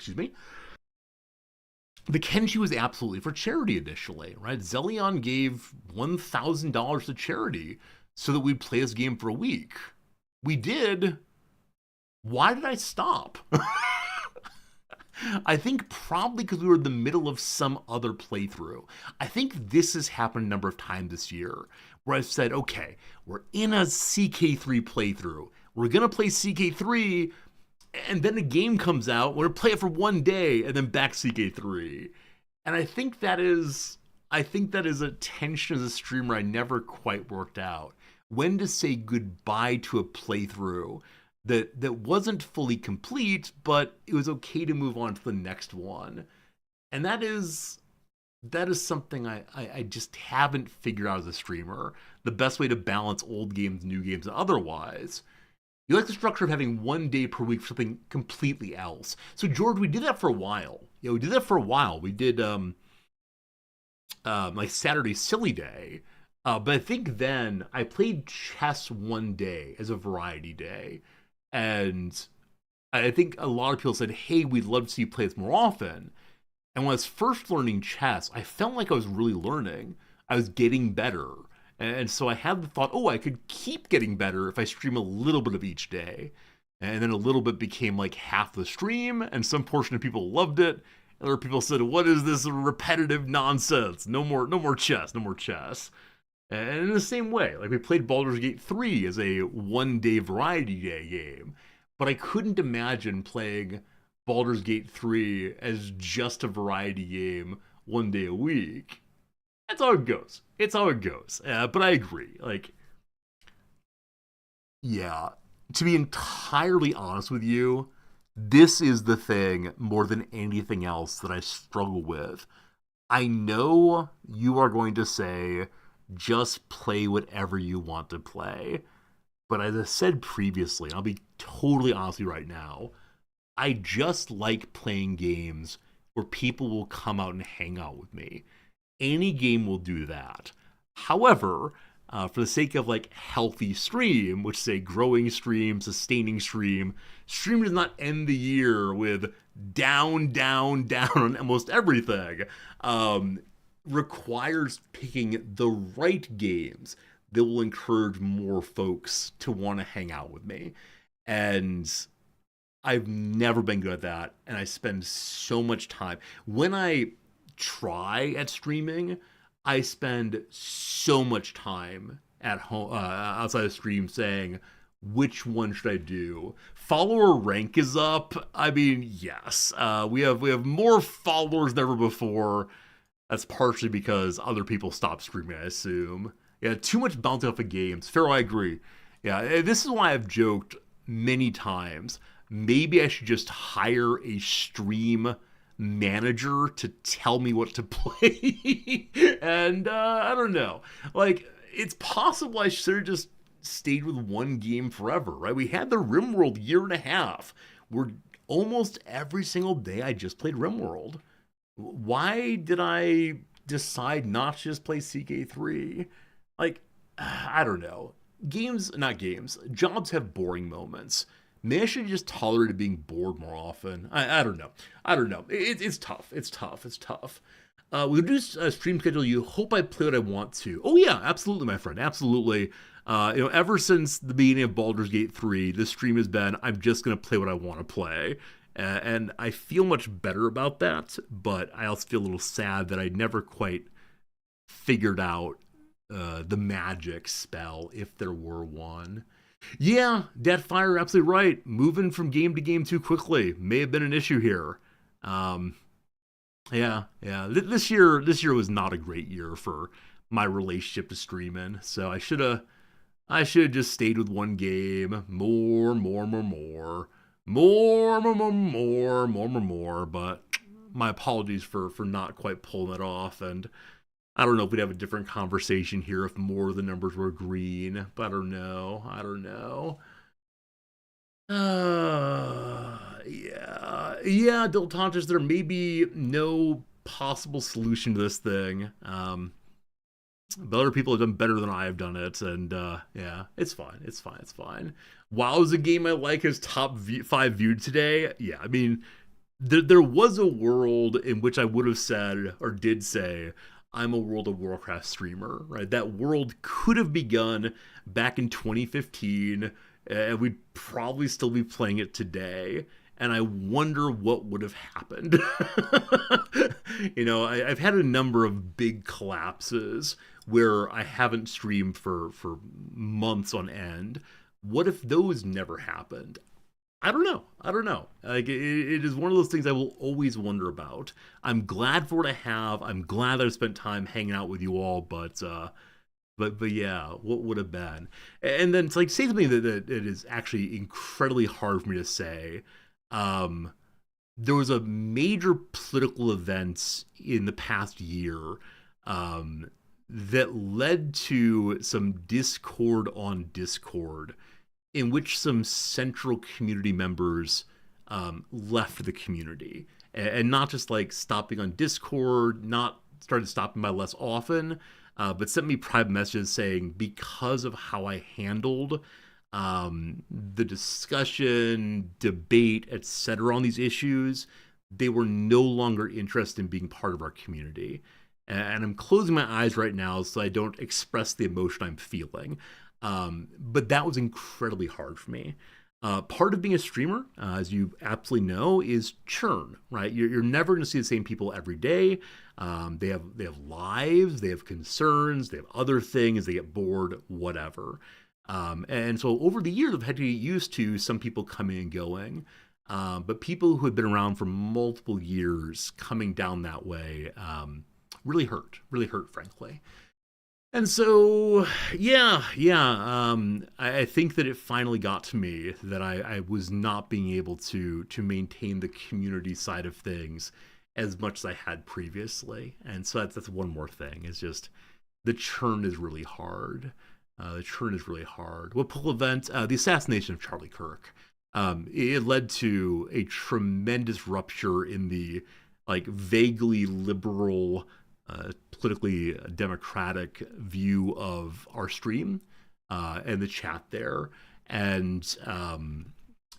the Kenshi was absolutely for charity initially, right? Zelion gave $1,000 to charity so that we'd play this game for a week. We did. Why did I stop? I think probably because we were in the middle of some other playthrough. I think this has happened a number of times this year where I've said, okay, we're in a CK3 playthrough. We're going to play CK3, and then a game comes out. We're going to play it for one day, and then back CK3. And I think that is a tension as a streamer I never quite worked out. When to say goodbye to a playthrough that wasn't fully complete, but it was okay to move on to the next one. And that is something I just haven't figured out as a streamer. The best way to balance old games, new games, and otherwise. You like the structure of having 1 day per week for something completely else. So George, we did that for a while. We did that for a while. We did like Saturday Silly Day. But I think then I played chess 1 day as a variety day. And I think a lot of people said, hey, we'd love to see you play this more often. And when I was first learning chess, I felt like I was really learning. I was getting better. And so I had the thought, oh, I could keep getting better if I stream a little bit of each day. And then a little bit became like half the stream, and some portion of people loved it. And other people said, what is this repetitive nonsense? No more chess, no more chess. And in the same way, like we played Baldur's Gate 3 as a 1 day variety day game, but I couldn't imagine playing Baldur's Gate 3 as just a variety game 1 day a week. That's how it goes. It's how it goes. But I agree. Like, yeah, to be entirely honest with you, this is the thing more than anything else that I struggle with. I know you are going to say, just play whatever you want to play. But as I said previously, and I'll be totally honest with you right now, I just like playing games where people will come out and hang out with me. Any game will do that. However, for the sake of like healthy stream, which say growing stream, sustaining stream, stream does not end the year with down, down, down on almost everything. Requires picking the right games that will encourage more folks to want to hang out with me. And I've never been good at that. And I spend so much time. When I try at streaming, I spend so much time at home, outside of stream saying, which one should I do? Follower rank is up. I mean, yes, we have more followers than ever before. That's partially because other people stopped streaming, I assume. Yeah, too much bouncing off of games. Pharaoh, I agree. Yeah, this is why I've joked many times. Maybe I should just hire a stream manager to tell me what to play. And I don't know. Like, it's possible I should have just stayed with one game forever, right? We had the RimWorld 1.5 years, where almost every single day I just played RimWorld. Why did I decide not to just play CK3? Like, I don't know. Jobs have boring moments. Maybe I should just tolerate being bored more often. I don't know. It's tough. It's tough. With a new stream schedule, you hope I play what I want to. Oh yeah, absolutely, my friend. Absolutely. Ever since the beginning of Baldur's Gate 3, this stream has been, I'm just going to play what I want to play. And I feel much better about that, but I also feel a little sad that I never quite figured out the magic spell, if there were one. Yeah, Deadfire, absolutely right. Moving from game to game too quickly may have been an issue here. Yeah. This year was not a great year for my relationship to streaming, so I should have just stayed with one game. More. But my apologies for not quite pulling it off, and I don't know if we'd have a different conversation here if more of the numbers were green, but I don't know. Yeah, Dilettantes, there may be no possible solution to this thing. But other people have done better than I have done it, and yeah, it's fine. WoW is a game I like as top 5 viewed today. Yeah, I mean, there was a world in which I would have said, or did say, I'm a World of Warcraft streamer, right? That world could have begun back in 2015, and we'd probably still be playing it today. And I wonder what would have happened. I've had a number of big collapses where I haven't streamed for months on end. What if those never happened? I don't know. Like, it is one of those things I will always wonder about. I'm glad for what I have. I'm glad that I spent time hanging out with you all, but yeah, what would have been? And then it's like, say something that it is actually incredibly hard for me to say. There was a major political event in the past year that led to some discord on Discord in which some central community members left the community, and not just like stopping on Discord, not started stopping by less often, but sent me private messages saying because of how I handled the discussion, debate, etc. on these issues, they were no longer interested in being part of our community. And I'm closing my eyes right now so I don't express the emotion I'm feeling. But that was incredibly hard for me. Part of being a streamer, as you absolutely know, is churn, right? You're never going to see the same people every day. They have lives, they have concerns, they have other things, they get bored, whatever. And so over the years, I've had to get used to some people coming and going. But people who had been around for multiple years coming down that way really hurt, frankly. And so, I think that it finally got to me that I was not being able to maintain the community side of things as much as I had previously. And so that's one more thing, is just the churn is really hard. What pull event? The assassination of Charlie Kirk. It led to a tremendous rupture in the like vaguely liberal, politically democratic view of our stream and the chat there. And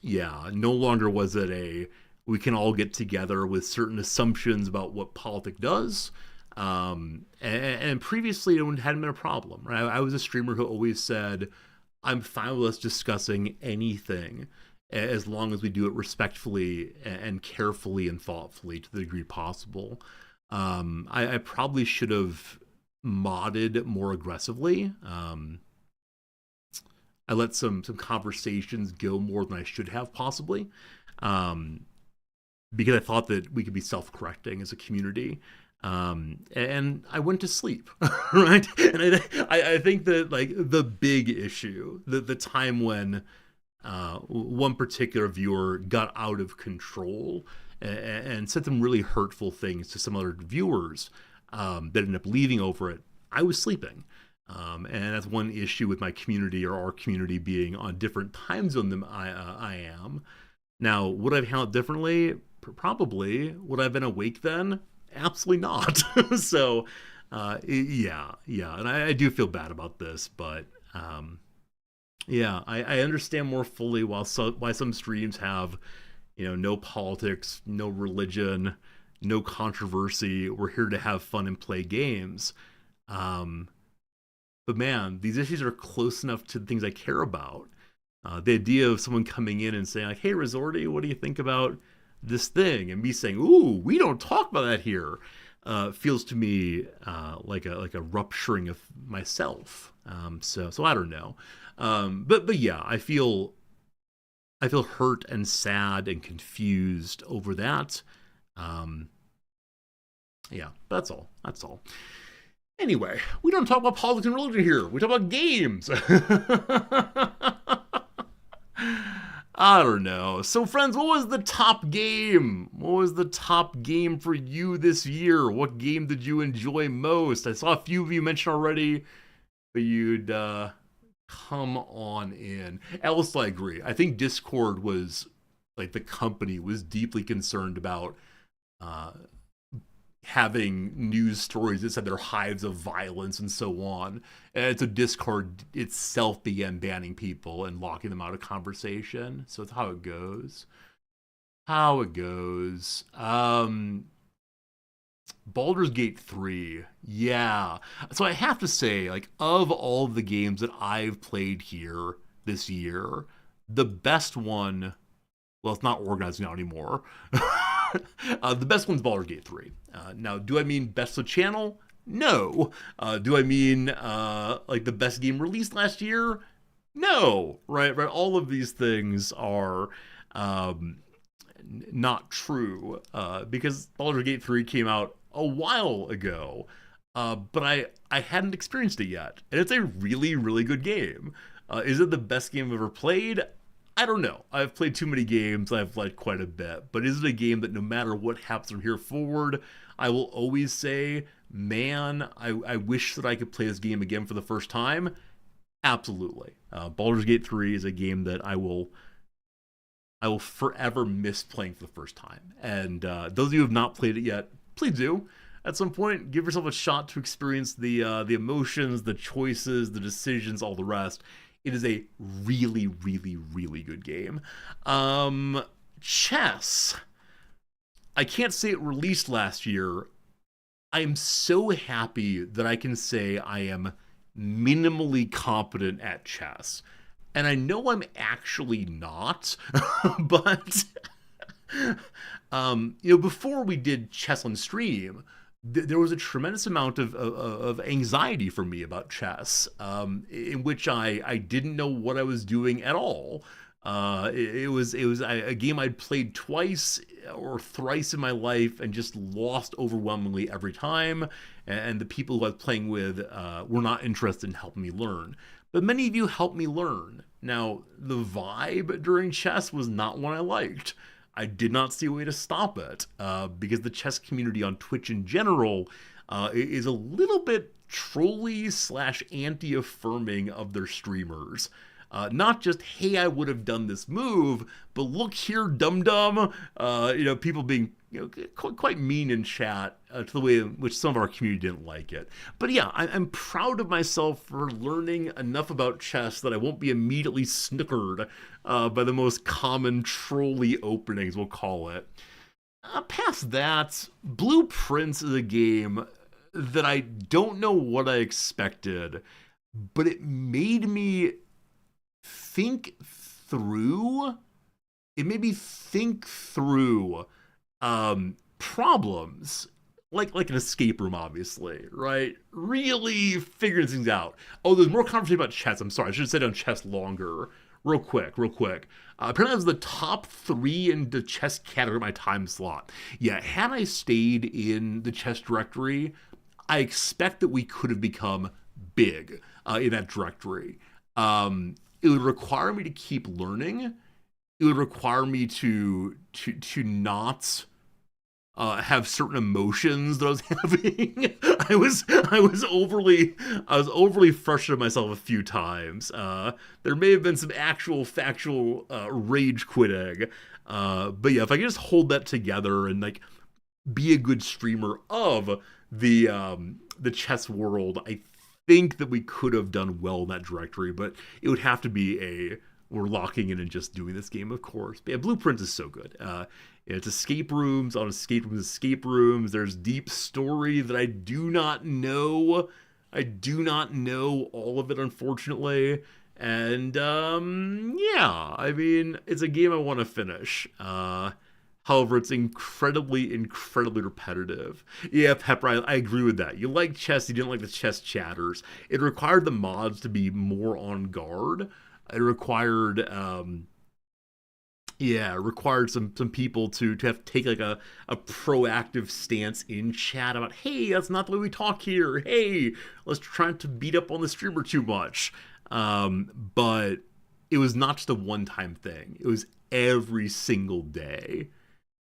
no longer was it we can all get together with certain assumptions about what politics does. And previously it hadn't been a problem, right? I was a streamer who always said, I'm fine with us discussing anything as long as we do it respectfully and carefully and thoughtfully to the degree possible. I probably should have modded more aggressively. I let some conversations go more than I should have possibly, because I thought that we could be self-correcting as a community. And I went to sleep, right? And I think that like the big issue, the time when one particular viewer got out of control and said some really hurtful things to some other viewers that ended up leaving over it, I was sleeping. And that's one issue with my community, or our community, being on different time zone than I am. Now, would I have handled it differently? Probably. Would I have been awake then? Absolutely not. So, yeah. And I do feel bad about this, but I understand more fully why some streams have, no politics, no religion, no controversy. We're here to have fun and play games. But man, these issues are close enough to the things I care about. The idea of someone coming in and saying like, "Hey, Resorty, what do you think about this thing?" and me saying, "Ooh, we don't talk about that here," feels to me like a rupturing of myself. So I don't know. But yeah, I feel hurt and sad and confused over that. Yeah, that's all. Anyway, we don't talk about politics and religion here. We talk about games. I don't know. So friends, what was the top game? What was the top game for you this year? What game did you enjoy most? I saw a few of you mention already, but you'd come on in. Alice, I agree. I think Discord was, like, the company was deeply concerned about having news stories that said they're hives of violence and so on. And so Discord itself began banning people and locking them out of conversation. So it's how it goes. Baldur's Gate 3. Yeah. So I have to say, like, of all the games that I've played here this year, the best one, well, it's not organized now anymore. The best one's Baldur's Gate 3. Now, do I mean best of channel? No. Do I mean like the best game released last year? No. Right. All of these things are not true because Baldur's Gate 3 came out a while ago, but I hadn't experienced it yet, and it's a really, really good game. Is it the best game I've ever played? I don't know. I've played too many games. I've liked quite a bit. But is it a game that no matter what happens from here forward, I will always say, man, I wish that I could play this game again for the first time? Absolutely. Baldur's Gate 3 is a game that I will forever miss playing for the first time. And those of you who have not played it yet, please do. At some point, give yourself a shot to experience the emotions, the choices, the decisions, all the rest. It is a really, really, really good game. Chess. I can't say it released last year. I am so happy that I can say I am minimally competent at chess. And I know I'm actually not, but before we did chess on stream, there was a tremendous amount of anxiety for me about chess, in which I didn't know what I was doing at all. It was a game I'd played twice or thrice in my life and just lost overwhelmingly every time. And the people who I was playing with were not interested in helping me learn. But many of you helped me learn. Now, the vibe during chess was not one I liked. I did not see a way to stop it because the chess community on Twitch in general is a little bit trolly / anti-affirming of their streamers. Not just, hey, I would have done this move, but look here, dum-dum. People being quite mean in chat to the way in which some of our community didn't like it. But yeah, I'm proud of myself for learning enough about chess that I won't be immediately snookered by the most common trolly openings, we'll call it. Past that, Blueprints is a game that I don't know what I expected, but it made me think through. It made me think through problems, like an escape room, obviously, right? Really figuring things out. Oh, there's more conversation about chess. I'm sorry, I should have said on chess longer. Real quick. Apparently, I was the top 3 in the chess category of my time slot. Yeah, had I stayed in the chess directory, I expect that we could have become big in that directory. It would require me to keep learning. It would require me to not have certain emotions that I was having. I was overly frustrated myself a few times. There may have been some actual factual rage quitting. But yeah, if I could just hold that together and like be a good streamer of the chess world, I think that we could have done well in that directory. But it would have to be we're locking in and just doing this game, of course. But yeah, Blueprint is so good. It's escape rooms on escape rooms. There's deep story that I do not know. I do not know all of it, unfortunately. And yeah, I mean, it's a game I want to finish. However, it's incredibly repetitive. Yeah, Pepper, I agree with that. You like chess, you didn't like the chess chatters. It required the mods to be more on guard. It required some people to have to take like a proactive stance in chat about, hey, that's not the way we talk here. Hey, let's try not to beat up on the streamer too much. But it was not just a one-time thing. It was every single day.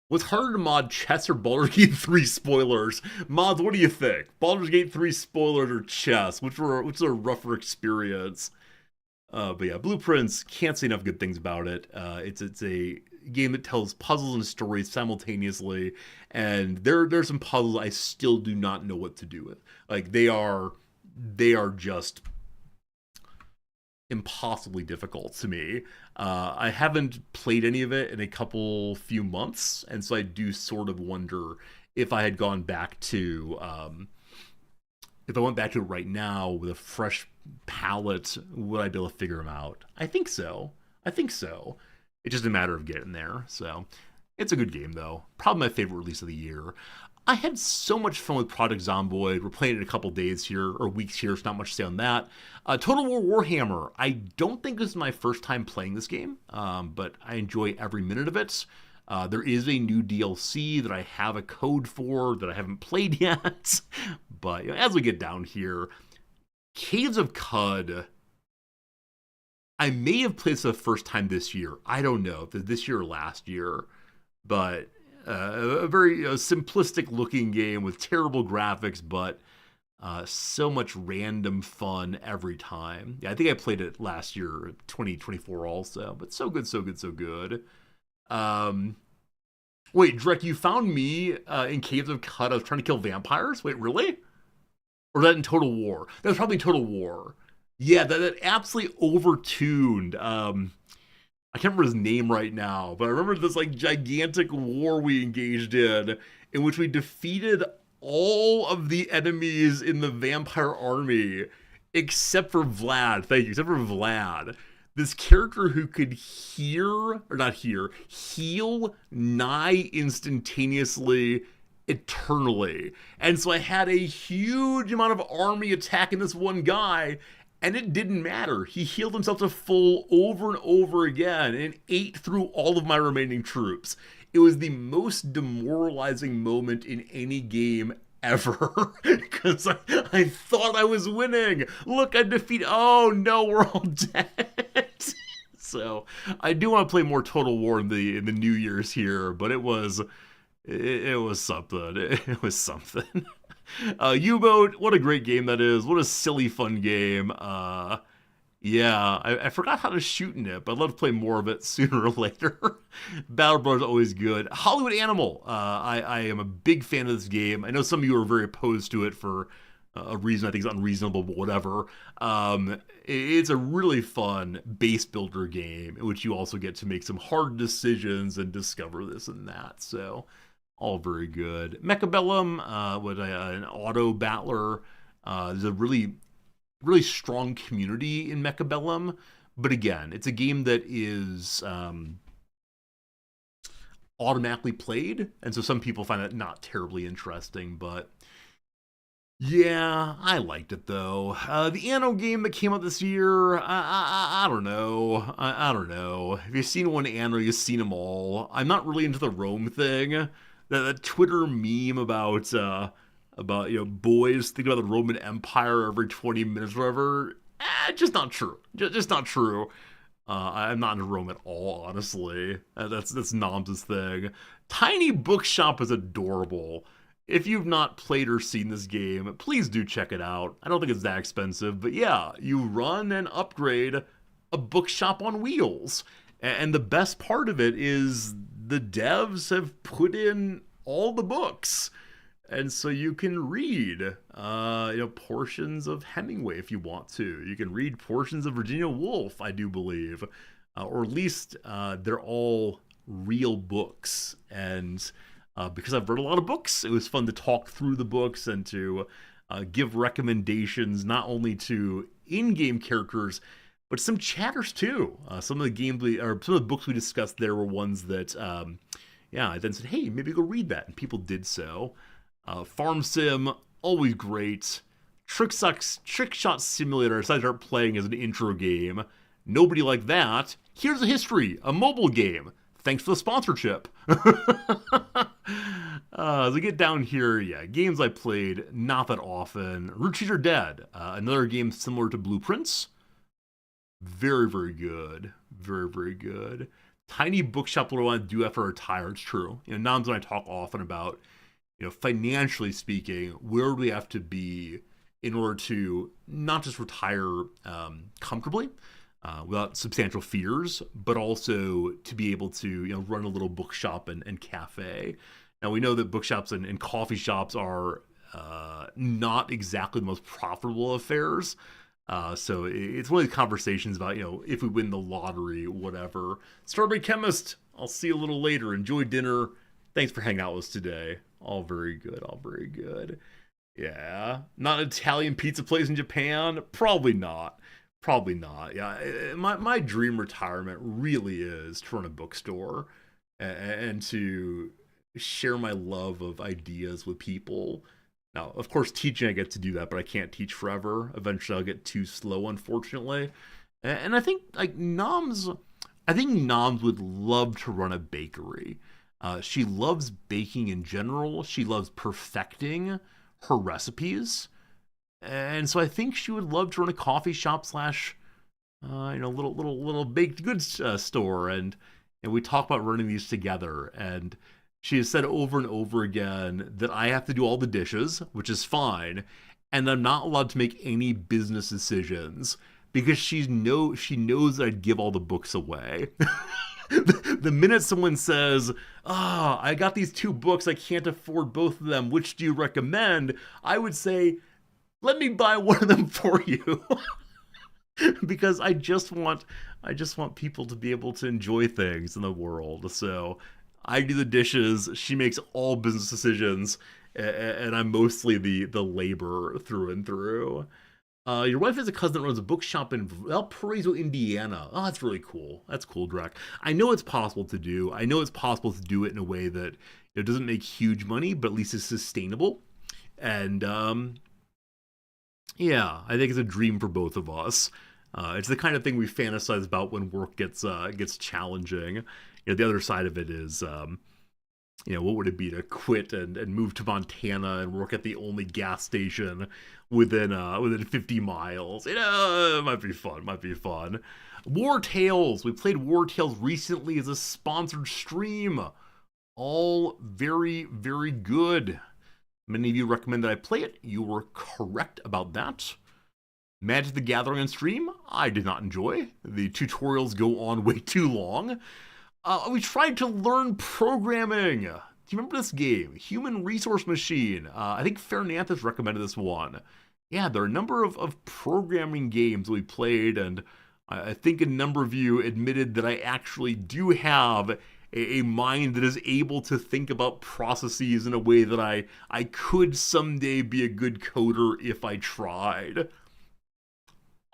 What's harder to mod, chess or Baldur's Gate 3 spoilers? Mods, what do you think? Baldur's Gate 3 spoilers or chess? Which is a rougher experience? But yeah, Blueprints, can't say enough good things about it. It's a game that tells puzzles and stories simultaneously, and there's some puzzles I still do not know what to do with. Like they are just impossibly difficult to me. I haven't played any of it in a few months, and so I do sort of wonder if I had gone back to if I went back to it right now with a fresh palette, would I be able to figure them out? I think so. It's just a matter of getting there. So it's a good game, though. Probably my favorite release of the year. I had so much fun with Project Zomboid. We're playing it in a couple days here, or weeks here, so not much to say on that. Total War Warhammer. I don't think this is my first time playing this game, but I enjoy every minute of it. There is a new DLC that I have a code for that I haven't played yet. But as we get down here, Caves of Qud, I may have played this for the first time this year. I don't know if it's this year or last year. But a very simplistic looking game with terrible graphics, but So much random fun every time. Yeah, I think I played it last year, 2024 also, but so good, so good, so good. Wait, Drek, you found me in Caves of Cut. I was trying to kill vampires? Wait, really? Or was that in Total War? That was probably Total War. Yeah, that absolutely overtuned. I can't remember his name right now, but I remember this like gigantic war we engaged in which we defeated all of the enemies in the vampire army except for Vlad. Thank you, except for Vlad. This character who could heal nigh instantaneously, eternally. And so I had a huge amount of army attacking this one guy, and it didn't matter. He healed himself to full over and over again and ate through all of my remaining troops. It was the most demoralizing moment in any game ever, because I thought I was winning. Look, I defeated. Oh no, we're all dead. So I do want to play more Total War in the New Year's here, but it was something. It was something. U-Boat, what a great game that is. What a silly, fun game. Yeah, I forgot how to shoot in it, but I'd love to play more of it sooner or later. Battle Brothers always good. Hollywood Animal. I am a big fan of this game. I know some of you are very opposed to it for a reason I think is unreasonable, but whatever. It's a really fun base builder game in which you also get to make some hard decisions and discover this and that. So, all very good. Mechabellum, an auto battler. There's a really strong community in Mechabellum, but again, it's a game that is automatically played, and so some people find that not terribly interesting, but yeah, I liked it though. The Anno game that came out this year, I don't know. I don't know. If you've seen one Anno, you've seen them all. I'm not really into the Rome thing. That Twitter meme about boys thinking about the Roman Empire every 20 minutes or whatever, just not true. Just not true. I'm not into Rome at all, honestly. That's Noms' thing. Tiny Bookshop is adorable. If you've not played or seen this game, please do check it out. I don't think it's that expensive, but yeah, you run and upgrade a bookshop on wheels. And the best part of it is the devs have put in all the books. And so you can read, portions of Hemingway if you want to. You can read portions of Virginia Woolf, I do believe. Or at least they're all real books. And because I've read a lot of books, it was fun to talk through the books and to give recommendations not only to in-game characters, but some chatters too. Some of the books we discussed there were ones that, I then said, hey, maybe go read that. And people did so. Farm Sim, always great. Trick Shot Simulator, I decided to start playing as an intro game. Nobody liked that. Here's a history, a mobile game. Thanks for the sponsorship. As I get down here, games I played, not that often. Root Cheese Are Dead, another game similar to Blueprints. Very, very good. Very, very good. Tiny Bookshop, what I want to do after I retire, it's true. Noms and I talk often about, financially speaking, where do we have to be in order to not just retire comfortably, without substantial fears, but also to be able to run a little bookshop and cafe. Now we know that bookshops and coffee shops are not exactly the most profitable affairs. So it's one of these conversations about, if we win the lottery, whatever. Strawberry Chemist, I'll see you a little later. Enjoy dinner. Thanks for hanging out with us today. All very good, all very good. Yeah, not an Italian pizza place in Japan? Probably not. Probably not. Yeah, my dream retirement really is to run a bookstore and to share my love of ideas with people. Now, of course, teaching I get to do that, but I can't teach forever. Eventually, I'll get too slow, unfortunately. And I think Noms would love to run a bakery. She loves baking in general. She loves perfecting her recipes. And so I think she would love to run a coffee shop / little baked goods store. And we talk about running these together. And she has said over and over again that I have to do all the dishes, which is fine. and I'm not allowed to make any business decisions because she knows that I'd give all the books away. The minute someone says, I got these 2 books, I can't afford both of them, which do you recommend? I would say, let me buy one of them for you. Because I just want people to be able to enjoy things in the world. So I do the dishes, she makes all business decisions, and I'm mostly the labor through and through. Your wife has a cousin that runs a bookshop in Valparaiso, Indiana. Oh, that's really cool. That's cool, Drek. I know it's possible to do. I know it's possible to do it in a way that it doesn't make huge money, but at least it's sustainable. And yeah, I think it's a dream for both of us. It's the kind of thing we fantasize about when work gets challenging. You know, the other side of it is, what would it be to quit and move to Montana and work at the only gas station within 50 miles? It might be fun. War Tales. We played War Tales recently as a sponsored stream. All very, very good. Many of you recommend that I play it. You were correct about that. Magic the Gathering on stream, I did not enjoy. The tutorials go on way too long. We tried to learn programming. Do you remember this game? Human Resource Machine. I think Fernanthus recommended this one. Yeah, there are a number of programming games we played, and I think a number of you admitted that I actually do have a mind that is able to think about processes in a way that I could someday be a good coder if I tried.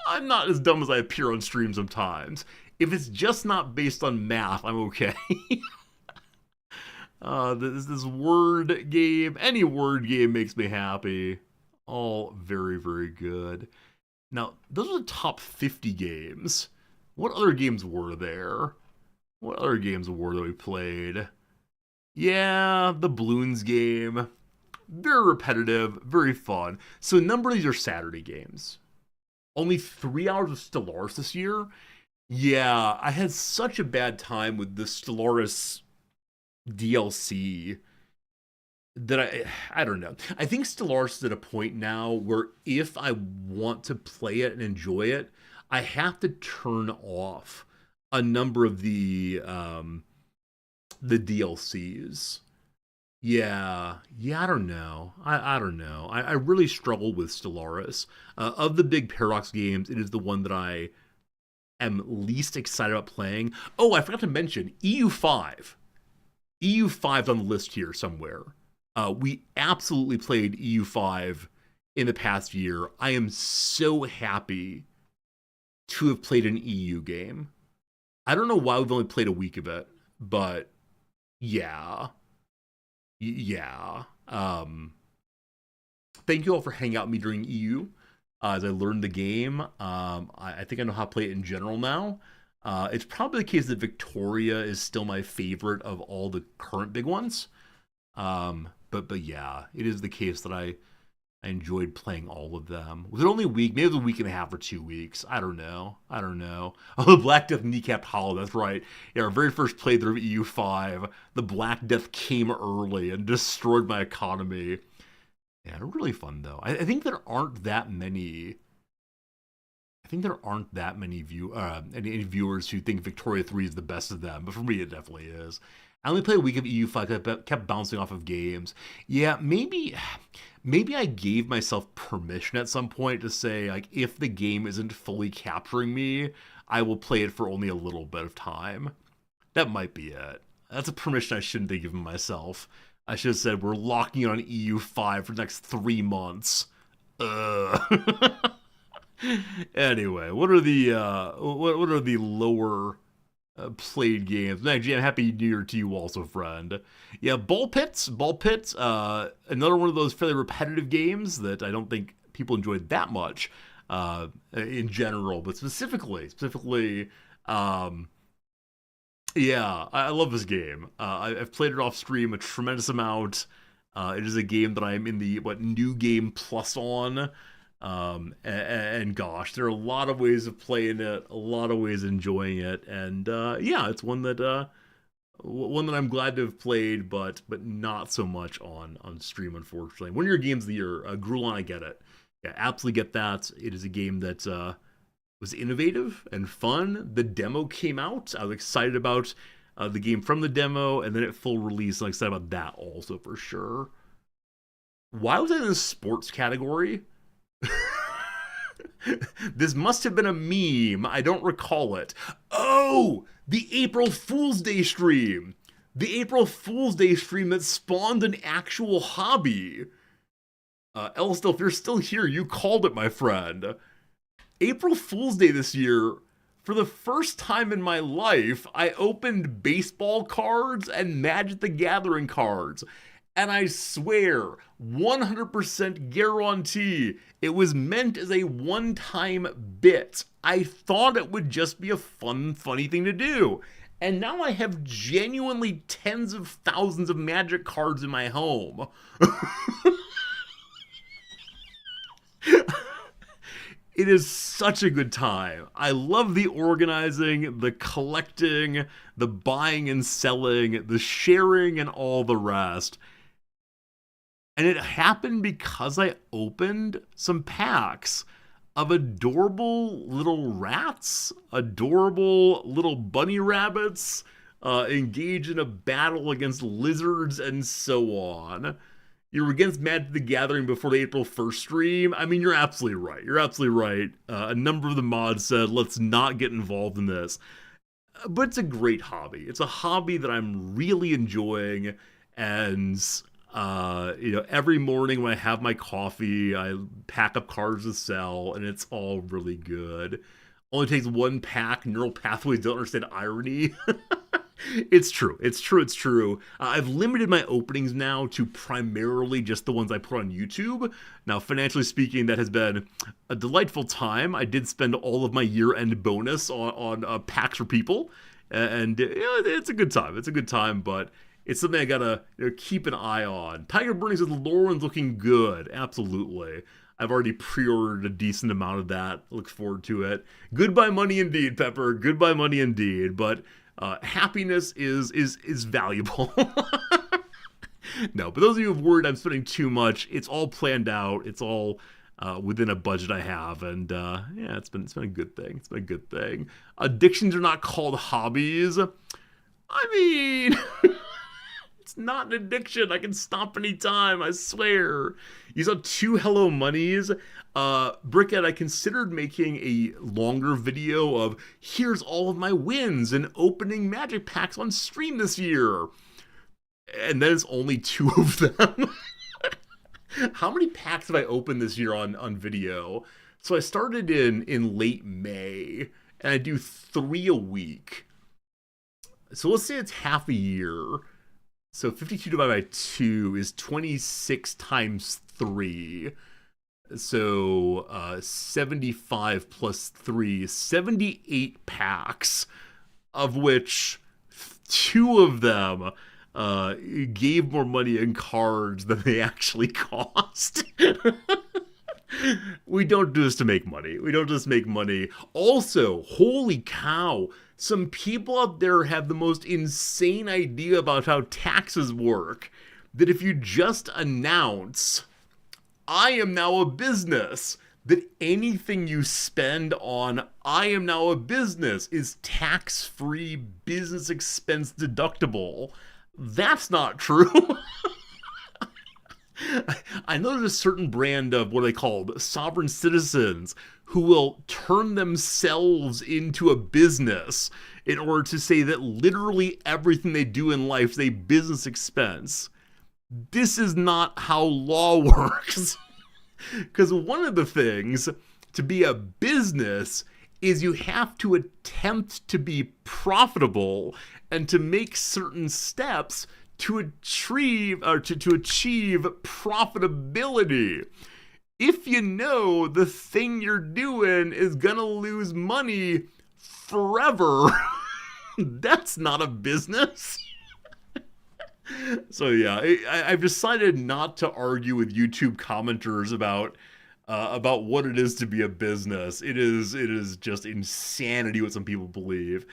I'm not as dumb as I appear on stream sometimes. If it's just not based on math, I'm okay. This word game, any word game makes me happy. All very, very good. Now, those are the top 50 games. What other games were there? What other games were that we played? Yeah, the Bloons game. Very repetitive, very fun. So a number of these are Saturday games. Only 3 hours of Stellaris this year? Yeah, I had such a bad time with the Stellaris DLC that I don't know. I think Stellaris is at a point now where if I want to play it and enjoy it, I have to turn off a number of the DLCs. Yeah, I don't know. I don't know. I really struggle with Stellaris. Of the big Paradox games, it is the one that I am least excited about playing. Oh, I forgot to mention EU5. EU5's on the list here somewhere. We absolutely played EU5 in the past year. I am so happy to have played an EU game. I don't know why we've only played a week of it, but yeah. Thank you all for hanging out with me during EU as I learned the game. I think I know how to play it in general now. It's probably the case that Victoria is still my favorite of all the current big ones. But yeah, it is the case that I enjoyed playing all of them. Was it only a week? Maybe it was a week and a half or 2 weeks. I don't know. Oh, the Black Death Kneecapped Hollow. That's right. Yeah, our very first playthrough of EU5, the Black Death came early and destroyed my economy. Yeah, really fun though. I think there aren't that many. Any viewers who think Victoria 3 is the best of them, but for me it definitely is. I only played a week of EU5. I kept bouncing off of games. Yeah, maybe I gave myself permission at some point to say, like, if the game isn't fully capturing me, I will play it for only a little bit of time. That might be it. That's a permission I shouldn't have given myself. I should have said, we're locking in on EU5 for the next 3 months. Anyway, what are the lower played games? Actually, Happy New Year to you also, friend. Yeah, Ball Pits, another one of those fairly repetitive games that I don't think people enjoyed that much in general, but specifically, yeah, I love this game. I've played it off stream a tremendous amount. It is a game that I'm in the New Game Plus on. And gosh, there are a lot of ways of playing it, a lot of ways of enjoying it, and yeah, it's one that I'm glad to have played, but not so much on stream, unfortunately. One of your games of the year, Grulon, I get it. Yeah, absolutely get that. It is a game that was innovative and fun. The demo came out. I was excited about the game from the demo, and then at full release, I'm excited about that also for sure. Why was I in the sports category? This must have been a meme. I don't recall it. Oh, the April Fool's Day stream. The April Fool's Day stream that spawned an actual hobby. Elstel, if you're still here, you called it, my friend. April Fool's Day this year, for the first time in my life, I opened baseball cards and Magic the Gathering cards. And I swear, 100% guarantee, it was meant as a one-time bit. I thought it would just be a fun, funny thing to do. And now I have genuinely tens of thousands of Magic cards in my home. It is such a good time. I love the organizing, the collecting, the buying and selling, the sharing, and all the rest. And it happened because I opened some packs of adorable little rats, adorable little bunny rabbits, engage in a battle against lizards and so on. You were against Magic the Gathering before the April 1st stream. I mean, you're absolutely right. You're absolutely right. A number of the mods said, let's not get involved in this. But it's a great hobby. It's a hobby that I'm really enjoying. And, every morning when I have my coffee, I pack up cards to sell, and it's all really good. Only takes one pack. Neural pathways don't understand irony. It's true. It's true. I've limited my openings now to primarily just the ones I put on YouTube. Now, financially speaking, that has been a delightful time. I did spend all of my year-end bonus on packs for people, and it's a good time. It's a good time, but it's something I gotta keep an eye on. Tiger Burning says Lauren's looking good. Absolutely. I've already pre-ordered a decent amount of that. Look forward to it. Goodbye money indeed, Pepper. Goodbye money indeed. But happiness is valuable. No, but those of you who've worried I'm spending too much, it's all planned out. It's all within a budget I have, and it's been a good thing. It's been a good thing. Addictions are not called hobbies. I mean, it's not an addiction. I can stop anytime, I swear. You saw 2 Hello Monies. Brickhead, I considered making a longer video of here's all of my wins and opening Magic packs on stream this year. And then it's only 2 of them. How many packs have I opened this year on video? So I started in late May, and I do 3 a week. So let's say it's half a year. So 52 divided by 2 is 26 times 3. So 75 plus 3, 78 packs, of which 2 of them gave more money in cards than they actually cost. We don't do this to make money. We don't just make money. Also, holy cow, some people out there have the most insane idea about how taxes work. That if you just announce, I am now a business, that anything you spend on I am now a business is tax-free, business expense deductible. That's not true. I know there's a certain brand of what are they called? Sovereign citizens who will turn themselves into a business in order to say that literally everything they do in life is a business expense. This is not how law works. Because one of the things to be a business is you have to attempt to be profitable and to make certain steps to achieve profitability. If you know the thing you're doing is gonna lose money forever, that's not a business. So yeah, I've decided not to argue with YouTube commenters about what it is to be a business. It is just insanity what some people believe.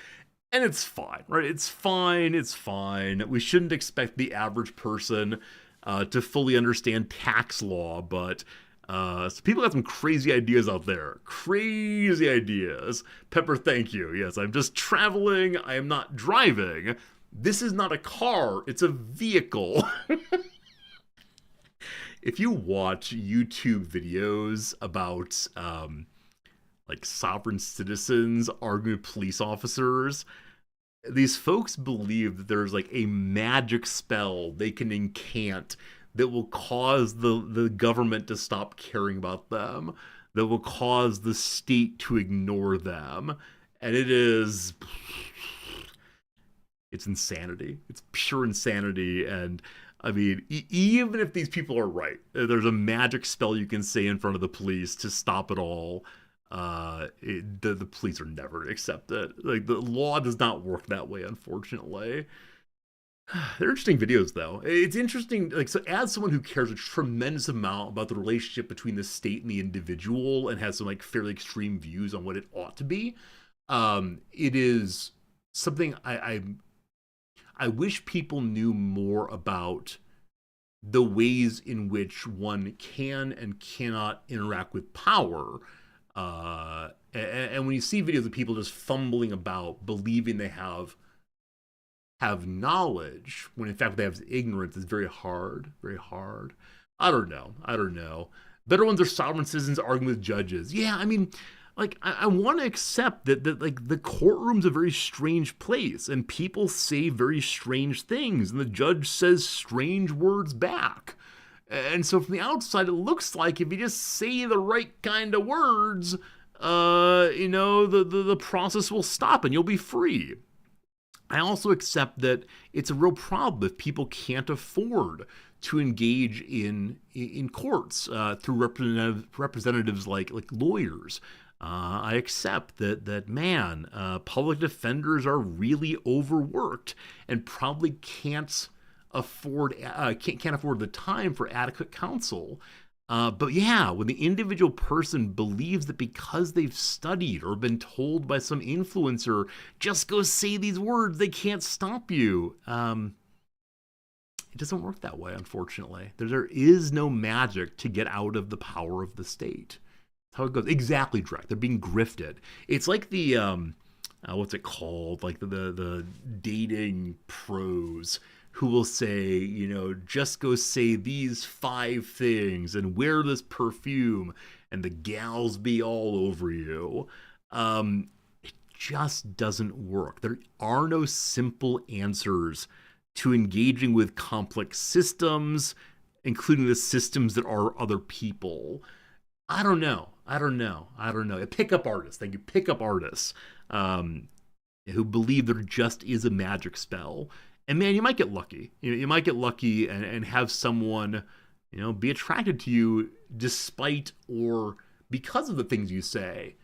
And it's fine, right? It's fine. We shouldn't expect the average person to fully understand tax law, but So people got some crazy ideas out there. Crazy ideas. Pepper, thank you. Yes, I'm just traveling. I am not driving. This is not a car. It's a vehicle. If you watch YouTube videos about like sovereign citizens arguing with police officers, these folks believe that there's like a magic spell they can incant that will cause the government to stop caring about them, that will cause the state to ignore them. And it's insanity. It's pure insanity. And I mean, even if these people are right, there's a magic spell you can say in front of the police to stop it all. The police are never going to accept it. Like, the law does not work that way, unfortunately. They're interesting videos, though. It's interesting, like, so as someone who cares a tremendous amount about the relationship between the state and the individual and has some, like, fairly extreme views on what it ought to be, it is something I wish people knew more about the ways in which one can and cannot interact with power. And when you see videos of people just fumbling about, believing they have knowledge, when in fact they have ignorance, is very hard, very hard. I don't know. Better ones are sovereign citizens arguing with judges. Yeah, I mean, like, I want to accept that like the courtroom's a very strange place, and people say very strange things, and the judge says strange words back. And so from the outside, it looks like if you just say the right kind of words, the process will stop and you'll be free. I also accept that it's a real problem if people can't afford to engage in courts through representatives like lawyers. I accept that public defenders are really overworked and probably can't afford the time for adequate counsel. But yeah, when the individual person believes that because they've studied or been told by some influencer, just go say these words, they can't stop you. It doesn't work that way, unfortunately. There is no magic to get out of the power of the state. That's how it goes. Exactly, Drek. They're being grifted. It's like the what's it called? Like the dating pros who will say, just go say these 5 things and wear this perfume and the gals be all over you. It just doesn't work. There are no simple answers to engaging with complex systems, including the systems that are other people. I don't know. Pickup artists. Thank you. Pickup artists who believe there just is a magic spell. And man, you might get lucky. You might get lucky and have someone, be attracted to you despite or because of the things you say.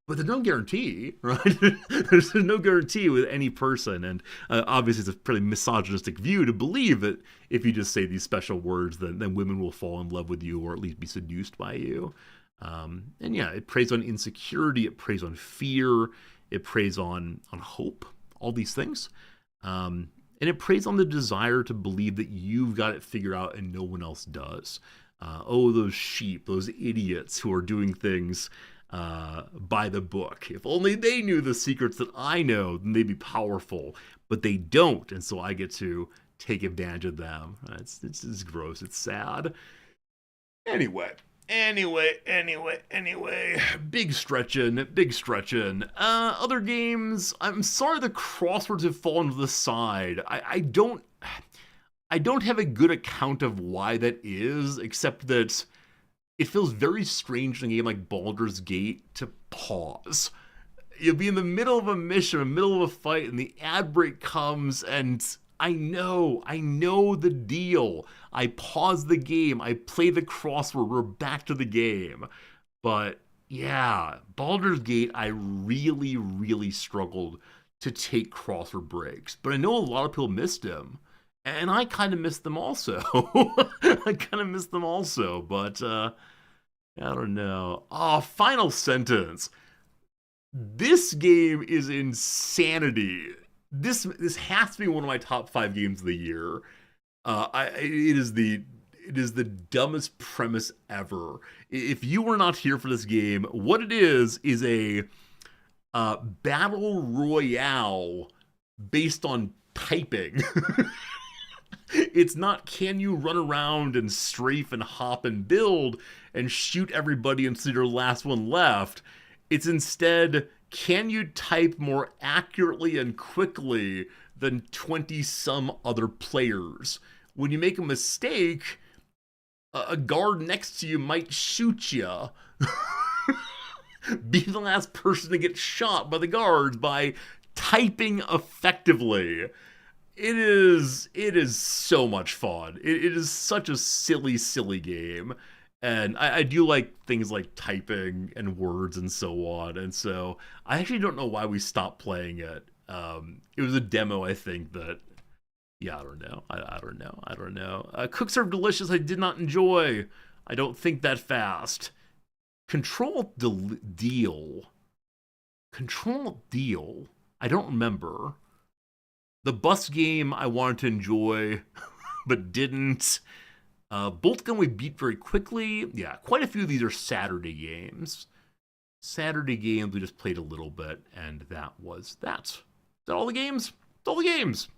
But there's no guarantee, right? There's no guarantee with any person. And obviously it's a pretty misogynistic view to believe that if you just say these special words, then women will fall in love with you or at least be seduced by you. And yeah, it preys on insecurity. It preys on fear. It preys on hope. All these things. And it preys on the desire to believe that you've got it figured out and no one else does. Those sheep, those idiots who are doing things by the book. If only they knew the secrets that I know, then they'd be powerful. But they don't, and so I get to take advantage of them. It's gross. It's sad. Anyway. Big stretching. Other games, I'm sorry the crosswords have fallen to the side. I don't have a good account of why that is, except that it feels very strange in a game like Baldur's Gate to pause. You'll be in the middle of a mission, in the middle of a fight, and the ad break comes, and I know the deal. I pause the game, I play the crossword, we're back to the game. But yeah, Baldur's Gate, I really, really struggled to take crossword breaks. But I know a lot of people missed him. And I kind of missed them also. But I don't know. Final Sentence. This game is insanity. This has to be one of my top 5 games of the year. It It is the dumbest premise ever. If you were not here for this game, what it is a battle royale based on typing. It's not can you run around and strafe and hop and build and shoot everybody until you're the last one left. It's instead, can you type more accurately and quickly than 20 some other players? When you make a mistake, a guard next to you might shoot you. Be the last person to get shot by the guards by typing effectively. It is so much fun. It is such a silly, silly game. And I do like things like typing and words and so on. And so I actually don't know why we stopped playing it. It was a demo, I think, that, yeah, I don't know. I don't know. Cook Serve Delicious, I did not enjoy. I don't think that fast. Control Deal. I don't remember. The bus game I wanted to enjoy, but didn't. Bolt Gun we beat very quickly. Yeah, quite a few of these are Saturday games. We just played a little bit, and that was that. Is that all the games? All the games.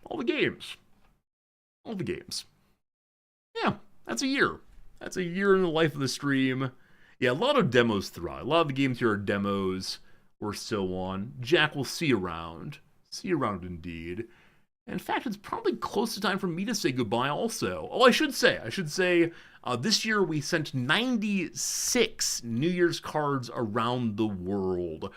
Yeah, that's a year. That's a year in the life of the stream. Yeah, a lot of demos throughout. A lot of the games here are demos or so on. Jack, will see you around. See you around indeed. In fact, it's probably close to time for me to say goodbye also. Oh, I should say, this year we sent 96 New Year's cards around the world.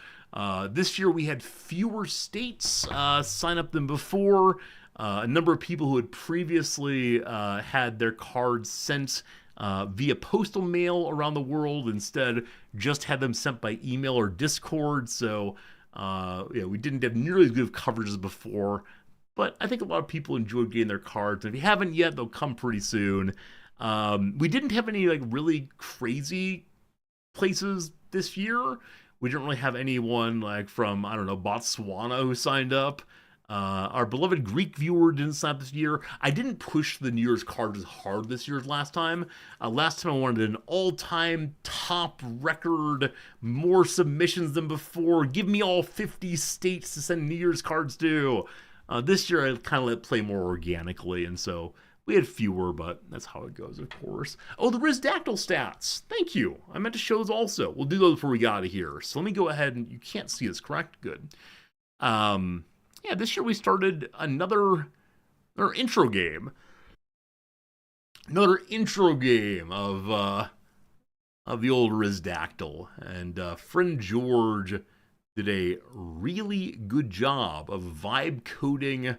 This year we had fewer states sign up than before. A number of people who had previously had their cards sent via postal mail around the world instead just had them sent by email or Discord. So we didn't have nearly as good of coverage as before. But I think a lot of people enjoyed getting their cards. And if you haven't yet, they'll come pretty soon. We didn't have any like really crazy places this year. We didn't really have anyone like from, I don't know, Botswana who signed up. Our beloved Greek viewer didn't sign up this year. I didn't push the New Year's cards as hard this year as last time. Last time I wanted an all-time top record, more submissions than before. Give me all 50 states to send New Year's cards to. This year I kind of let it play more organically, and so we had fewer, but that's how it goes, of course. Oh, the Rizdactyl stats. Thank you. I meant to show those also. We'll do those before we get out of here. So let me go ahead and you can't see this, correct? Good. Yeah, this year we started another intro game. Another intro game of the old Rizdactyl. And friend George did a really good job of vibe coding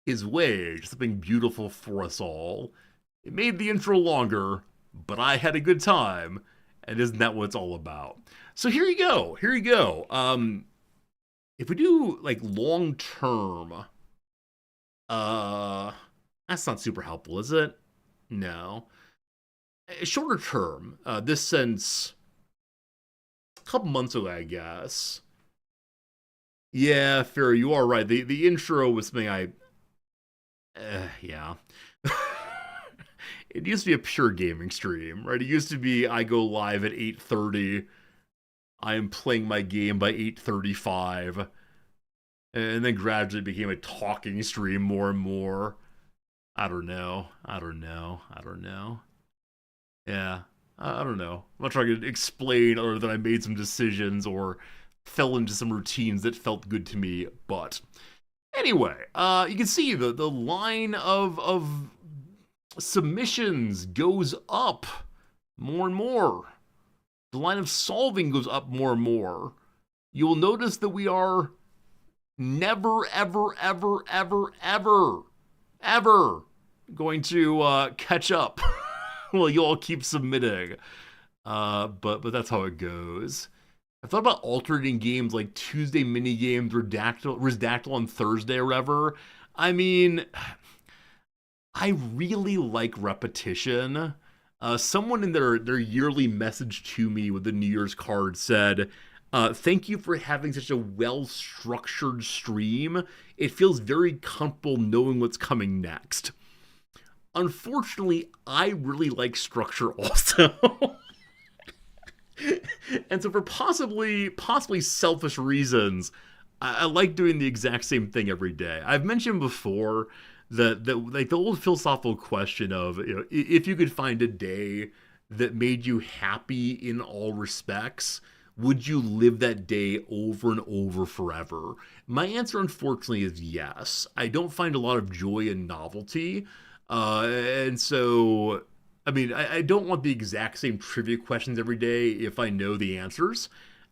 his way to something beautiful for us all. It made the intro longer, but I had a good time, and isn't that what it's all about? So here you go. If we do like long term, that's not super helpful, is it? No. Shorter term, this since a couple months ago, I guess. Yeah, fair, you are right. The intro was something yeah. It used to be a pure gaming stream, right? It used to be I go live at 8:30. I am playing my game by 8:35. And then gradually became a talking stream more and more. I don't know. Yeah, I don't know. I'm not trying to explain other than I made some decisions or fell into some routines that felt good to me, but anyway, you can see the line of submissions goes up more and more. The line of solving goes up more and more. You will notice that we are never, ever, ever, ever, ever, ever going to catch up. Well, you all keep submitting. But that's how it goes. I thought about alternating games like Tuesday mini games, Rizdactyl on Thursday or whatever. I mean, I really like repetition. Someone in their yearly message to me with the New Year's card said, thank you for having such a well-structured stream. It feels very comfortable knowing what's coming next. Unfortunately, I really like structure also. And so for possibly selfish reasons, I like doing the exact same thing every day. I've mentioned before that like the old philosophical question of, you know, if you could find a day that made you happy in all respects, would you live that day over and over forever? My answer, unfortunately, is yes. I don't find a lot of joy in novelty. And so, I mean, I don't want the exact same trivia questions every day if I know the answers.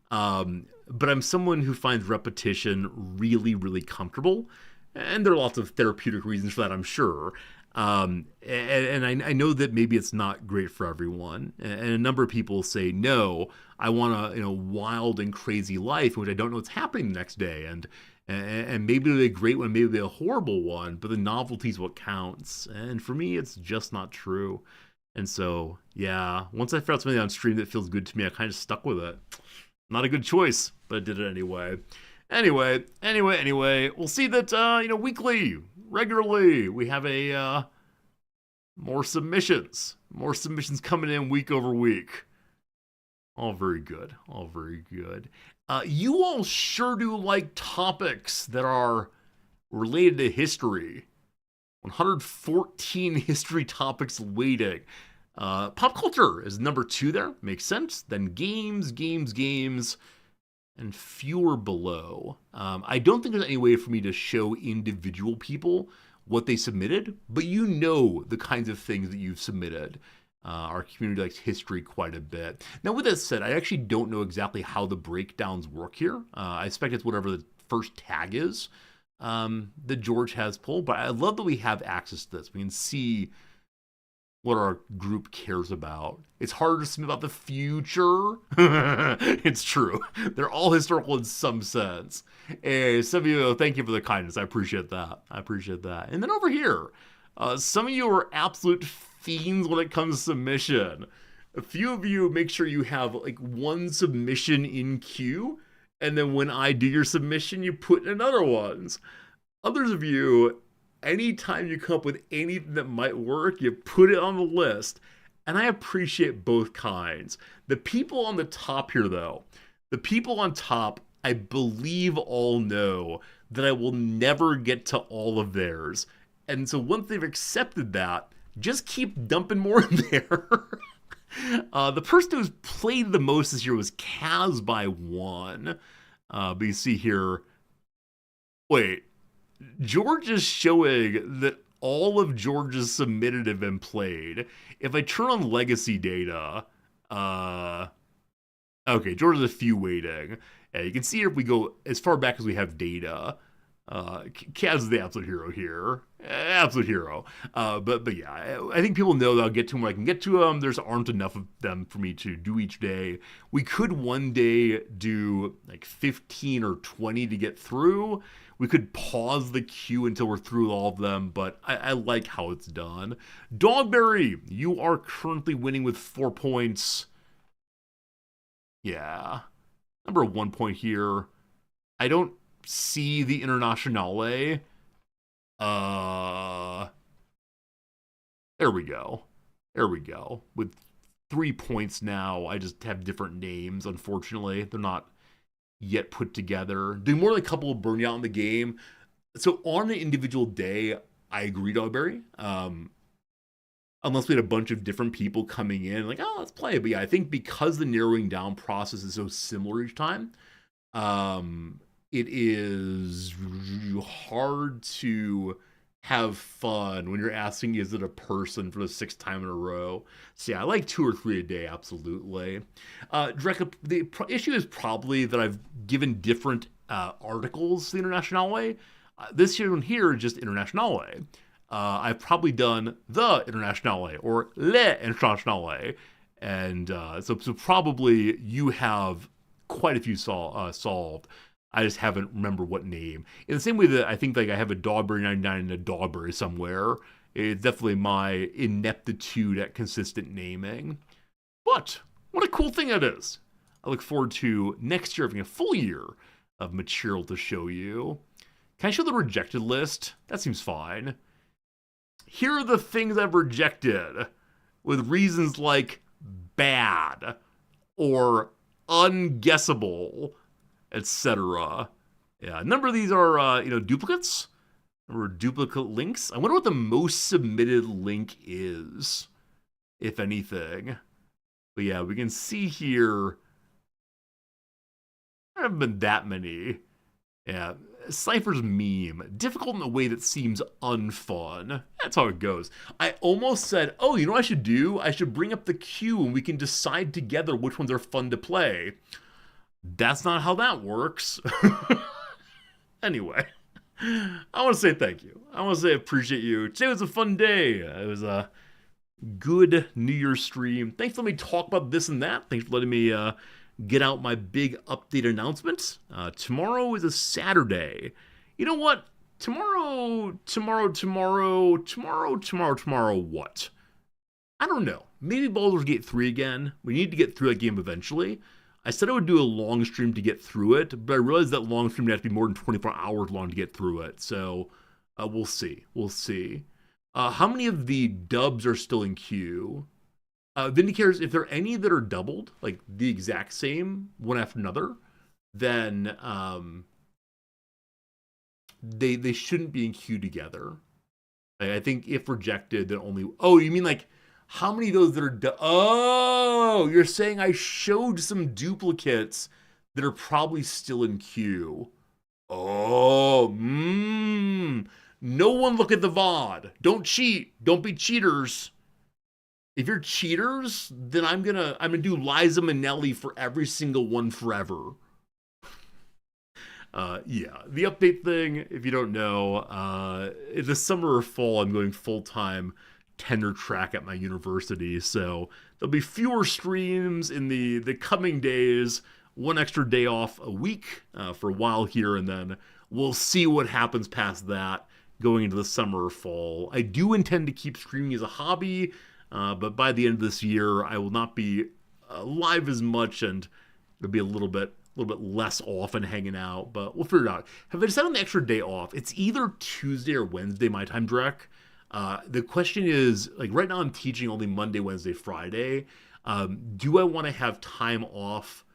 But I'm someone who finds repetition really, really comfortable. And there are lots of therapeutic reasons for that, I'm sure. And I know that maybe it's not great for everyone. And a number of people say, no, I want a wild and crazy life in which I don't know what's happening the next day. And maybe it'll be a great one, maybe it'll be a horrible one, but the novelty is what counts. And for me, it's just not true. And so, yeah, once I found something on stream that feels good to me, I kind of stuck with it. Not a good choice, but I did it anyway. Anyway, we'll see that, weekly, regularly, we have more submissions coming in week over week. All very good. You all sure do like topics that are related to history. 114 history topics waiting. Pop culture is number 2 there. Makes sense. Then games, and fewer below. I don't think there's any way for me to show individual people what they submitted, but you know the kinds of things that you've submitted. Our community likes history quite a bit. Now, with that said, I actually don't know exactly how the breakdowns work here. I expect it's whatever the first tag is that George has pulled, but I love that we have access to this. We can see what our group cares about. It's harder to submit about the future. It's true. They're all historical in some sense. Hey, some of you, thank you for the kindness. I appreciate that. And then over here, some of you are absolute fiends when it comes to submission. A few of you make sure you have like one submission in queue, and then when I do your submission, you put in other ones. Others of you, anytime you come up with anything that might work, you put it on the list. And I appreciate both kinds. The people on the top here, though, I believe all know that I will never get to all of theirs. And so once they've accepted that, just keep dumping more in there. The person who's played the most this year was Kaz by 1. But you see here, wait, George is showing that all of George's submitted have been played. If I turn on legacy data, okay, George has a few waiting. You can see here if we go as far back as we have data, Kaz is the absolute hero here. Absolute hero. But yeah, I think people know that I'll get to them when I can get to them. There's aren't enough of them for me to do each day. We could one day do like 15 or 20 to get through. We could pause the queue until we're through all of them, but I like how it's done. Dogberry, you are currently winning with 4 points. Yeah. Number 1 point here. I don't see the Internationale. There we go. With 3 points now, I just have different names, unfortunately. They're not yet put together. Doing more than a couple of burnout in the game. So on an individual day, I agree, Dogberry. Unless we had a bunch of different people coming in, like, oh, let's play. But yeah, I think because the narrowing down process is so similar each time, it is hard to have fun when you're asking, is it a person for the 6th time in a row? So yeah, I like 2 or 3 a day, absolutely. Drek, the issue is probably that I've given different articles to the Internationale. This one here is just Internationale. I've probably done the Internationale or Le Internationale. And so probably you have quite a few solved. I just haven't remember what name. In the same way that I think like I have a Dogberry 99 and a Dogberry somewhere. It's definitely my ineptitude at consistent naming. But what a cool thing it is. I look forward to next year having a full year of material to show you. Can I show the rejected list? That seems fine. here are the things I've rejected with reasons like bad or unguessable, etc. Yeah, a number of these are, duplicates or duplicate links. I wonder what the most submitted link is, if anything. But yeah, we can see here, there haven't been that many. Yeah, Cypher's meme. Difficult in a way that seems unfun. That's how it goes. I almost said, oh, you know what I should do? I should bring up the queue and we can decide together which ones are fun to play. That's not how that works. Anyway, I want to say thank you. I want to say I appreciate you. Today was a fun day. It was a good New Year's stream. Thanks for letting me talk about this and that. Thanks for letting me get out my big update announcement. Tomorrow is a Saturday. You know what? Tomorrow, what? I don't know. Maybe Baldur's Gate 3 again. We need to get through that game eventually. I said I would do a long stream to get through it, but I realized that long stream would have to be more than 24 hours long to get through it. So we'll see. We'll see. How many of the dubs are still in queue? Vindicators, if there are any that are doubled, like the exact same, one after another, then they shouldn't be in queue together. I think if rejected, then only... Oh, you mean like, how many of those that are... Oh, you're saying I showed some duplicates that are probably still in queue. Oh, no one look at the VOD. Don't cheat. Don't be cheaters. If you're cheaters, then I'm gonna do Liza Minnelli for every single one forever. Yeah, the update thing, if you don't know, in the summer or fall, I'm going full-time tenure track at my university, so there'll be fewer streams in the coming days, one extra day off a week for a while here, and then we'll see what happens past that going into the summer or fall. I do intend to keep streaming as a hobby, but by the end of this year, I will not be live as much, and it'll be a little bit less often hanging out, but we'll figure it out. Have I decided on the extra day off? It's either Tuesday or Wednesday, my time, Drek. The question is, like, right now I'm teaching only Monday, Wednesday, Friday. Do I want to have time off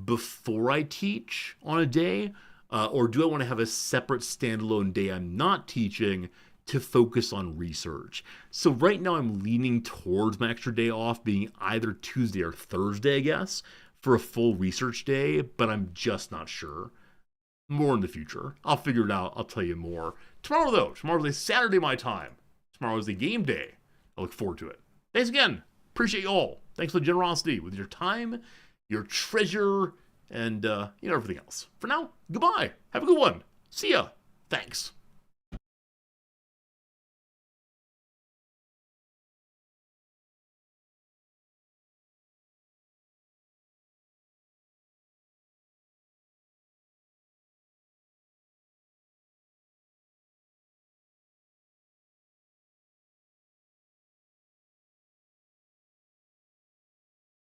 before I teach on a day? Or do I want to have a separate standalone day I'm not teaching to focus on research? So right now I'm leaning towards my extra day off being either Tuesday or Thursday, I guess, for a full research day, but I'm just not sure. More in the future. I'll figure it out. I'll tell you more. Tomorrow, though. Tomorrow's a Saturday my time. Tomorrow is a game day. I look forward to it. Thanks again. Appreciate you all. Thanks for the generosity with your time, your treasure, and everything else. For now, goodbye. Have a good one. See ya. Thanks.